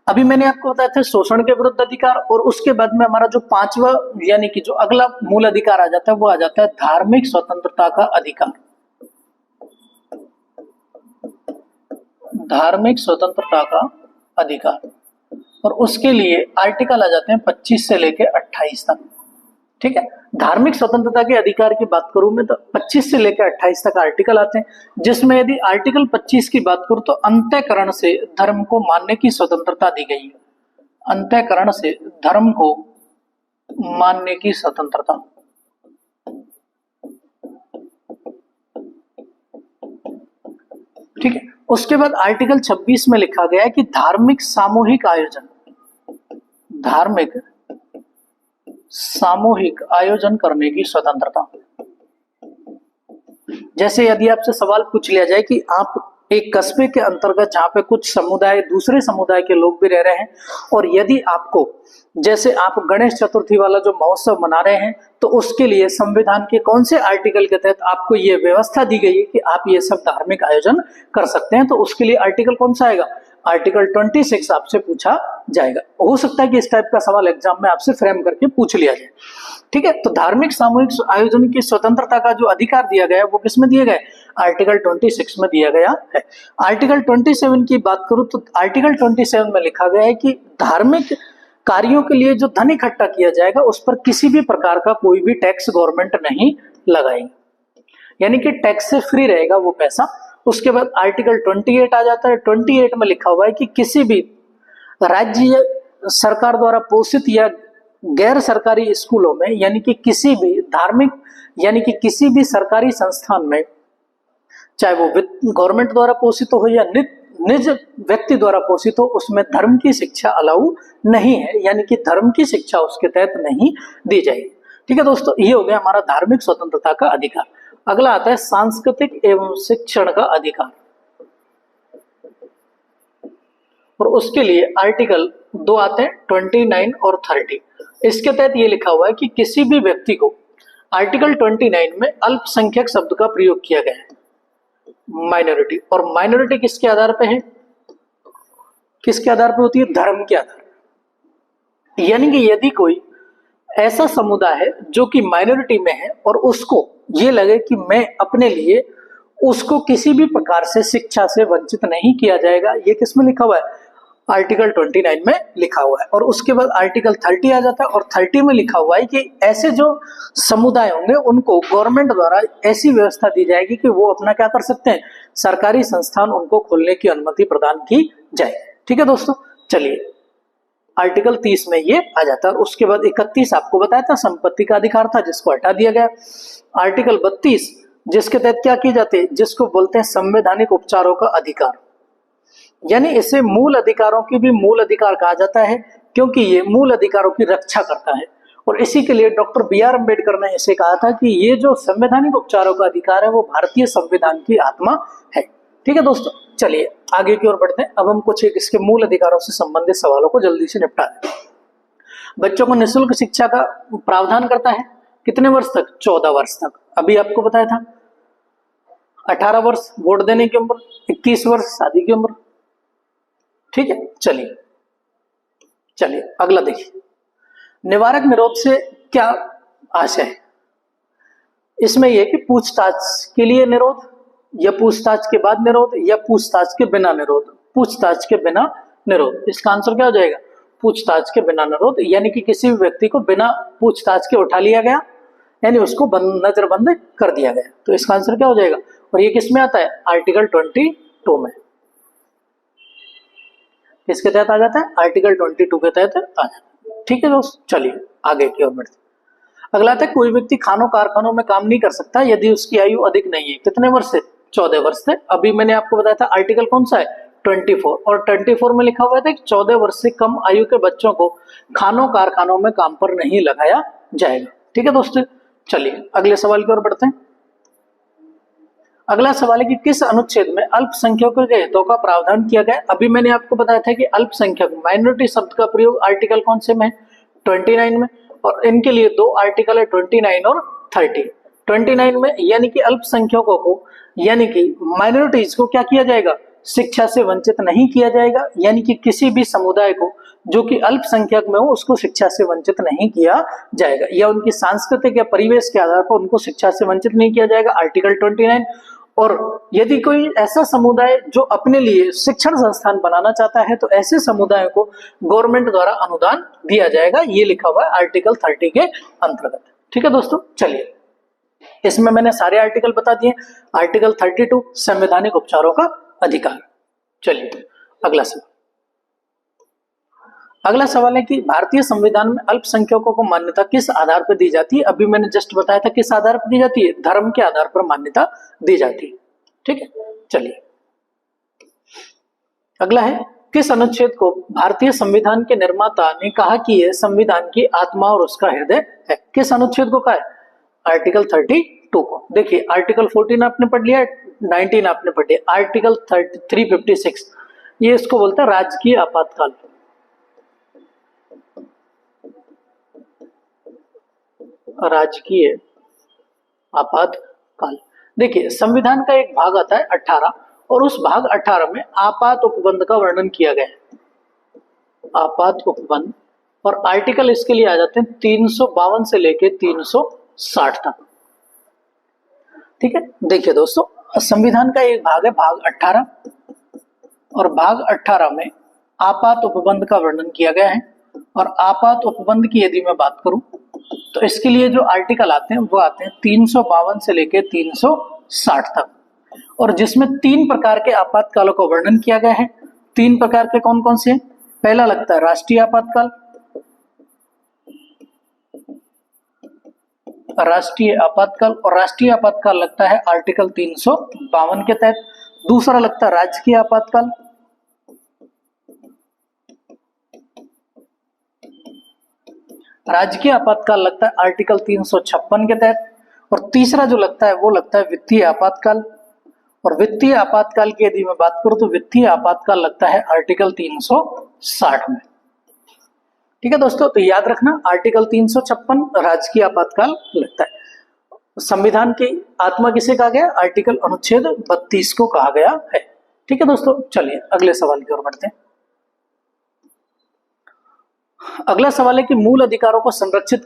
अभी मैंने आपको बताया था शोषण के विरुद्ध अधिकार, और उसके बाद में हमारा जो पांचवा यानी कि जो अगला मूल अधिकार आ जाता है वो आ जाता है धार्मिक स्वतंत्रता का अधिकार। धार्मिक स्वतंत्रता का अधिकार, और उसके लिए आर्टिकल आ जाते हैं 25 से लेकर 28 तक। ठीक है, धार्मिक स्वतंत्रता के अधिकार की बात करूं मैं तो 25 से लेकर 28 तक आर्टिकल आते हैं, जिसमें यदि आर्टिकल 25 की बात करूं तो अंतःकरण से धर्म को मानने की स्वतंत्रता दी गई है। अंतःकरण से धर्म को मानने की स्वतंत्रता। ठीक है, उसके बाद आर्टिकल 26 में लिखा गया है कि धार्मिक सामूहिक आयोजन, धार्मिक सामूहिक आयोजन करने की स्वतंत्रता। जैसे यदि आपसे सवाल पूछ लिया जाए कि आप एक कस्बे के अंतर्गत जहां पे कुछ समुदाय दूसरे समुदाय के लोग भी रह रहे हैं, और यदि आपको जैसे आप गणेश चतुर्थी वाला जो महोत्सव मना रहे हैं तो उसके लिए संविधान के कौन से आर्टिकल के तहत आपको ये व्यवस्था दी गई है कि आप ये सब धार्मिक आयोजन कर सकते हैं, तो उसके लिए आर्टिकल कौन सा आएगा? आर्टिकल 26 आपसे पूछा जाएगा। हो सकता है कि इस टाइप का सवाल एग्जाम में आपसे फ्रेम करके पूछ लिया जाए। ठीक है, तो धार्मिक सामूहिक आयोजन की स्वतंत्रता का जो अधिकार दिया गया है वो किसमें दिया गया है? आर्टिकल 26 में दिया गया है। आर्टिकल 27 की बात करूं तो आर्टिकल 27 में लिखा गया है कि धार्मिक कार्यों के लिए जो धन इकट्ठा किया जाएगा उस पर किसी भी प्रकार का कोई भी टैक्स गवर्नमेंट नहीं लगाएगी, यानी कि टैक्स से फ्री रहेगा वो पैसा। उसके बाद आर्टिकल 28 आ जाता है। 28 में लिखा हुआ है कि किसी भी राज्य सरकार द्वारा पोषित या गैर सरकारी स्कूलों में, यानी कि किसी भी धार्मिक यानी कि किसी भी सरकारी संस्थान में, चाहे वो गवर्नमेंट द्वारा पोषित हो या निज व्यक्ति द्वारा पोषित हो, उसमें धर्म की शिक्षा अलाउ नहीं है, यानी कि धर्म की शिक्षा उसके तहत नहीं दी जाएगी। ठीक है दोस्तों, ये हो गया हमारा धार्मिक स्वतंत्रता का अधिकार। अगला आता है सांस्कृतिक एवं शिक्षण का अधिकार, और उसके लिए आर्टिकल 2 आते हैं 29 और 30। इसके तहत ये लिखा हुआ है कि किसी भी व्यक्ति को, आर्टिकल 29 में अल्पसंख्यक शब्द का प्रयोग किया गया है, माइनॉरिटी, और माइनॉरिटी किसके आधार पे है? किसके आधार पे होती है? धर्म के आधार पे। यानी कि यदि कोई ऐसा समुदाय है जो कि माइनॉरिटी में है और उसको ये लगे कि मैं अपने लिए उसको किसी भी प्रकार से शिक्षा से वंचित नहीं किया जाएगा, ये किसमें लिखा हुआ है? आर्टिकल 29 में लिखा हुआ है। और उसके बाद आर्टिकल 30 आ जाता है, और 30 में लिखा हुआ है कि ऐसे जो समुदाय होंगे उनको गवर्नमेंट द्वारा ऐसी व्यवस्था दी जाएगी कि वो अपना क्या कर सकते हैं? सरकारी संस्थान उनको खोलने की अनुमति प्रदान की जाए। ठीक है दोस्तों, चलिए आर्टिकल 30 में ये आ जाता है। उसके बाद 31 आपको बताया था संपत्ति का अधिकार था, जिसको हटा दिया गया। आर्टिकल 32 जिसके तहत क्या की जाती है? जिसको बोलते हैं संवैधानिक उपचारों का अधिकार, यानी इसे मूल अधिकारों की भी मूल अधिकार कहा जाता है, क्योंकि ये मूल अधिकारों की रक्षा करता है। और इसी के लिए डॉक्टर BR अम्बेडकर ने इसे कहा था कि ये जो संवैधानिक उपचारों का अधिकार है वो भारतीय संविधान की आत्मा है। ठीक है दोस्तों, चलिए आगे की ओर बढ़ते हैं। अब हम कुछ इसके मूल अधिकारों से संबंधित सवालों को जल्दी से निपटा दें। बच्चों को निःशुल्क शिक्षा का प्रावधान करता है कितने वर्ष तक? 14 वर्ष तक। अभी आपको बताया था 18 वर्ष वोट देने की उम्र, 21 वर्ष शादी की उम्र। ठीक है, चलिए अगला देखिए, निवारक निरोध से क्या आशय है? इसमें यह कि पूछताछ के लिए निरोध, या पूछताछ के बाद निरोध, या पूछताछ के बिना निरोध? पूछताछ के बिना निरोध। इसका आंसर क्या हो जाएगा? पूछताछ के बिना निरोध, यानी कि किसी भी व्यक्ति को बिना पूछताछ के उठा लिया गया, यानी उसको नजरबंद कर दिया गया, तो इसका आंसर क्या हो जाएगा? और ये किस में आता है? आर्टिकल 22 में। किसके तहत आ जाता है? आर्टिकल 22 के तहत आ जाता है। ठीक है दोस्त, चलिए आगे की ओर बढ़ते। अगला था कोई व्यक्ति खानों कारखानों में काम नहीं कर सकता यदि उसकी आयु अधिक नहीं है। कितने वर्ष से? 14 वर्ष से। अभी मैंने आपको बताया था आर्टिकल कौन सा है? 24, और 24 में लिखा हुआ था कि 14 वर्ष से कम आयु के बच्चों को खानों कारखानों में काम पर नहीं लगाया जाएगा। ठीक है दोस्तों, चलिए अगले सवाल की ओर बढ़ते हैं। अगला सवाल है कि किस अनुच्छेद में अल्पसंख्यकों के हितों का प्रावधान किया गया? अभी मैंने आपको बताया था कि अल्पसंख्यक माइनॉरिटी शब्द का प्रयोग आर्टिकल कौन से में? 29 में। और इनके लिए दो आर्टिकल है 29 और 30। 29 में यानी कि अल्पसंख्यकों को यानी कि माइनॉरिटीज को क्या किया जाएगा, शिक्षा से वंचित नहीं किया जाएगा, यानी कि किसी भी समुदाय को जो कि अल्पसंख्यक में हो उसको शिक्षा से वंचित नहीं किया जाएगा, या उनकी सांस्कृतिक या परिवेश के आधार पर उनको शिक्षा से वंचित नहीं किया जाएगा, आर्टिकल 29। और यदि कोई ऐसा समुदाय जो अपने लिए शिक्षण संस्थान बनाना चाहता है तो ऐसे समुदायों को गवर्नमेंट द्वारा अनुदान दिया जाएगा, ये लिखा हुआ है आर्टिकल 30 के अंतर्गत। ठीक है दोस्तों, चलिए इसमें मैंने सारे आर्टिकल बता दिए। आर्टिकल 32 संवैधानिक उपचारों का अधिकार। चलिए अगला सवाल। अगला सवाल है कि भारतीय संविधान में अल्पसंख्यकों को मान्यता किस आधार पर दी जाती है। अभी मैंने जस्ट बताया था किस आधार पर दी जाती है, धर्म के आधार पर मान्यता दी जाती है। ठीक है, चलिए अगला है किस अनुच्छेद को भारतीय संविधान के निर्माता ने कहा कि यह संविधान की आत्मा और उसका हृदय है। किस अनुच्छेद को कहा है, आर्टिकल 32 को। देखिए आर्टिकल 14 आपने पढ़ लिया, 19 आपने पढ़ लिया, आर्टिकल 356 ये इसको बोलता है राजकीय आपातकाल। राजकीय आपातकाल। देखिए संविधान का एक भाग आता है 18 और उस भाग 18 में आपात उपबंध का वर्णन किया गया है, आपात उपबंध, और आर्टिकल इसके लिए आ जाते हैं 352 से लेके 360 तक। ठीक है, देखिए दोस्तों संविधान का एक भाग है भाग 18 और भाग 18 में आपात उपबंध का वर्णन किया गया है। और आपात उपबंध की यदि मैं बात करूं तो इसके लिए जो आर्टिकल आते हैं वो आते हैं 352 से लेके 360 तक, और जिसमें 3 प्रकार के आपातकालों का वर्णन किया गया है। 3 प्रकार के कौन कौन से हैं, पहला लगता है राष्ट्रीय आपातकाल, राष्ट्रीय आपातकाल, और राष्ट्रीय आपातकाल लगता है आर्टिकल 352 के तहत। दूसरा लगता है राजकीय आपातकाल, राजकीय आपातकाल लगता है आर्टिकल 356 के तहत। और तीसरा जो लगता है वो लगता है वित्तीय आपातकाल, और वित्तीय आपातकाल की यदि मैं बात करूं तो वित्तीय आपातकाल लगता है आर्टिकल 360 में। ठीक है दोस्तों, तो याद रखना आर्टिकल 356 राजकीय आपातकाल लगता है। संविधान की आत्मा किसे कहा गया, आर्टिकल अनुच्छेद 32 को कहा गया है। ठीक है दोस्तों, चलिए अगले सवाल की ओर बढ़ते हैं। अगला सवाल है कि मूल अधिकारों को संरक्षित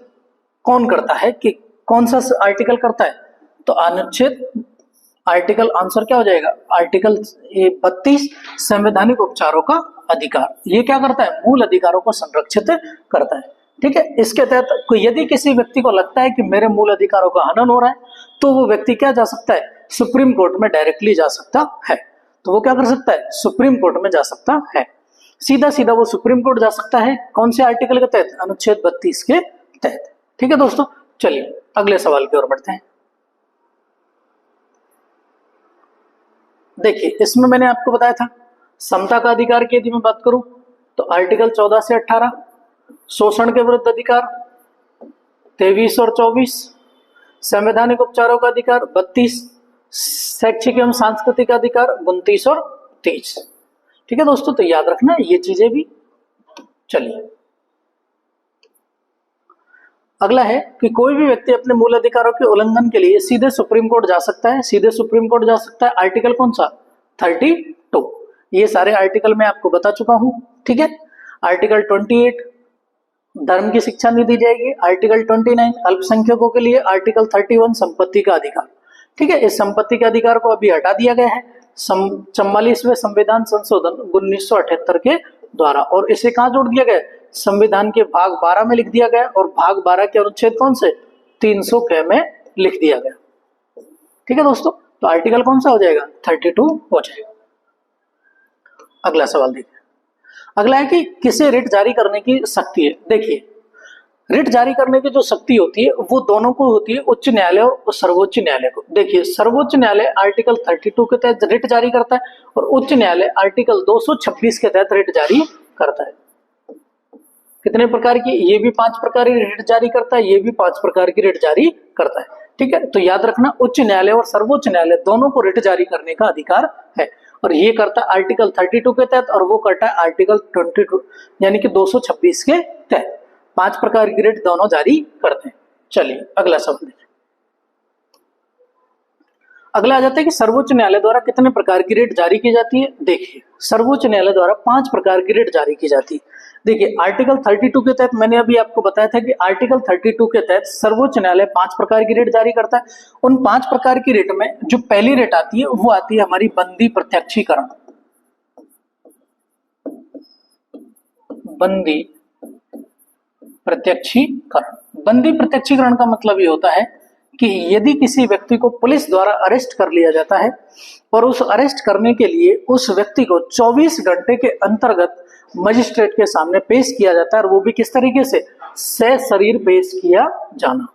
कौन करता है, कि कौन सा आर्टिकल करता है, तो अनुच्छेद आर्टिकल आंसर क्या हो जाएगा, आर्टिकल 32 संवैधानिक उपचारों का अधिकार। ये क्या करता है, मूल अधिकारों को संरक्षित करता है। ठीक है, इसके तहत यदि किसी व्यक्ति को लगता है कि मेरे मूल अधिकारों का हनन हो रहा है तो वो व्यक्ति क्या जा सकता है, सुप्रीम कोर्ट में डायरेक्टली जा सकता है। तो वो क्या कर सकता है, सुप्रीम कोर्ट में जा सकता है, सीधा सीधा वो सुप्रीम कोर्ट जा सकता है। कौन से आर्टिकल के तहत, अनुच्छेद 32 के तहत। ठीक है दोस्तों, चलिए अगले सवाल की ओर बढ़ते हैं। देखिए इसमें मैंने आपको बताया था समता का अधिकार की यदि मैं बात करूं तो आर्टिकल 14 से 18, शोषण के विरुद्ध अधिकार 23 और 24, संवैधानिक उपचारों का अधिकार 32, शैक्षिक एवं सांस्कृतिक अधिकार 29 और 23। ठीक है दोस्तों, तो याद रखना ये चीजें भी। चलिए अगला है कि कोई भी व्यक्ति अपने मूल अधिकारों के उल्लंघन के लिए सीधे सुप्रीम कोर्ट जा सकता है, सीधे सुप्रीम कोर्ट जा सकता है। आर्टिकल कौन सा, 32। ये सारे आर्टिकल मैं आपको बता चुका हूं। ठीक है, आर्टिकल 28 धर्म की शिक्षा नहीं दी जाएगी, आर्टिकल 29 अल्पसंख्यकों के लिए, आर्टिकल 31 संपत्ति का अधिकार। ठीक है, इस संपत्ति के अधिकार को अभी हटा दिया गया है 44वें संविधान संशोधन 1978 के द्वारा, और इसे कहां जोड़ दिया गया, संविधान के भाग 12 में लिख दिया गया, और भाग 12 के अनुच्छेद कौन से, 300 में लिख दिया गया। ठीक है दोस्तों, तो आर्टिकल कौन सा हो जाएगा, 32 हो जाएगा। अगला सवाल देखिए, अगला है कि किसे रिट जारी करने की शक्ति है। देखिए रिट जारी करने की जो शक्ति होती है वो दोनों को होती है, उच्च न्यायालय और सर्वोच्च न्यायालय को। देखिए सर्वोच्च न्यायालय आर्टिकल 32 के तहत रिट जारी करता है और उच्च न्यायालय आर्टिकल 226 के तहत रिट जारी करता है। कितने प्रकार की, ये भी 5 प्रकार की रिट जारी करता है, ये भी 5 प्रकार की रिट जारी करता है। ठीक है, तो याद रखना उच्च न्यायालय और सर्वोच्च न्यायालय दोनों को रिट जारी करने का अधिकार है, और ये करता है आर्टिकल 32 के तहत और वो करता है आर्टिकल 22 यानी कि 226 के तहत। 5 प्रकार की रिट दोनों जारी करते हैं। चलिए अगला सवाल देखिए। अगला आ जाता है कि सर्वोच्च न्यायालय द्वारा कितने प्रकार की रिट जारी की जाती है। देखिए सर्वोच्च न्यायालय द्वारा 5 प्रकार की रिट जारी की जाती है। देखिए आर्टिकल 32 के तहत मैंने अभी आपको बताया था कि आर्टिकल 32 के तहत सर्वोच्च न्यायालय 5 प्रकार की रिट जारी करता है। उन 5 प्रकार की रिट में जो पहली रिट आती है वो आती है हमारी बंदी प्रत्यक्षीकरण। बंदी प्रत्यक्षीकरण। बंदी प्रत्यक्षीकरण का मतलब ये होता है कि यदि किसी व्यक्ति को पुलिस द्वारा अरेस्ट कर लिया जाता है और उस अरेस्ट करने के लिए उस व्यक्ति को 24 घंटे के अंतर्गत मजिस्ट्रेट के सामने पेश किया जाता है, और वो भी किस तरीके से, सशरीर पेश किया जाना,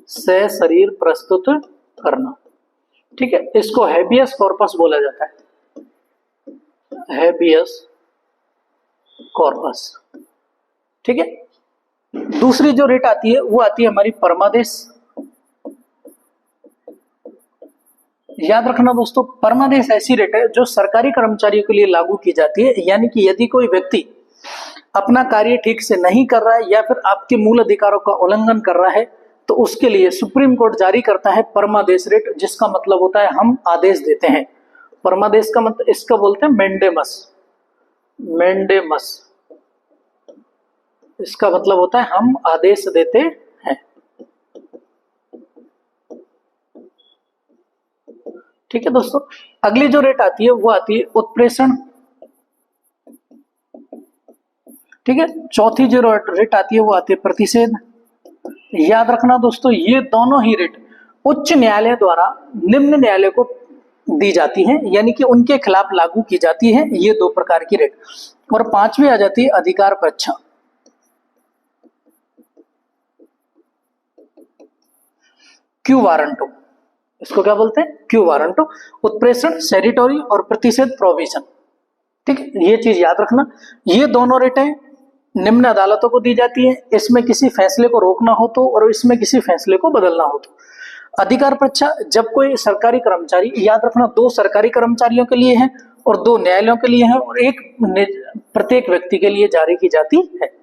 सशरीर प्रस्तुत करना। ठीक है, इसको हैबियस कॉर्पस बोला जाता है, हैबियस कॉर्पस। ठीक है। दूसरी जो रिट आती है वो आती है हमारी परमादेश। याद रखना दोस्तों, परमादेश ऐसी रिट है जो सरकारी कर्मचारियों के लिए लागू की जाती है। यानी कि यदि कोई व्यक्ति अपना कार्य ठीक से नहीं कर रहा है या फिर आपके मूल अधिकारों का उल्लंघन कर रहा है तो उसके लिए सुप्रीम कोर्ट जारी करता है परमादेश रिट, जिसका मतलब होता है हम आदेश देते हैं। परमादेश का मतलब इसका बोलते हैं मैंडेमस। मैंडेमस इसका मतलब होता है हम आदेश देते हैं। ठीक है दोस्तों, अगली जो रेट आती है वो आती है उत्प्रेषण। ठीक है, चौथी जो रेट आती है वो आती है प्रतिषेध। याद रखना दोस्तों, ये दोनों ही रेट उच्च न्यायालय द्वारा निम्न न्यायालय को दी जाती हैं, यानी कि उनके खिलाफ लागू की जाती है ये 2 प्रकार की रेट। और 5वीं आ जाती है अधिकार परीक्षा। क्यू वारंटो, इसको क्या बोलते हैं, क्यू वारंटो। उत्प्रेषण सेरिटोरी और प्रतिषेध प्रोविजन। ठीक है, ये चीज याद रखना, ये दोनों रेटें निम्न अदालतों को दी जाती है, इसमें किसी फैसले को रोकना हो तो और इसमें किसी फैसले को बदलना हो तो। अधिकार परीक्षा, जब कोई सरकारी कर्मचारी, याद रखना 2 सरकारी कर्मचारियों के लिए है और 2 न्यायालयों के लिए है और 1 प्रत्येक व्यक्ति के लिए जारी की जाती है।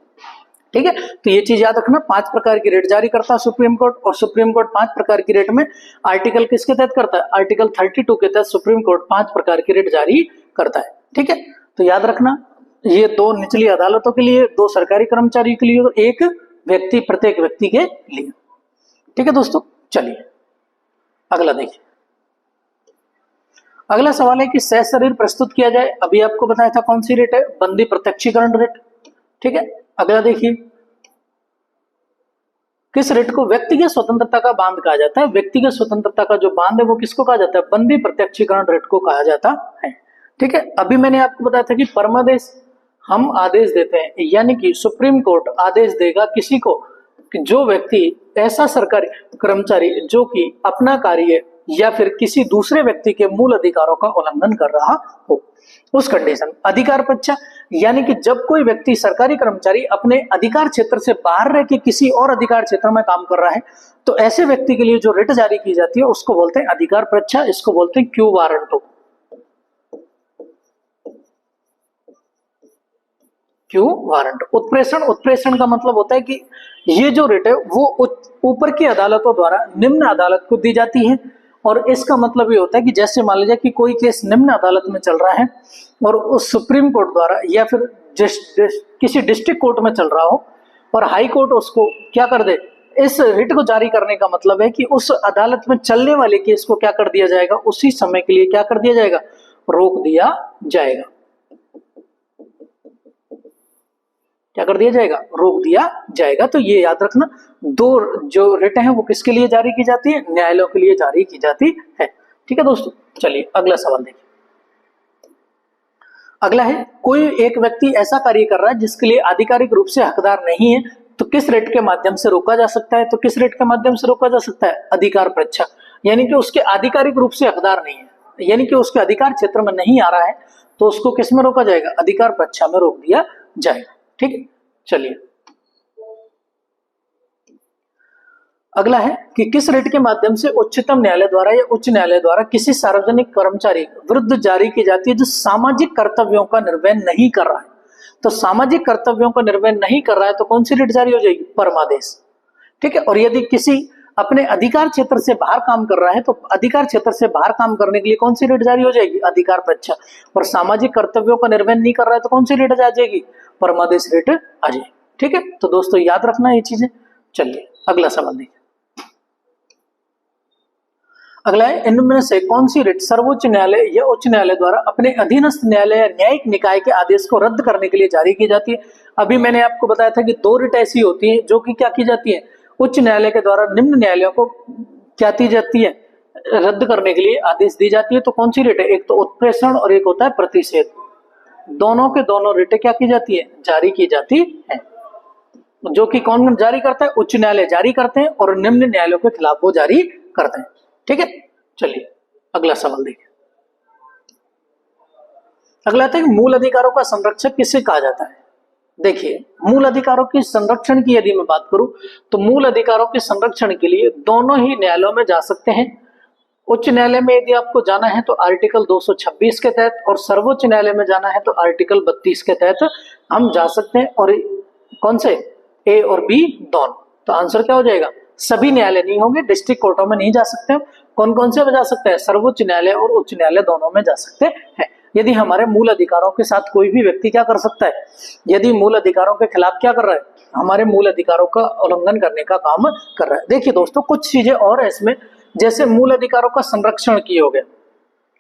ठीक है, तो ये चीज याद रखना, 5 प्रकार की रेट जारी करता है सुप्रीम कोर्ट, और सुप्रीम कोर्ट 5 प्रकार की रेट में आर्टिकल किसके तहत करता है, आर्टिकल 32 के तहत सुप्रीम कोर्ट 5 प्रकार की रेट जारी करता है। ठीक है, तो याद रखना ये 2 निचली अदालतों के लिए, 2 सरकारी कर्मचारियों के लिए और 1 व्यक्ति, प्रत्येक व्यक्ति के लिए। ठीक है दोस्तों, चलिए अगला देखिए। अगला सवाल है कि सशरीर प्रस्तुत किया जाए। अभी आपको बताया था कौन सी रेट है, बंदी प्रत्यक्षीकरण रेट। ठीक है, अगला देखिए, किस रेट को व्यक्तिगत स्वतंत्रता का बांध कहा जाता है। व्यक्तिगत स्वतंत्रता का जो बांध है वो किसको कहा जाता है, बंदी प्रत्यक्षीकरण रेट को कहा जाता है। ठीक है, अभी मैंने आपको बताया था कि परमादेश हम आदेश देते हैं, यानी कि सुप्रीम कोर्ट आदेश देगा किसी को कि जो व्यक्ति, ऐसा सरकारी कर्मचारी जो कि अपना कार्य या फिर किसी दूसरे व्यक्ति के मूल अधिकारों का उल्लंघन कर रहा हो, उस कंडीशन। अधिकार परीक्षा, यानी कि जब कोई व्यक्ति, सरकारी कर्मचारी अपने अधिकार क्षेत्र से बाहर रह के किसी और अधिकार क्षेत्र में काम कर रहा है तो ऐसे व्यक्ति के लिए जो रिट जारी की जाती है उसको बोलते हैं अधिकार परीक्षा, इसको बोलते हैं क्यू वारंटो। Quo warrant. उत्प्रेषण, उत्प्रेषण का मतलब होता है कि ये जो रिट है वो ऊपर की अदालतों द्वारा निम्न अदालत को दी जाती है, और इसका मतलब ये होता है कि जैसे मान लीजिए कि कोई केस निम्न अदालत में चल रहा है और उस सुप्रीम कोर्ट द्वारा या फिर किसी डिस्ट्रिक्ट कोर्ट में चल रहा हो और हाई कोर्ट उसको क्या कर दे, इस रिट को जारी करने का मतलब है कि उस अदालत में चलने वाले केस को क्या कर दिया जाएगा, उसी समय के लिए क्या कर दिया जाएगा, रोक दिया जाएगा। क्या कर दिया जाएगा, रोक दिया जाएगा। तो ये याद रखना, 2 जो रिट हैं वो किसके लिए जारी की जाती है, न्यायालयों के लिए जारी की जाती है। ठीक है दोस्तों, चलिए अगला सवाल देखिए। अगला है, कोई एक व्यक्ति ऐसा कार्य कर रहा है जिसके लिए आधिकारिक रूप से हकदार नहीं है तो किस रिट के माध्यम से रोका जा सकता है। तो किस रिट के माध्यम से रोका जा सकता है, अधिकार परीक्षा। यानी कि उसके आधिकारिक रूप से हकदार नहीं है, यानी कि उसके अधिकार क्षेत्र में नहीं आ रहा है तो उसको किस में रोका जाएगा, अधिकार परीक्षा में रोक दिया जाएगा। ठीक है, चलिए अगला है कि किस रिट के माध्यम से उच्चतम न्यायालय द्वारा या उच्च न्यायालय द्वारा किसी सार्वजनिक कर्मचारी विरुद्ध जारी की जाती है जो सामाजिक कर्तव्यों का निर्वहन नहीं कर रहा है। तो सामाजिक कर्तव्यों का निर्वहन नहीं कर रहा है तो कौन सी रिट जारी हो जाएगी? परमादेश। ठीक है, और यदि किसी अपने अधिकार क्षेत्र से बाहर काम कर रहा है तो अधिकार क्षेत्र से बाहर काम करने के लिए कौन सी रिट जारी हो जाएगी? अधिकार परीक्षा। और सामाजिक कर्तव्यों का निर्वहन नहीं कर रहा है तो कौन सी रिट आ जाएगी? परमादेश रिट आ जाएगी। ठीक है, तो दोस्तों याद रखना ये चीजें। चलिए अगला सवाल देखिए। अगला है, इनमें से कौन सी रिट सर्वोच्च न्यायालय या उच्च न्यायालय द्वारा अपने अधीनस्थ न्यायालय या न्यायिक निकाय के आदेश को रद्द करने के लिए जारी की जाती है? अभी मैंने आपको बताया था कि दो रिट ऐसी होती है जो कि क्या की जाती है? उच्च न्यायालय के द्वारा निम्न न्यायालयों को क्या की जाती है? रद्द करने के लिए आदेश दी जाती है। तो कौन सी रिट है? एक तो उत्प्रेषण और एक होता है प्रतिषेध। दोनों के दोनों रिटें क्या की जाती है? जारी की जाती है। जो कि कौन जारी करता है? उच्च न्यायालय जारी करते हैं और निम्न न्यायालयों के खिलाफ वो जारी करते हैं। ठीक है, चलिए अगला सवाल देखिए। अगला आता है मूल अधिकारों का संरक्षक किसे कहा जाता है? देखिए, मूल अधिकारों के संरक्षण की यदि मैं बात करूं तो मूल अधिकारों के संरक्षण के लिए दोनों ही न्यायालयों में जा सकते हैं। उच्च न्यायालय में यदि आपको जाना है तो आर्टिकल 226 के तहत, और सर्वोच्च न्यायालय में जाना है तो आर्टिकल 32 के तहत हम जा सकते हैं। और कौन से? ए और बी दोनों। तो आंसर क्या हो जाएगा? सभी न्यायालय नहीं होंगे, डिस्ट्रिक्ट कोर्टों में नहीं जा सकते। कौन कौन से में जा सकते हैं? सर्वोच्च न्यायालय और उच्च न्यायालय दोनों में जा सकते हैं। यदि हमारे मूल अधिकारों के साथ कोई भी व्यक्ति क्या कर सकता है? यदि मूल अधिकारों के खिलाफ क्या कर रहा है? हमारे मूल अधिकारों का उल्लंघन करने का काम कर रहा है। देखिए दोस्तों, कुछ चीजें और है इसमें, जैसे मूल अधिकारों का संरक्षण किए हो गया।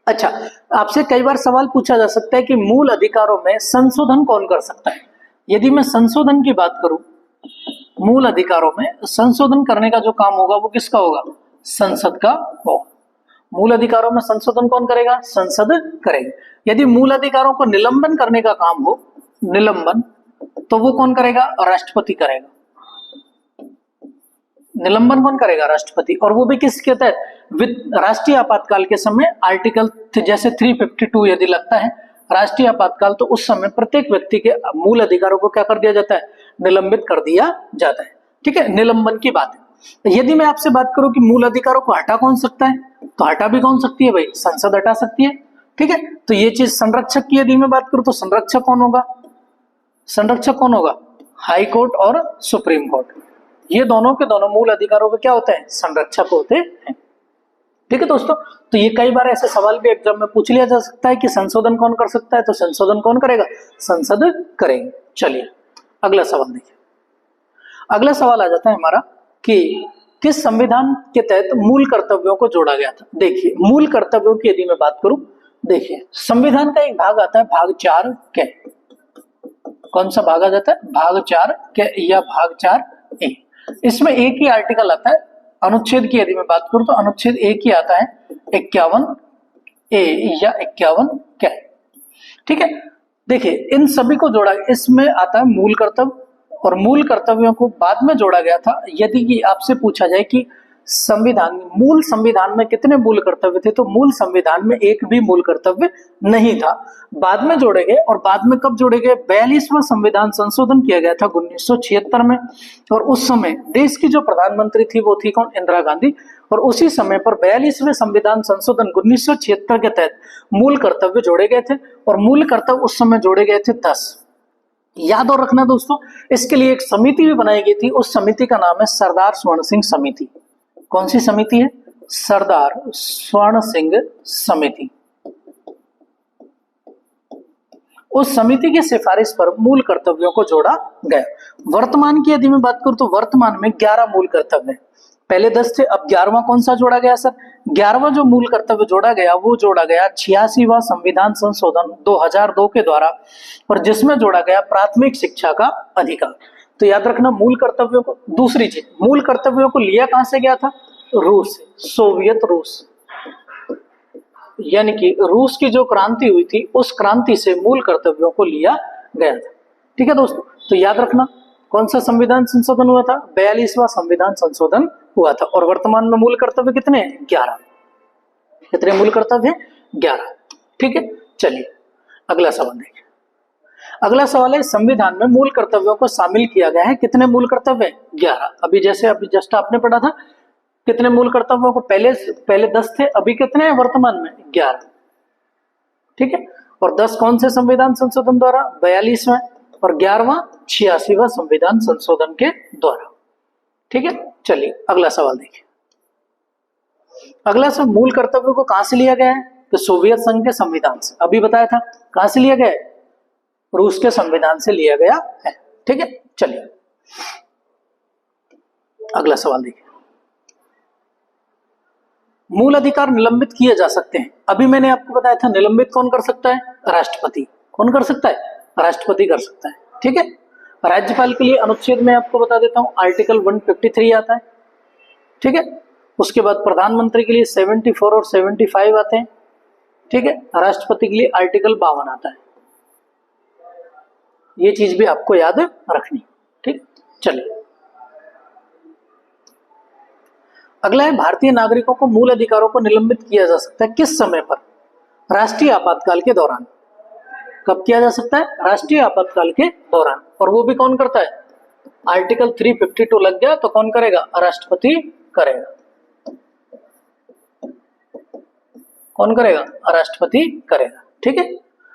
अच्छा, आपसे कई बार सवाल पूछा जा सकता है कि मूल अधिकारों में संशोधन कौन कर सकता है? यदि मैं संशोधन की बात करूं, मूल अधिकारों में संशोधन करने का जो काम होगा वो किसका होगा? संसद का होगा। मूल अधिकारों में संशोधन कौन करेगा? संसद करेगी। यदि मूल अधिकारों को निलंबन करने का काम हो, निलंबन, तो वो कौन करेगा? राष्ट्रपति करेगा। निलंबन कौन करेगा? राष्ट्रपति। और वो भी किसके तहत? राष्ट्रीय आपातकाल के समय आर्टिकल जैसे 352 यदि लगता है राष्ट्रीय आपातकाल, तो उस समय प्रत्येक व्यक्ति के मूल अधिकारों को क्या कर दिया जाता है? निलंबित कर दिया जाता है। ठीक है, निलंबन की बात है। यदि मैं आपसे बात करूं कि मूल अधिकारों को हटा कौन सकता है, तो हटा भी कौन सकती है भाई? संसद हटा सकती है। ठीक है, तो ये चीज संरक्षक की यदि मैं बात करूं तो संरक्षक कौन होगा? संरक्षक कौन होगा? हाई कोर्ट और सुप्रीम कोर्ट। ये दोनों के दोनों मूल अधिकारों के क्या होते हैं? संरक्षक होते हैं। ठीक है दोस्तों, तो ये कई बार ऐसे सवाल भी एग्जाम में पूछ लिया जा सकता है कि संशोधन कौन कर सकता है? तो संशोधन कौन करेगा? संसद करेंगे। चलिए अगला सवाल देखिए। अगला सवाल आ जाता है हमारा कि किस संविधान के तहत मूल कर्तव्यों को जोड़ा गया था? देखिए, मूल कर्तव्यों की यदि मैं बात करूं, देखिए संविधान का एक भाग आता है भाग 4 के। कौन सा भाग आ जाता है? भाग 4 के या भाग 4 ए। इसमें एक ही आर्टिकल आता है। अनुच्छेद की यदि मैं बात करूं तो अनुच्छेद एक ही आता है, 51 ए या 51 के। ठीक है, देखिए इन सभी को जोड़ा, इसमें आता है मूल कर्तव्य, और मूल कर्तव्यों को बाद में जोड़ा गया था। यदि कि आपसे पूछा जाए कि मूल संविधान में कितने मूल कर्तव्य थे, तो मूल संविधान में एक भी मूल कर्तव्य नहीं था, बाद में जोड़े गए। और बाद में कब जोड़े गए? 42वां संविधान संशोधन किया गया था 1976 में, और उस समय देश की जो प्रधानमंत्री थी वो थी कौन? इंदिरा गांधी। और उसी समय पर 42वें संविधान संशोधन 1976 के तहत मूल कर्तव्य जोड़े गए थे, और मूल कर्तव्य उस समय जोड़े गए थे 10। याद और रखना दोस्तों, इसके लिए एक समिति भी बनाई गई थी। उस समिति का नाम है सरदार स्वर्ण सिंह समिति। कौन सी समिति है? सरदार स्वर्ण सिंह समिति। उस समिति की सिफारिश पर मूल कर्तव्यों को जोड़ा गया। वर्तमान की यदि मैं बात करूं तो वर्तमान में 11 मूल कर्तव्य है। पहले 10 थे, अब 11वां कौन सा जोड़ा गया सर? 11वां जो मूल कर्तव्य जोड़ा गया वो जोड़ा गया 86वां संविधान संशोधन 2002 के द्वारा, और जिसमें जोड़ा गया प्राथमिक शिक्षा का अधिकार। तो याद रखना मूल कर्तव्यों को। दूसरी चीज, मूल कर्तव्यों को लिया कहां से गया था? रूस से, सोवियत रूस। यानी कि रूस की जो क्रांति हुई थी उस क्रांति से मूल कर्तव्यों को लिया गया था। ठीक है दोस्तों, तो याद रखना कौन सा संविधान संशोधन हुआ था? 42वां संविधान संशोधन हुआ था। और वर्तमान में मूल कर्तव्य कितने हैं? 11। कितने मूल कर्तव्य हैं? 11। ठीक है, चलिए अगला सवाल देखिए। अगला सवाल है, संविधान में मूल कर्तव्यों को शामिल किया गया है। कितने मूल कर्तव्य? 11। अभी जस्ट आपने पढ़ा था कितने मूल कर्तव्यों को? पहले 10 थे, अभी कितने हैं वर्तमान में? 11। ठीक है, और 10 कौन से संविधान संशोधन द्वारा? 42वें। और 11वां 86वां संविधान संशोधन के द्वारा। ठीक है, चलिए अगला सवाल देखिए। अगला सब मूल कर्तव्य को कहां से लिया गया है? तो सोवियत संघ के संविधान से। अभी बताया था कहां से लिया गया है? रूस के संविधान से लिया गया है। ठीक है, चलिए अगला सवाल देखिए। मूल अधिकार निलंबित किए जा सकते हैं। अभी मैंने आपको बताया था निलंबित कौन कर सकता है? राष्ट्रपति। कौन कर सकता है? राष्ट्रपति कर सकता है। ठीक है, राज्यपाल के लिए अनुच्छेद में आपको बता देता हूं, आर्टिकल 153 आता है। ठीक है, उसके बाद प्रधानमंत्री के लिए 74 और 75 आते हैं। ठीक है, राष्ट्रपति के लिए आर्टिकल 52 आता है। ये चीज भी आपको याद रखनी। ठीक, चलिए अगला है भारतीय नागरिकों को मूल अधिकारों को निलंबित किया जा सकता है किस समय पर? राष्ट्रीय आपातकाल के दौरान। कब किया जा सकता है? राष्ट्रीय आपातकाल के दौरान। और वो भी कौन करता है? आर्टिकल 352 लग गया तो कौन करेगा? राष्ट्रपति करेगा। कौन करेगा? राष्ट्रपति करेगा। ठीक है,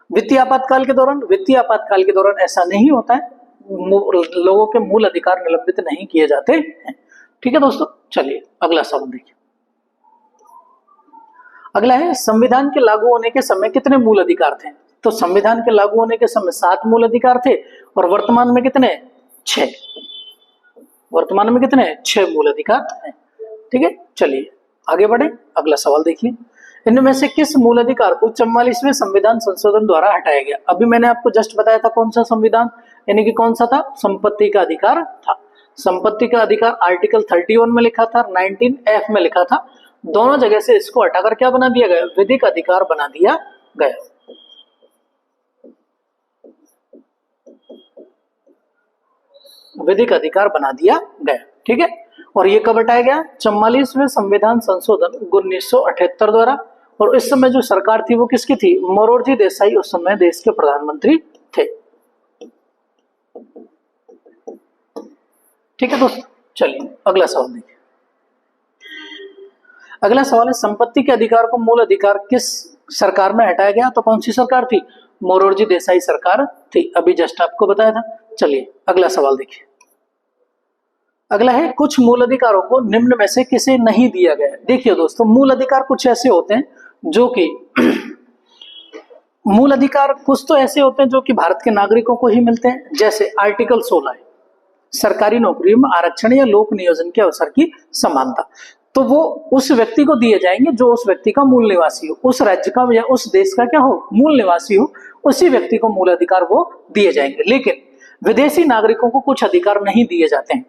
वित्तीय आपातकाल के दौरान, वित्तीय आपातकाल के दौरान ऐसा नहीं होता है, लोगों के मूल अधिकार निलंबित नहीं किए जाते हैं। ठीक है दोस्तों, चलिए अगला सवाल देखिए। अगला है संविधान के लागू होने के समय कितने मूल अधिकार थे? तो संविधान के लागू होने के समय 7 मूल अधिकार थे और वर्तमान में कितने? 6। वर्तमान में कितने? 6 मूल अधिकार हैं। ठीक है, चलिए आगे बढ़े, अगला सवाल देखिए। इनमें से किस मूल अधिकार को 44वें संविधान संशोधन द्वारा हटाया गया? अभी मैंने आपको जस्ट बताया था कौन सा संविधान, यानी कि कौन सा था? संपत्ति का अधिकार था। संपत्ति का अधिकार आर्टिकल 31 में लिखा था, 19F में लिखा था। दोनों जगह से इसको हटाकर क्या बना दिया गया? विधिक अधिकार बना दिया गया। विधिक अधिकार बना दिया गया। ठीक है, और ये कब हटाया गया? 44वें संविधान संशोधन 1978 द्वारा। और इस समय जो सरकार थी वो किसकी थी? मोरारजी देसाई उस समय देश के प्रधानमंत्री थे। ठीक है दोस्तों, चलिए अगला सवाल देखिए। अगला सवाल है संपत्ति के अधिकार को मूल अधिकार किस सरकार में हटाया गया? तो कौन सी सरकार थी? मोरारजी देसाई सरकार थी। अभी जस्ट आपको बताया था। चलिए अगला सवाल देखिए। अगला है कुछ मूल अधिकारों को निम्न में से किसे नहीं दिया गया? देखिए दोस्तों, मूल अधिकार कुछ ऐसे होते हैं जो कि मूल अधिकार कुछ तो ऐसे होते हैं जो कि भारत के नागरिकों को ही मिलते हैं, जैसे आर्टिकल 16 है, सरकारी नौकरियों में आरक्षण या लोक नियोजन के अवसर की समानता। तो वो उस व्यक्ति को दिए जाएंगे जो उस व्यक्ति का मूल निवासी हो, उस राज्य का या उस देश का क्या हो? मूल निवासी हो, उसी व्यक्ति को मूल अधिकार वो दिए जाएंगे। लेकिन विदेशी नागरिकों को कुछ अधिकार नहीं दिए जाते हैं।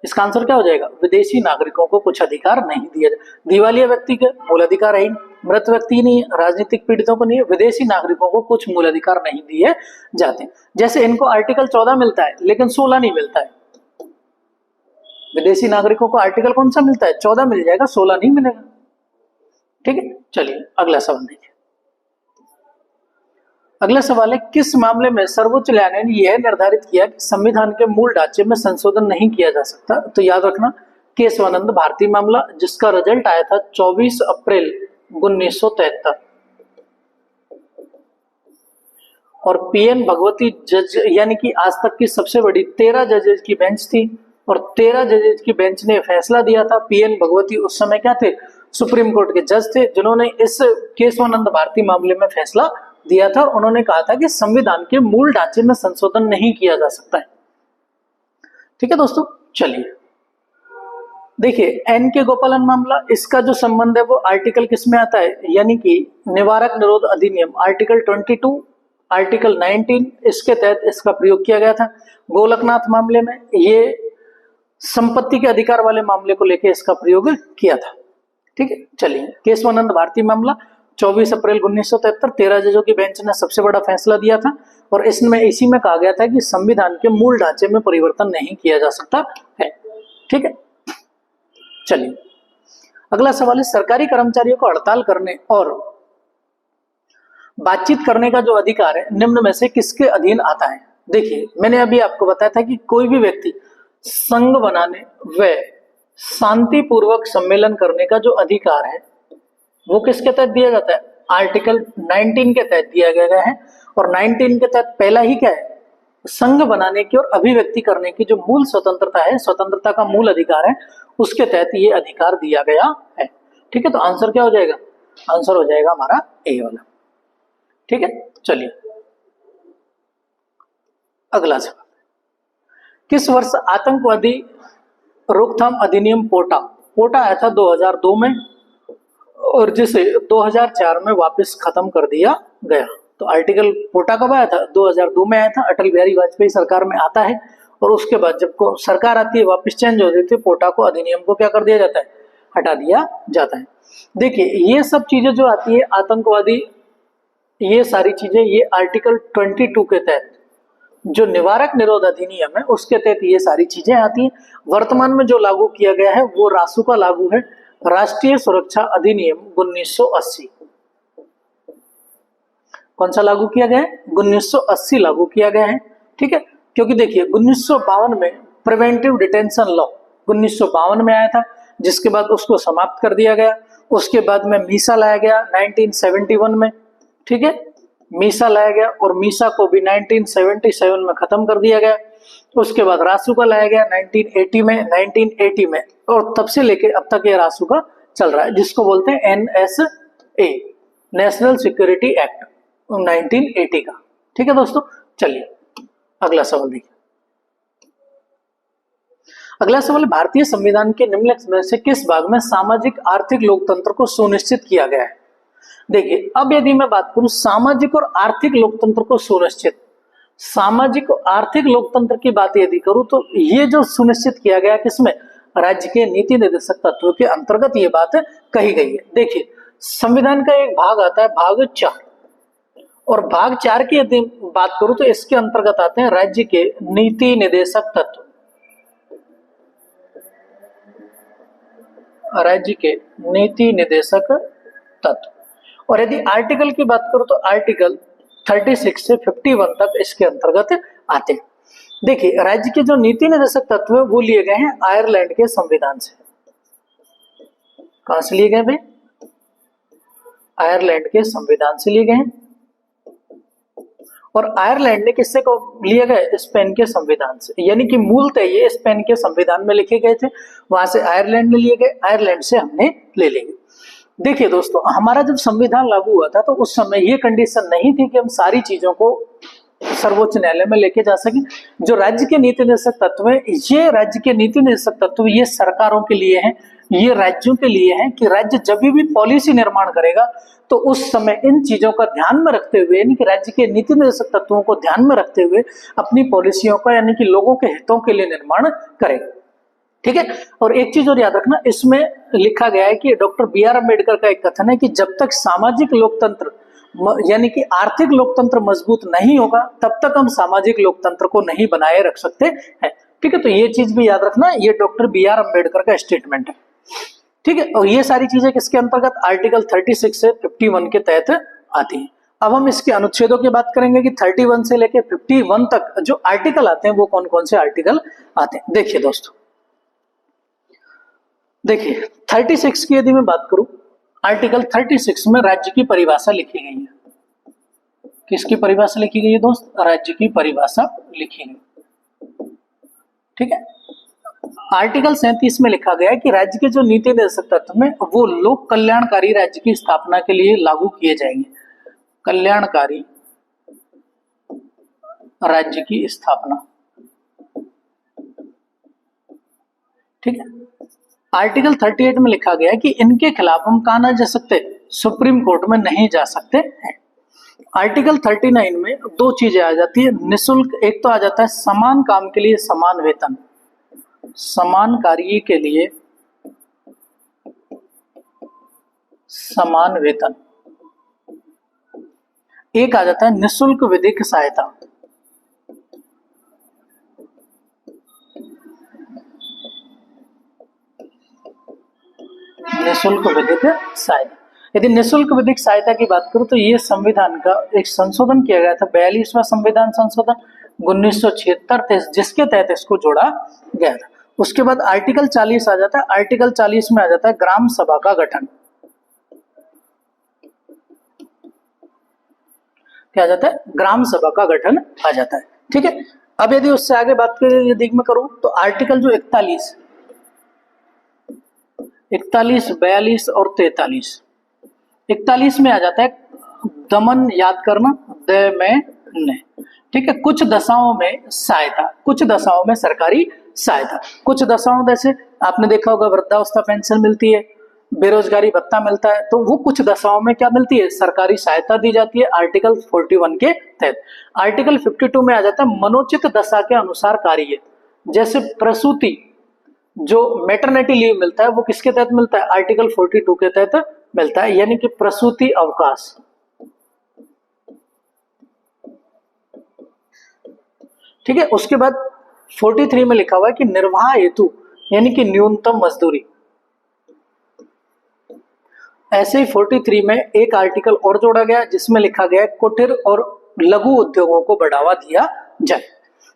इसका आंसर क्या हो जाएगा? विदेशी नागरिकों को कुछ अधिकार नहीं दिया जाए। दिवालिया व्यक्ति के मूल अधिकार है, मृत व्यक्ति नहीं है, राजनीतिक पीड़ितों को नहीं है, विदेशी नागरिकों को कुछ मूल अधिकार नहीं दिए जाते। जैसे इनको आर्टिकल 14 मिलता है लेकिन 16 नहीं मिलता है। विदेशी नागरिकों को आर्टिकल कौन सा मिलता है? 14 मिल जाएगा, 16 नहीं मिलेगा। ठीक है, चलिए अगला सवाल देखिए। अगला सवाल है किस मामले में सर्वोच्च न्यायालय ने यह निर्धारित किया कि संविधान के मूल ढांचे में संशोधन नहीं किया जा सकता? तो याद रखना, केशवानंद भारती मामला, जिसका रिजल्ट आया था 24 अप्रैल 1973। और पीएन भगवती जज, यानी कि आज तक की सबसे बड़ी 13 जजेज की बेंच थी और 13 जजेज की बेंच ने फैसला दिया था। पीएन भगवती उस समय क्या थे? सुप्रीम कोर्ट के जज थे, जिन्होंने इस केशवानंद भारती मामले में फैसला दिया था। उन्होंने कहा था कि संविधान के मूल ढांचे में संशोधन नहीं किया जा सकता है। ठीक है दोस्तों, चलिए देखिए एन के गोपालन मामला, इसका जो संबंध है वो आर्टिकल किस में आता है? यानी कि निवारक निरोध अधिनियम आर्टिकल 22, आर्टिकल 19, इसके तहत इसका प्रयोग किया गया था। गोलकनाथ मामले में ये संपत्ति के अधिकार वाले मामले को लेकर इसका प्रयोग किया था। ठीक है, चलिए केशवानंद भारती मामला 24 अप्रैल 1973, 13 जजों की बेंच ने सबसे बड़ा फैसला दिया था और इसमें इसी में कहा गया था कि संविधान के मूल ढांचे में परिवर्तन नहीं किया जा सकता है। ठीक है, चलिए अगला सवाल है सरकारी कर्मचारियों को हड़ताल करने और बातचीत करने का जो अधिकार है निम्न में से किसके अधीन आता है? देखिए मैंने अभी आपको बताया था कि कोई भी व्यक्ति संघ बनाने व शांतिपूर्वक सम्मेलन करने का जो अधिकार है वो किसके तहत दिया जाता है? आर्टिकल 19 के तहत दिया गया है। और 19 के तहत पहला ही क्या है, संघ बनाने की और अभिव्यक्ति करने की जो मूल स्वतंत्रता है, स्वतंत्रता का मूल अधिकार है, उसके तहत ये अधिकार दिया गया है। ठीक है, तो आंसर क्या हो जाएगा, आंसर हो जाएगा हमारा ए वाला। ठीक है, चलिए अगला सवाल, किस वर्ष आतंकवादी रोकथाम अधिनियम पोटा आया था 2002 में और जिसे 2004 में वापस खत्म कर दिया गया। तो आर्टिकल पोटा कब आया था, 2002 में आया था, अटल बिहारी वाजपेयी सरकार में आता है और उसके बाद जब को सरकार आती है वापस चेंज हो जाती है, पोटा को अधिनियम को क्या कर दिया जाता है, हटा दिया जाता है। देखिए ये सब चीजें जो आती है आतंकवादी, ये सारी चीजें ये आर्टिकल 22 के तहत जो निवारक निरोध अधिनियम है उसके तहत ये सारी चीजें आती हैं। वर्तमान में जो लागू किया गया है वो रासुका लागू है, राष्ट्रीय सुरक्षा अधिनियम 1980। कौन सा लागू किया गया है, 1980 लागू किया गया है। ठीक है, क्योंकि देखिए 1952 में प्रिवेंटिव डिटेंशन लॉ 1952 में आया था, जिसके बाद उसको समाप्त कर दिया गया। उसके बाद में मीसा लाया गया 1971 में। ठीक है, मीसा लाया गया और मीसा को भी 1977 में खत्म कर दिया गया। उसके बाद रासुका लाया गया 1980 में और तब से लेके अब तक ये रासुका चल रहा है, जिसको बोलते हैं NSA, नेशनल सिक्योरिटी एक्ट 1980 का। ठीक है दोस्तों, चलिए अगला सवाल देखिए। अगला सवाल, भारतीय संविधान के निम्नलिखित में से किस भाग में सामाजिक आर्थिक लोकतंत्र को सुनिश्चित किया गया है। देखिए अब यदि मैं बात करूं सामाजिक और आर्थिक लोकतंत्र को सुनिश्चित, सामाजिक और आर्थिक लोकतंत्र की बात यदि करूं तो ये जो सुनिश्चित किया गया किसमें, राज्य के नीति निर्देशक तत्वों के अंतर्गत ये बात कही गई है। देखिए संविधान का एक भाग आता है भाग 4 और भाग 4 की यदि बात करूं तो इसके अंतर्गत आते हैं राज्य के नीति निर्देशक तत्व, राज्य के नीति निर्देशक तत्व। और यदि आर्टिकल की बात करूं तो आर्टिकल 36 से 51 तक इसके अंतर्गत आते हैं। देखिए राज्य के जो नीति निर्देशक तत्व है वो लिए गए हैं आयरलैंड के संविधान से। कहां से लिए गए भाई, आयरलैंड के संविधान से लिए गए हैं। और आयरलैंड ने किससे को लिए गए, स्पेन के संविधान से, यानी कि मूलतः ये स्पेन के संविधान में लिखे गए थे, वहां से आयरलैंड में लिए गए, आयरलैंड से हमने ले लिए। देखिए दोस्तों हमारा जब संविधान लागू हुआ था तो उस समय ये कंडीशन नहीं थी कि हम सारी चीजों को सर्वोच्च न्यायालय में लेके जा सके। जो राज्य के नीति निर्देशक तत्व है, ये राज्य के नीति निर्देशक तत्व ये सरकारों के लिए हैं, ये राज्यों के लिए हैं कि राज्य जब भी पॉलिसी निर्माण करेगा तो उस समय इन चीजों का ध्यान में रखते हुए, यानी कि राज्य के नीति निर्देशक तत्वों को ध्यान में रखते हुए अपनी पॉलिसियों का, यानी कि लोगों के हितों के लिए निर्माण करेगा। ठीक है, और एक चीज और याद रखना, इसमें लिखा गया है कि डॉक्टर BR अम्बेडकर का एक कथन है कि जब तक सामाजिक लोकतंत्र यानी कि आर्थिक लोकतंत्र मजबूत नहीं होगा तब तक हम सामाजिक लोकतंत्र को नहीं बनाए रख सकते हैं। ठीक है, तो ये चीज भी याद रखना, ये डॉक्टर BR अम्बेडकर का स्टेटमेंट है। ठीक है, और ये सारी चीजें किसके अंतर्गत, आर्टिकल 36 से 51 के तहत आती हैं। अब हम इसके अनुच्छेदों की बात करेंगे कि 31 से लेकर 51 तक जो आर्टिकल आते हैं वो कौन कौन से आर्टिकल आते हैं। देखिए दोस्तों, देखिए 36 की यदि मैं बात करूं, आर्टिकल 36 में राज्य की परिभाषा लिखी गई है। किसकी परिभाषा लिखी गई है दोस्त, राज्य की परिभाषा लिखी गई। ठीक है, आर्टिकल 37 में लिखा गया है कि राज्य के जो नीति निर्देशक तत्व में वो लोक कल्याणकारी राज्य की स्थापना के लिए लागू किए जाएंगे। कल्याणकारी राज्य की स्थापना। ठीक है, आर्टिकल 38 में लिखा गया है कि इनके खिलाफ हम कहां ना जा सकते, सुप्रीम कोर्ट में नहीं जा सकते हैं। आर्टिकल 39 में दो चीजें आ जाती है निःशुल्क, एक तो आ जाता है समान काम के लिए समान वेतन, समान कार्य के लिए समान वेतन। एक आ जाता है निःशुल्क विधिक सहायता, निःशुल्क विधिक सहायता। यदि निःशुल्क विधिक सहायता की बात करूं तो ये संविधान का एक संशोधन किया गया था, 42वां संविधान संशोधन 1976, जिसके तहत इसको जोड़ा गया था। उसके बाद आर्टिकल 40 आ जाता है, आर्टिकल 40 में आ जाता है ग्राम सभा का गठन। क्या आ जाता है, ग्राम सभा का गठन आ जाता है। ठीक है, अब यदि उससे आगे बात करें, यदि मैं करूं तो आर्टिकल जो 41, 42 और 43, 41 में आ जाता है दमन, याद करना, द में न। ठीक है, कुछ दशाओं में सहायता, कुछ दशाओं में सरकारी सहायता, कुछ दशाओं जैसे आपने देखा होगा वृद्धावस्था पेंशन मिलती है, बेरोजगारी भत्ता मिलता है, तो वो कुछ दशाओं में क्या मिलती है, सरकारी सहायता दी जाती है आर्टिकल 41 के तहत। आर्टिकल 52 में आ जाता है मनोचित दशा के अनुसार कार्य, जैसे प्रसूति, जो मैटरनिटी लीव मिलता है वो किसके तहत मिलता है, आर्टिकल 42 के तहत मिलता है, यानी कि प्रसूति अवकाश। ठीक है, उसके बाद 43 में लिखा हुआ है कि निर्वाह हेतु, यानी कि न्यूनतम मजदूरी। ऐसे ही 43 में एक आर्टिकल और जोड़ा गया जिसमें लिखा गया कुटीर और लघु उद्योगों को बढ़ावा दिया जाए।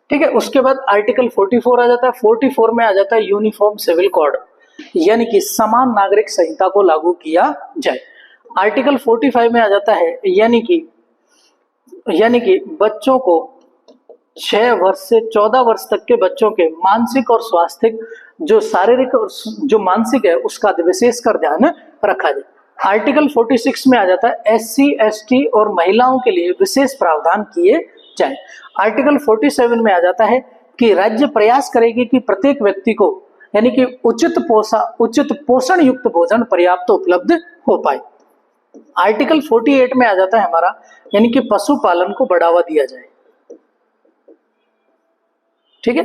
ठीक है, उसके बाद आर्टिकल 44 आ जाता है। 44 में आ जाता है यूनिफॉर्म सिविल कोड, यानी कि समान नागरिक संहिता को लागू किया जाए। आर्टिकल 45 में आ जाता है यानी कि बच्चों को 6 वर्ष से 14 वर्ष तक के बच्चों के मानसिक और स्वास्थ्य, जो शारीरिक और जो मानसिक है, उसका विशेष कर ध्यान रखा जाए। आर्टिकल 46 में आ जाता है SC ST और महिलाओं के लिए विशेष प्रावधान किए जाए। आर्टिकल 47 में आ जाता है कि राज्य प्रयास करेगी कि प्रत्येक व्यक्ति को, यानी कि उचित पोषण युक्त भोजन पर्याप्त उपलब्ध हो पाए। आर्टिकल 48 में आ जाता है हमारा, यानी कि पशुपालन को बढ़ावा दिया जाए। ठीक है,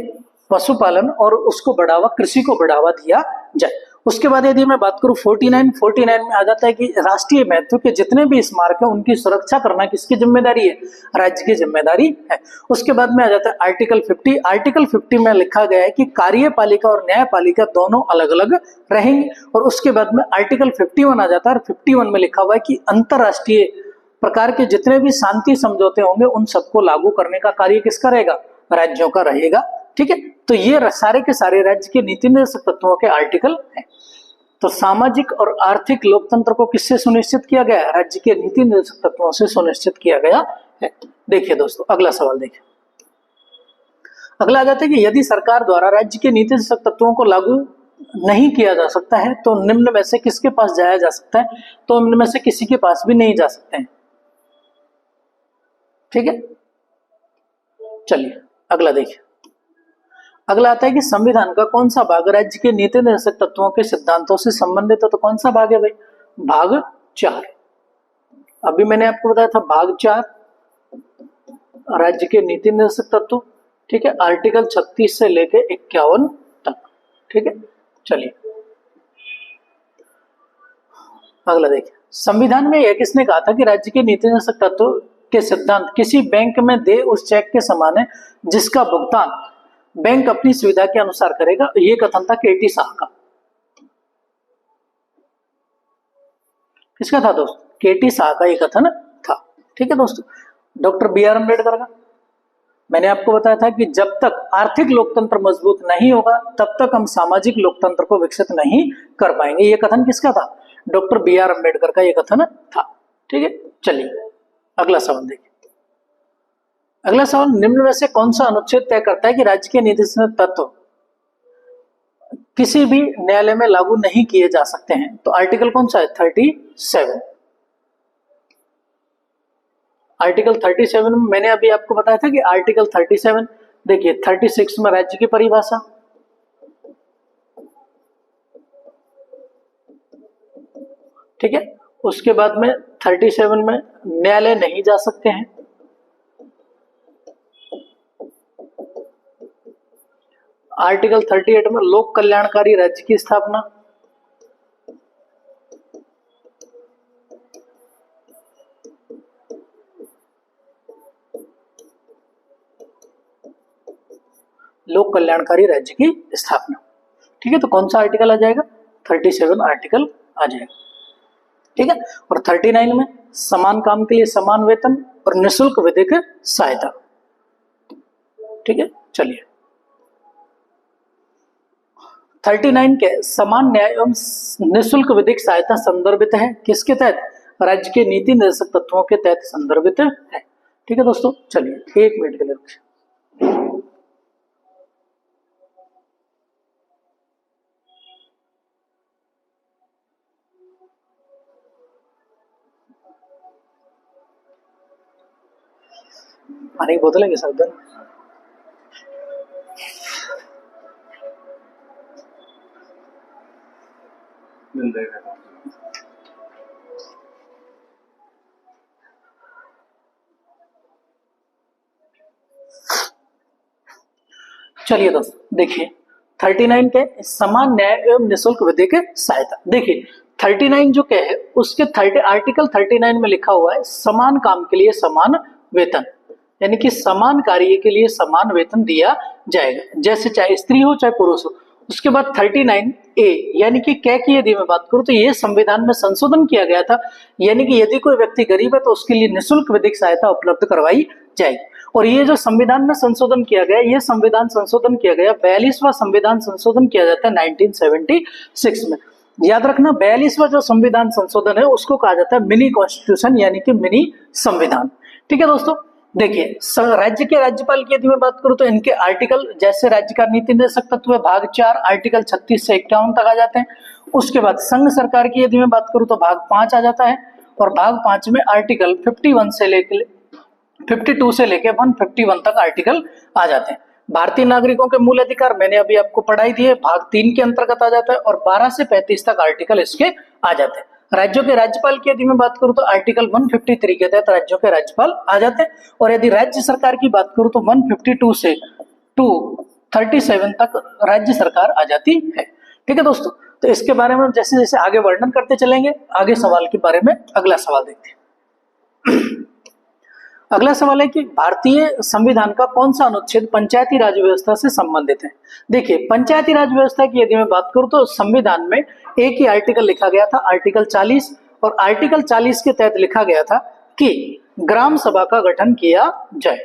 पशुपालन और उसको बढ़ावा, कृषि को बढ़ावा दिया जाए। उसके बाद यदि मैं बात करूं 49 में आ जाता है कि राष्ट्रीय महत्व के जितने भी स्मारक हैं उनकी सुरक्षा करना किसकी जिम्मेदारी है, राज्य की जिम्मेदारी है। उसके बाद में आ जाता है आर्टिकल 50। आर्टिकल 50 में लिखा गया है कि कार्यपालिका और न्यायपालिका दोनों अलग अलग रहेंगे। और उसके बाद में आर्टिकल 51 आ जाता है, और 51 में लिखा हुआ है कि अंतरराष्ट्रीय प्रकार के जितने भी शांति समझौते होंगे उन सबको लागू करने का कार्य किसका रहेगा, राज्यों का रहेगा। ठीक है, तो ये सारे के सारे राज्य के नीति निर्देशक तत्वों के आर्टिकल हैं। तो सामाजिक और आर्थिक लोकतंत्र को किससे सुनिश्चित किया गया, राज्य के नीति निर्देशक तत्वों से सुनिश्चित किया गया है। देखिए दोस्तों, अगला सवाल देखिए। अगला आ जाता है कि यदि सरकार द्वारा राज्य के नीति निर्देशक तत्वों को लागू नहीं किया जा सकता है तो निम्न में से किसके पास जाया जा सकता है, तो निम्न में से किसी के पास भी नहीं जा सकते हैं। ठीक है, चलिए अगला देखिए। अगला आता है कि संविधान का कौन सा भाग राज्य के नीति निर्देशक तत्वों के सिद्धांतों से संबंधित है, तो कौन सा भाग है भाई, भाग 4। अभी मैंने आपको बताया था भाग 4 राज्य के नीति निर्देशक तत्व। ठीक है, आर्टिकल 36 से लेके 51 तक। ठीक है, चलिए अगला देखिए। संविधान में यह किसने कहा था कि राज्य के नीति निर्देशक तत्व के सिद्धांत किसी बैंक में दे उस चेक के समान है जिसका भुगतान बैंक अपनी सुविधा के अनुसार करेगा। ये कथन था केटी शाह का। किसका था दोस्त, केटी शाह का ये कथन था। ठीक है दोस्तों, डॉक्टर BR अम्बेडकर का। मैंने आपको बताया था कि जब तक आर्थिक लोकतंत्र मजबूत नहीं होगा तब तक हम सामाजिक लोकतंत्र को विकसित नहीं कर पाएंगे। ये कथन किसका था, डॉक्टर BR अम्बेडकर का ये कथन था। ठीक है, चलिए अगला सवाल देखिए। अगला सवाल, निम्न में से कौन सा अनुच्छेद तय करता है कि राज्य के नीति निर्देशक तत्व किसी भी न्यायालय में लागू नहीं किए जा सकते हैं, तो आर्टिकल कौन सा है, 37। आर्टिकल 37 में मैंने अभी आपको बताया था कि आर्टिकल 37 देखिए, 36 में राज्य की परिभाषा, ठीक है, उसके बाद में 37 में न्यायालय नहीं जा सकते हैं। आर्टिकल 38 में लोक कल्याणकारी राज्य की स्थापना। लोक कल्याणकारी राज्य की स्थापना। ठीक है, तो कौन सा आर्टिकल आ जाएगा, 37 आर्टिकल आ जाएगा। ठीक है, और 39 में समान काम के लिए समान वेतन और निःशुल्क विधिक सहायता। ठीक है, चलिए 39 के समान न्याय एवं निःशुल्क विधिक सहायता संदर्भित है किसके तहत, राज्य के नीति निर्देशक तत्वों के तहत संदर्भित है। ठीक है दोस्तों, चलिए 1 मिनट के लिए रुकिए। पानी की बोतल है क्या सर? मिल जाएगा। चलिए दोस्तों देखिए 39 के समान न्याय एवं निःशुल्क विधिक सहायता। देखिए 39 जो क्या है उसके आर्टिकल 39 में लिखा हुआ है समान काम के लिए समान वेतन, यानी कि समान कार्य के लिए समान वेतन दिया जाएगा, जैसे चाहे स्त्री हो चाहे पुरुष हो। उसके बाद 39A यानी कि क्या की यदि मैं बात करूं तो ये संविधान में संशोधन किया गया था, यानी कि यदि कोई व्यक्ति गरीब है तो उसके लिए निःशुल्क विधिक सहायता उपलब्ध करवाई जाएगी। और ये जो संविधान में संशोधन किया गया, ये संविधान संशोधन किया गया 42वां संविधान संशोधन किया जाता है 1976 में। याद रखना 42वां जो संविधान संशोधन है उसको कहा जाता है मिनी कॉन्स्टिट्यूशन, यानी कि मिनी संविधान। ठीक है दोस्तों, देखिए राज्य के राज्यपाल की यदि मैं बात करूं तो इनके आर्टिकल जैसे राज्य का नीति निर्देशक तत्व है भाग 4 आर्टिकल 36 से 51 तक आ जाते हैं। उसके बाद संघ सरकार की यदि मैं बात करूं तो भाग 5 आ जाता है, और भाग 5 में आर्टिकल 51 से लेकर 52 से लेकर 151 तक आर्टिकल आ जाते हैं। भारतीय नागरिकों के मूल अधिकार मैंने अभी आपको पढ़ाई दी है, भाग 3 के अंतर्गत आ जाता है, और 12 से 35 तक आर्टिकल इसके आ जाते हैं। राज्यों के राज्यपाल की यदि मैं बात करूं तो आर्टिकल 153 के तहत राज्यों के राज्यपाल आ जाते हैं, और यदि राज्य सरकार की बात करूं तो 152 से 237 तक राज्य सरकार आ जाती है। ठीक है दोस्तों, तो इसके बारे में जैसे जैसे आगे वर्णन करते चलेंगे, आगे सवाल के बारे में अगला सवाल देखते हैं। अगला सवाल है कि भारतीय संविधान का कौन सा अनुच्छेद पंचायती राज व्यवस्था से संबंधित है। देखिए पंचायती राज व्यवस्था की यदि मैं बात करूं तो संविधान में एक ही आर्टिकल लिखा गया था, आर्टिकल 40, और आर्टिकल 40 के तहत लिखा गया था कि ग्राम सभा का गठन किया जाए।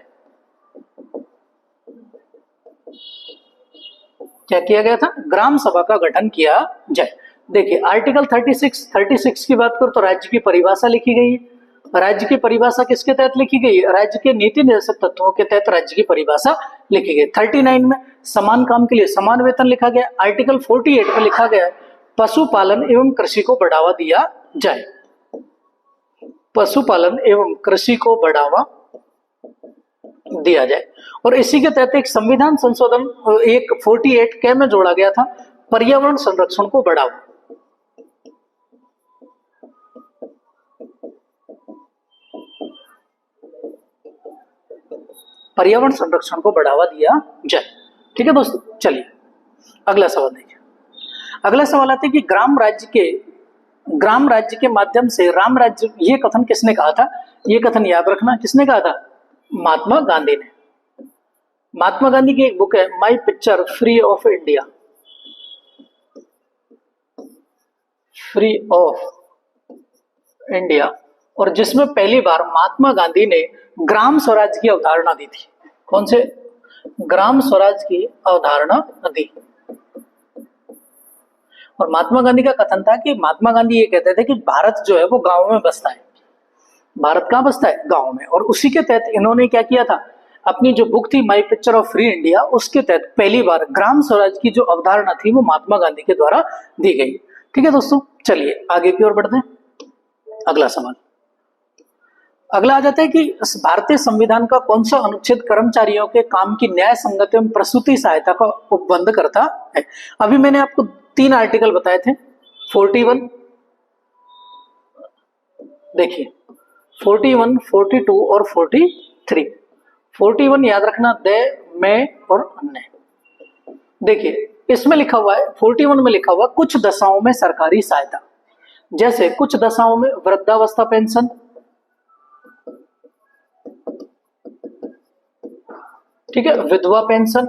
क्या किया गया था? ग्राम सभा का गठन किया जाए। देखिए आर्टिकल 36 की बात करूं तो राज्य की परिभाषा लिखी गई है। राज्य की परिभाषा किसके तहत लिखी गई है? राज्य के नीति निर्देशक तत्वों के तहत राज्य की परिभाषा लिखी गई। 39 में समान काम के लिए समान वेतन लिखा गया। आर्टिकल 48 में लिखा गया है पशुपालन एवं कृषि को बढ़ावा दिया जाए। पशुपालन एवं कृषि को बढ़ावा दिया जाए। और इसी के तहत एक संविधान संशोधन एक 48 के में जोड़ा गया था, पर्यावरण संरक्षण को बढ़ावा। पर्यावरण संरक्षण को बढ़ावा दिया जाए। ठीक है दोस्तों, चलिए अगला सवाल देखिए। अगला सवाल आता है कि ग्राम राज्य के माध्यम से राम राज्य, ये कथन किसने कहा था? ये कथन याद रखना, किसने कहा था? महात्मा गांधी ने। महात्मा गांधी की एक बुक है my picture free of India, free of India, और जिसमें पहली बार महात्मा गांधी ने ग्राम स्वराज की अवधारणा दी थी। कौन से? ग्राम स्वराज की अवधारणा दी। और महात्मा गांधी का कथन था कि महात्मा गांधी ये कहते थे कि भारत जो है वो गांव में बसता है। भारत कहाँ बसता है? गांव में। और उसी के तहत इन्होंने क्या किया था, अपनी जो बुक थी my picture of free India, उसके तहत पहली बार ग्राम स्वराज की जो अवधारणा थी वो महात्मा गांधी के द्वारा दी गई। ठीक है दोस्तों, चलिए आगे की ओर बढ़ते हैं। अगला सवाल, अगला आ जाता है कि भारतीय संविधान का कौन सा अनुच्छेद कर्मचारियों के काम की न्याय संगत एवं प्रसूति सहायता का उपबंध करता है। अभी मैंने आपको 3 आर्टिकल बताए थे, 41, देखिए 41, 42 और 43। 41 याद रखना, दे, में और अन्य। देखिए इसमें लिखा हुआ है, 41 में लिखा हुआ कुछ दशाओं में सरकारी सहायता, जैसे कुछ दशाओं में वृद्धावस्था पेंशन, ठीक है, विधवा पेंशन,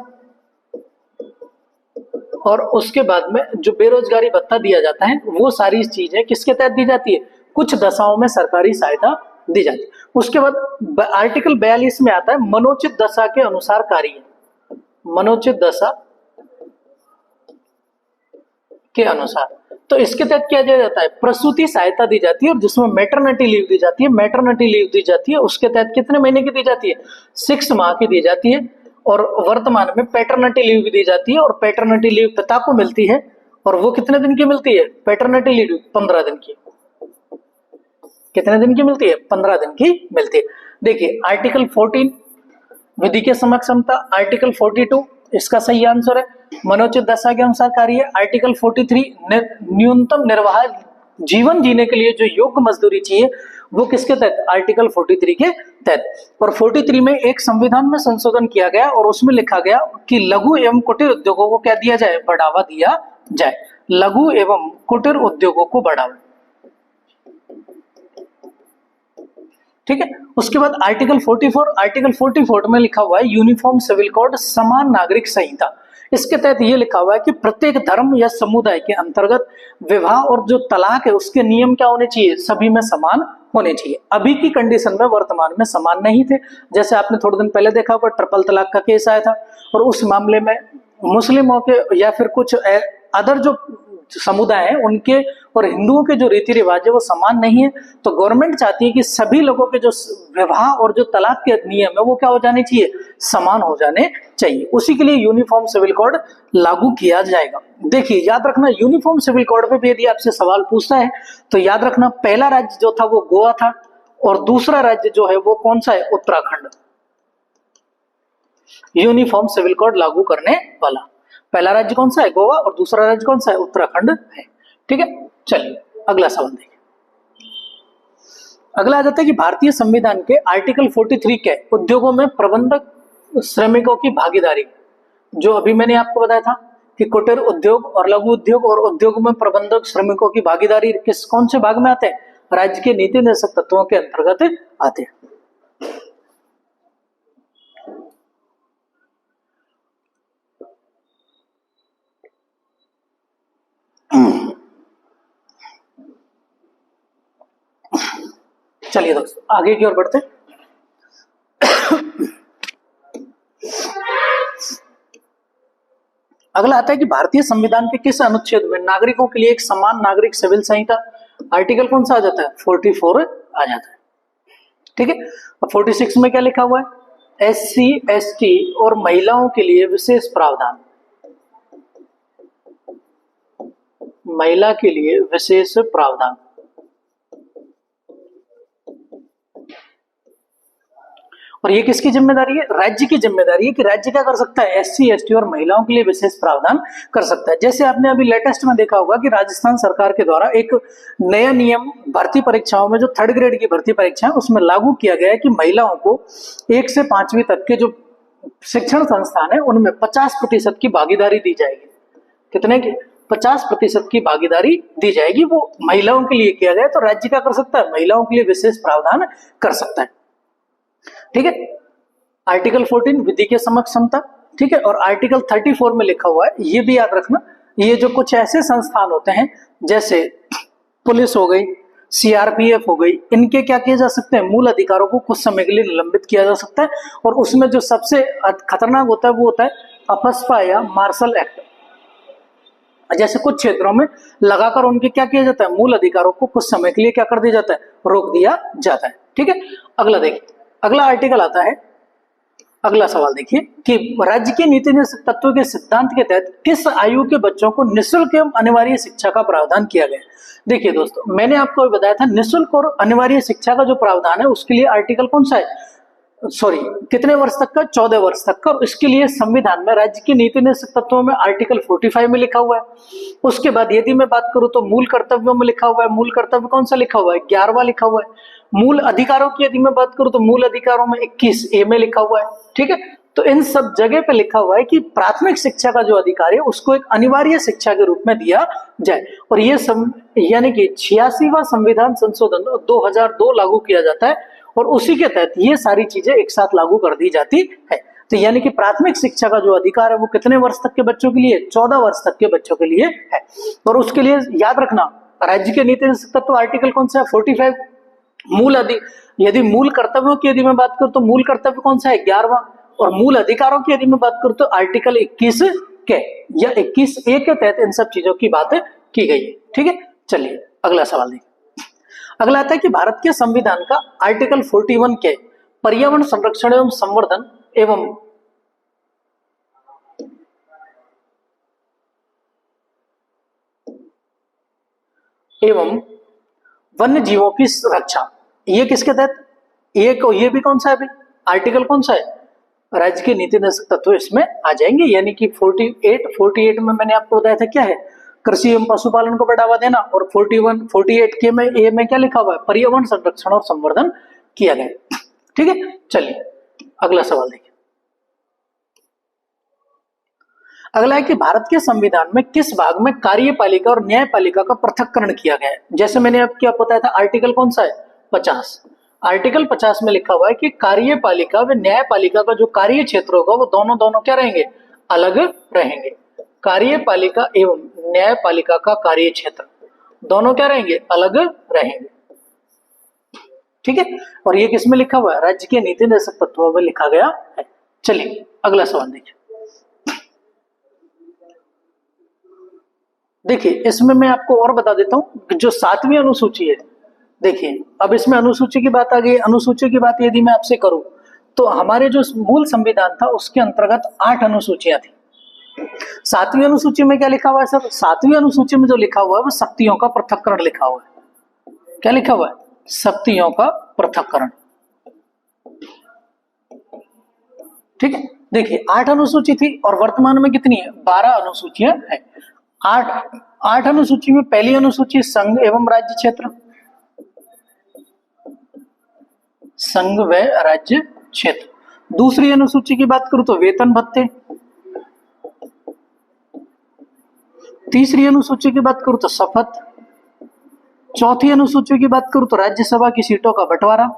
और उसके बाद में जो बेरोजगारी भत्ता दिया जाता है, वो सारी चीजें किसके तहत दी जाती है? कुछ दशाओं में सरकारी सहायता दी जाती है। उसके बाद आर्टिकल 42 में आता है मनोचित दशा के अनुसार कार्य, मनोचित दशा के अनुसार। तो इसके तहत क्या दिया जाता है, प्रसूति सहायता दी जाती है, और जिसमें मैटरनिटी लीव दी जाती है, मैटरनिटी लीव दी जाती है उसके तहत कितने महीने की दी जाती है, 6 माह की दी जाती है। और वर्तमान में पैटर्निटी लीव भी दी जाती है, और पैटर्निटी लीव पिता को मिलती है, और वो कितने दिन की मिलती है, पैटर्निटी लीव 15 दिन की। कितने दिन की मिलती है, 15 दिन की मिलती है। देखिए आर्टिकल 14 विधि के समक्ष समता, आर्टिकल 42 इसका सही आंसर है, मनोचित दशा के अनुसार कार्य। आर्टिकल 43 न्यूनतम निर्वाह जीवन जीने के लिए जो योग्य मजदूरी चाहिए वो किसके तहत, आर्टिकल 43 के तहत। और 43 में एक संविधान में संशोधन किया गया और उसमें लिखा गया कि लघु एवं कुटीर उद्योगों को क्या दिया जाए, बढ़ावा दिया जाए, लघु एवं कुटीर उद्योगों को बढ़ावा। ठीक है, उसके बाद आर्टिकल 44, आर्टिकल 44 में लिखा हुआ है यूनिफॉर्म सिविल कोड, समान नागरिक संहिता। इसके तहत ये लिखा हुआ है कि प्रत्येक धर्म या समुदाय के अंतर्गत विवाह और जो तलाक है उसके नियम क्या होने चाहिए, सभी में समान होने चाहिए। अभी की कंडीशन में वर्तमान में समान नहीं थे, जैसे आपने थोड़े दिन पहले देखा होगा ट्रिपल तलाक का केस आया था, और उस मामले में मुस्लिमों के या फिर कुछ अदर जो समुदाय है उनके और हिंदुओं के जो रीति रिवाज है वो समान नहीं है। तो गवर्नमेंट चाहती है कि सभी लोगों के जो विवाह और जो तलाक के नियम है वो क्या हो जाने चाहिए, समान हो जाने चाहिए। उसी के लिए यूनिफॉर्म सिविल कोड लागू किया जाएगा। देखिए याद रखना, यूनिफॉर्म सिविल कोड पे भी यदि आपसे सवाल पूछता है तो याद रखना पहला राज्य जो था वो गोवा था, और दूसरा राज्य जो है वो कौन सा है, उत्तराखंड, यूनिफॉर्म सिविल कोड लागू करने वाला। पहला राज्य कौन सा है, गोवा, और दूसरा राज्य कौन सा है, उत्तराखंड है। ठीक है, चलिए अगला सवाल देखिए। अगला आ जाता है कि भारतीय संविधान के आर्टिकल 43 के उद्योगों में प्रबंधक श्रमिकों की भागीदारी, जो अभी मैंने आपको बताया था कि कुटीर उद्योग और लघु उद्योग और उद्योग में प्रबंधक श्रमिकों की भागीदारी किस कौन से भाग में आते हैं, राज्य के नीति निर्देशक तत्वों के अंतर्गत आते हैं। चलिए दोस्तों आगे की ओर बढ़ते हैं। अगला आता है कि भारतीय संविधान के किस अनुच्छेद में नागरिकों के लिए एक समान नागरिक सिविल संहिता, आर्टिकल कौन सा आ जाता है, 44 आ जाता है। ठीक है, अब 46 में क्या लिखा हुआ है, SC ST और महिलाओं के लिए विशेष प्रावधान, महिला के लिए विशेष प्रावधान। और ये किसकी जिम्मेदारी है, राज्य की जिम्मेदारी है कि राज्य क्या कर सकता है, SC ST और महिलाओं के लिए विशेष प्रावधान कर सकता है। जैसे आपने अभी लेटेस्ट में देखा होगा कि राजस्थान सरकार के द्वारा एक नया नियम भर्ती परीक्षाओं में, जो 3rd ग्रेड की भर्ती परीक्षा है उसमें लागू किया गया है कि महिलाओं को 1 से 5वीं तक के जो शिक्षण संस्थान है उनमें 50% की भागीदारी दी जाएगी। कितने की, 50% की भागीदारी दी जाएगी, वो महिलाओं के लिए किया गया। तो राज्य क्या कर सकता है, महिलाओं के लिए विशेष प्रावधान कर सकता है। ठीक है, आर्टिकल 14 विधि के समक्ष समता। ठीक है, और आर्टिकल 34 में लिखा हुआ है, ये भी याद रखना, ये जो कुछ ऐसे संस्थान होते हैं जैसे पुलिस हो गई, CRPF हो गई, इनके क्या किए जा सकते हैं, मूल अधिकारों को कुछ समय के लिए निलंबित किया जा सकता है। और उसमें जो सबसे खतरनाक होता है वो होता है अपस्पा या मार्शल एक्ट। जैसे कुछ क्षेत्रों में लगाकर उनके क्या किया जाता है, मूल अधिकारों को कुछ समय के लिए क्या कर दिया जाता है, रोक दिया जाता है। ठीक है, अगला देखिए, अगला आर्टिकल आता है, अगला सवाल देखिए कि राज्य के नीति निर्देशक तत्वों के सिद्धांत के तहत किस आयु के बच्चों को निःशुल्क एवं अनिवार्य शिक्षा का प्रावधान किया गया। देखिए दोस्तों, मैंने आपको बताया था निःशुल्क और अनिवार्य शिक्षा का जो प्रावधान है उसके लिए आर्टिकल कौन सा है, सॉरी कितने वर्ष तक का, 14 वर्ष तक का। और इसके लिए संविधान में राज्य की नीति निर्देशक तत्वों में आर्टिकल 45 में लिखा हुआ है। उसके बाद यदि मैं बात करूं तो मूल कर्तव्यों में लिखा हुआ है, मूल कर्तव्य कौन सा लिखा हुआ है, 11वां लिखा हुआ है। मूल अधिकारों की यदि मैं बात करूं तो मूल अधिकारों में 21A में लिखा हुआ है। ठीक है, तो इन सब जगह पे लिखा हुआ है कि प्राथमिक शिक्षा का जो अधिकार है उसको एक अनिवार्य शिक्षा के रूप में दिया जाए। और ये यानी कि 86वां संविधान संशोधन 2002 लागू किया जाता है, और उसी के तहत ये सारी चीजें एक साथ लागू कर दी जाती है। तो यानी कि प्राथमिक शिक्षा का जो अधिकार है वो कितने वर्ष तक के बच्चों के लिए, 14 वर्ष तक के बच्चों के लिए है। और उसके लिए याद रखना राज्य के नीति निर्देशक तत्व आर्टिकल कौन सा है, 45। यदि मूल कर्तव्यों की यदि मैं बात करूं तो मूल कर्तव्य कौन सा है, 11वां। और मूल अधिकारों की यदि मैं बात करूं तो आर्टिकल 21 के या 21A के तहत इन सब चीजों की बात की गई है। ठीक है, चलिए अगला सवाल देखिए। अगला आता है कि भारत के संविधान का आर्टिकल 41 के पर्यावरण संरक्षण एवं संवर्धन एवं वन्य जीवों की रक्षा, ये किसके तहत, ये भी कौन सा है भाई, आर्टिकल कौन सा है, राज्य के नीति निर्देशक तत्व इसमें आ जाएंगे। यानी कि 48 में मैंने आपको बताया था क्या है, कृषि एवं पशुपालन को बढ़ावा देना, और 48 के में ए में क्या लिखा हुआ है, पर्यावरण संरक्षण और संवर्धन किया गया। ठीक है, चलिए अगला सवाल देखिए। अगला है कि भारत के संविधान में किस भाग में कार्यपालिका और न्यायपालिका का पृथक्करण किया गया है। जैसे मैंने आपको क्या बताया था, आर्टिकल कौन सा है, 50। आर्टिकल 50 में लिखा हुआ है कि कार्यपालिका व न्यायपालिका का जो कार्य क्षेत्र होगा वो दोनों क्या रहेंगे, अलग रहेंगे। कार्यपालिका एवं न्यायपालिका का कार्य क्षेत्र दोनों क्या रहेंगे, अलग रहेंगे। ठीक है, और ये किसमें लिखा हुआ है, राज्य के नीति निर्देशक तत्वों में लिखा गया है। चलिए अगला सवाल देखिए। देखिए इसमें मैं आपको और बता देता हूं, जो 7वीं अनुसूची है, देखिए अब इसमें अनुसूची की बात आ गई। अनुसूची की बात यदि मैं आपसे करूं तो हमारे जो मूल संविधान था उसके अंतर्गत 8 अनुसूचियां थी। 7वीं अनुसूची में क्या लिखा हुआ है सर, 7वीं अनुसूची में जो लिखा हुआ है वो शक्तियों का पृथक्करण लिखा हुआ है। क्या लिखा हुआ है, शक्तियों का पृथक्करण। ठीक है, देखिए 8 अनुसूची थी और वर्तमान में कितनी है, 12 अनुसूचियां हैं। 8 अनुसूची में पहली अनुसूची संघ एवं राज्य क्षेत्र, संघ व राज्य क्षेत्र। दूसरी अनुसूची की बात करूं तो वेतन भत्ते। तीसरी अनुसूची की बात करूं तो शपथ। चौथी अनुसूची की बात करूं तो राज्यसभा की सीटों का बंटवारा।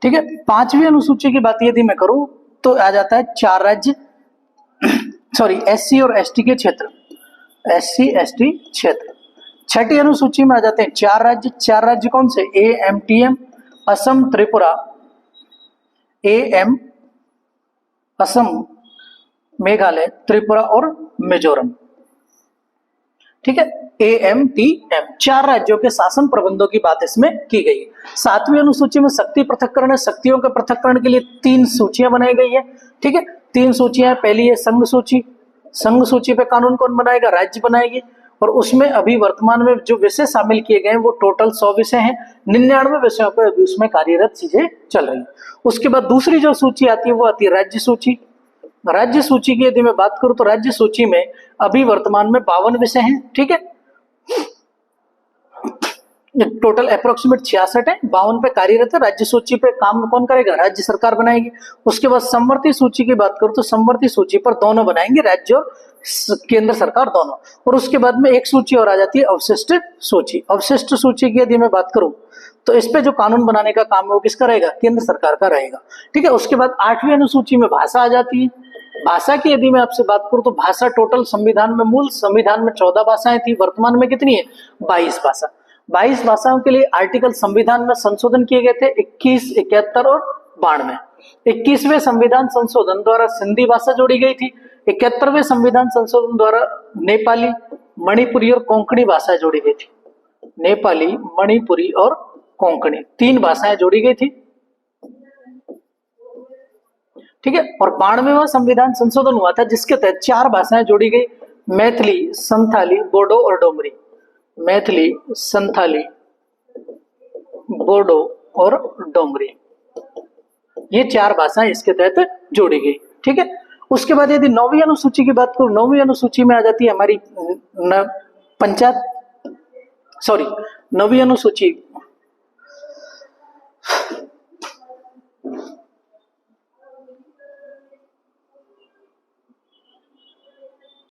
ठीक है, 5वीं अनुसूची की बात यदि मैं करूं तो आ जाता है 4 राज्य, सॉरी SC और ST के क्षेत्र, SC ST क्षेत्र। 6ठी अनुसूची में आ जाते हैं 4 राज्य। 4 राज्य कौन से, AMTM, असम, त्रिपुरा, असम, मेघालय, त्रिपुरा और मिजोरम। ठीक है, AMTM 4 राज्यों के शासन प्रबंधों की बात इसमें की गई है। 7वीं अनुसूची में शक्ति पृथक्करण है। शक्तियों के पृथक्करण के लिए 3 सूचियां बनाई गई है। ठीक है, 3 सूचियां, पहली है संघ सूची। संघ सूची पे कानून कौन बनाएगा, राज्य बनाएगी, और उसमें अभी वर्तमान में जो विषय शामिल किए गए हैं वो टोटल 100 विषय हैं। 99 विषयों पर अभी उसमें कार्यरत चीजें चल रही है। उसके बाद दूसरी जो सूची आती है वो आती है राज्य सूची। राज्य सूची की यदि मैं बात करूं तो राज्य सूची में अभी वर्तमान में 52 विषय हैं। ठीक है, टोटल अप्रोक्सीमेट 66 है, 52 पे कार्यरत है। राज्य सूची पे काम कौन करेगा, राज्य सरकार बनाएगी। उसके बाद समवर्ती सूची की बात करूं तो समवर्ती सूची पर दोनों बनाएंगे, राज्य और केंद्र सरकार दोनों। और उसके बाद में एक सूची और आ जाती है अवशिष्ट सूची। अवशिष्ट सूची की यदि मैं बात करूं तो इस पे जो कानून बनाने का काम है वो किसका रहेगा, केंद्र सरकार का रहेगा। ठीक है, उसके बाद 8वीं अनुसूची में भाषा आ जाती है। भाषा की यदि मैं आपसे बात करूं तो भाषा टोटल संविधान में, मूल संविधान में 14 भाषाएं थी, वर्तमान में कितनी है, 22 भाषा। 22 भाषाओं के लिए आर्टिकल संविधान में संशोधन किए गए थे 21, 71 और 92। 21वें संविधान संशोधन द्वारा सिंधी भाषा जोड़ी गई थी। 71वें संविधान संशोधन द्वारा नेपाली, मणिपुरी और कोंकणी भाषा जोड़ी गई थी। नेपाली, मणिपुरी और कोंकणी 3 भाषाएं जोड़ी गई थी। ठीक है, और 92वां संविधान संशोधन हुआ था जिसके तहत 4 भाषाएं जोड़ी गई, मैथिली, संथाली, बोडो और डोगरी। मैथिली, संथाली, बोडो और डोगरी, ये 4 भाषाएं इसके तहत जोड़ी गई। ठीक है, उसके बाद यदि 9वीं अनुसूची की बात करूं, 9वीं अनुसूची में आ जाती है हमारी पंचायत, सॉरी 9वीं अनुसूची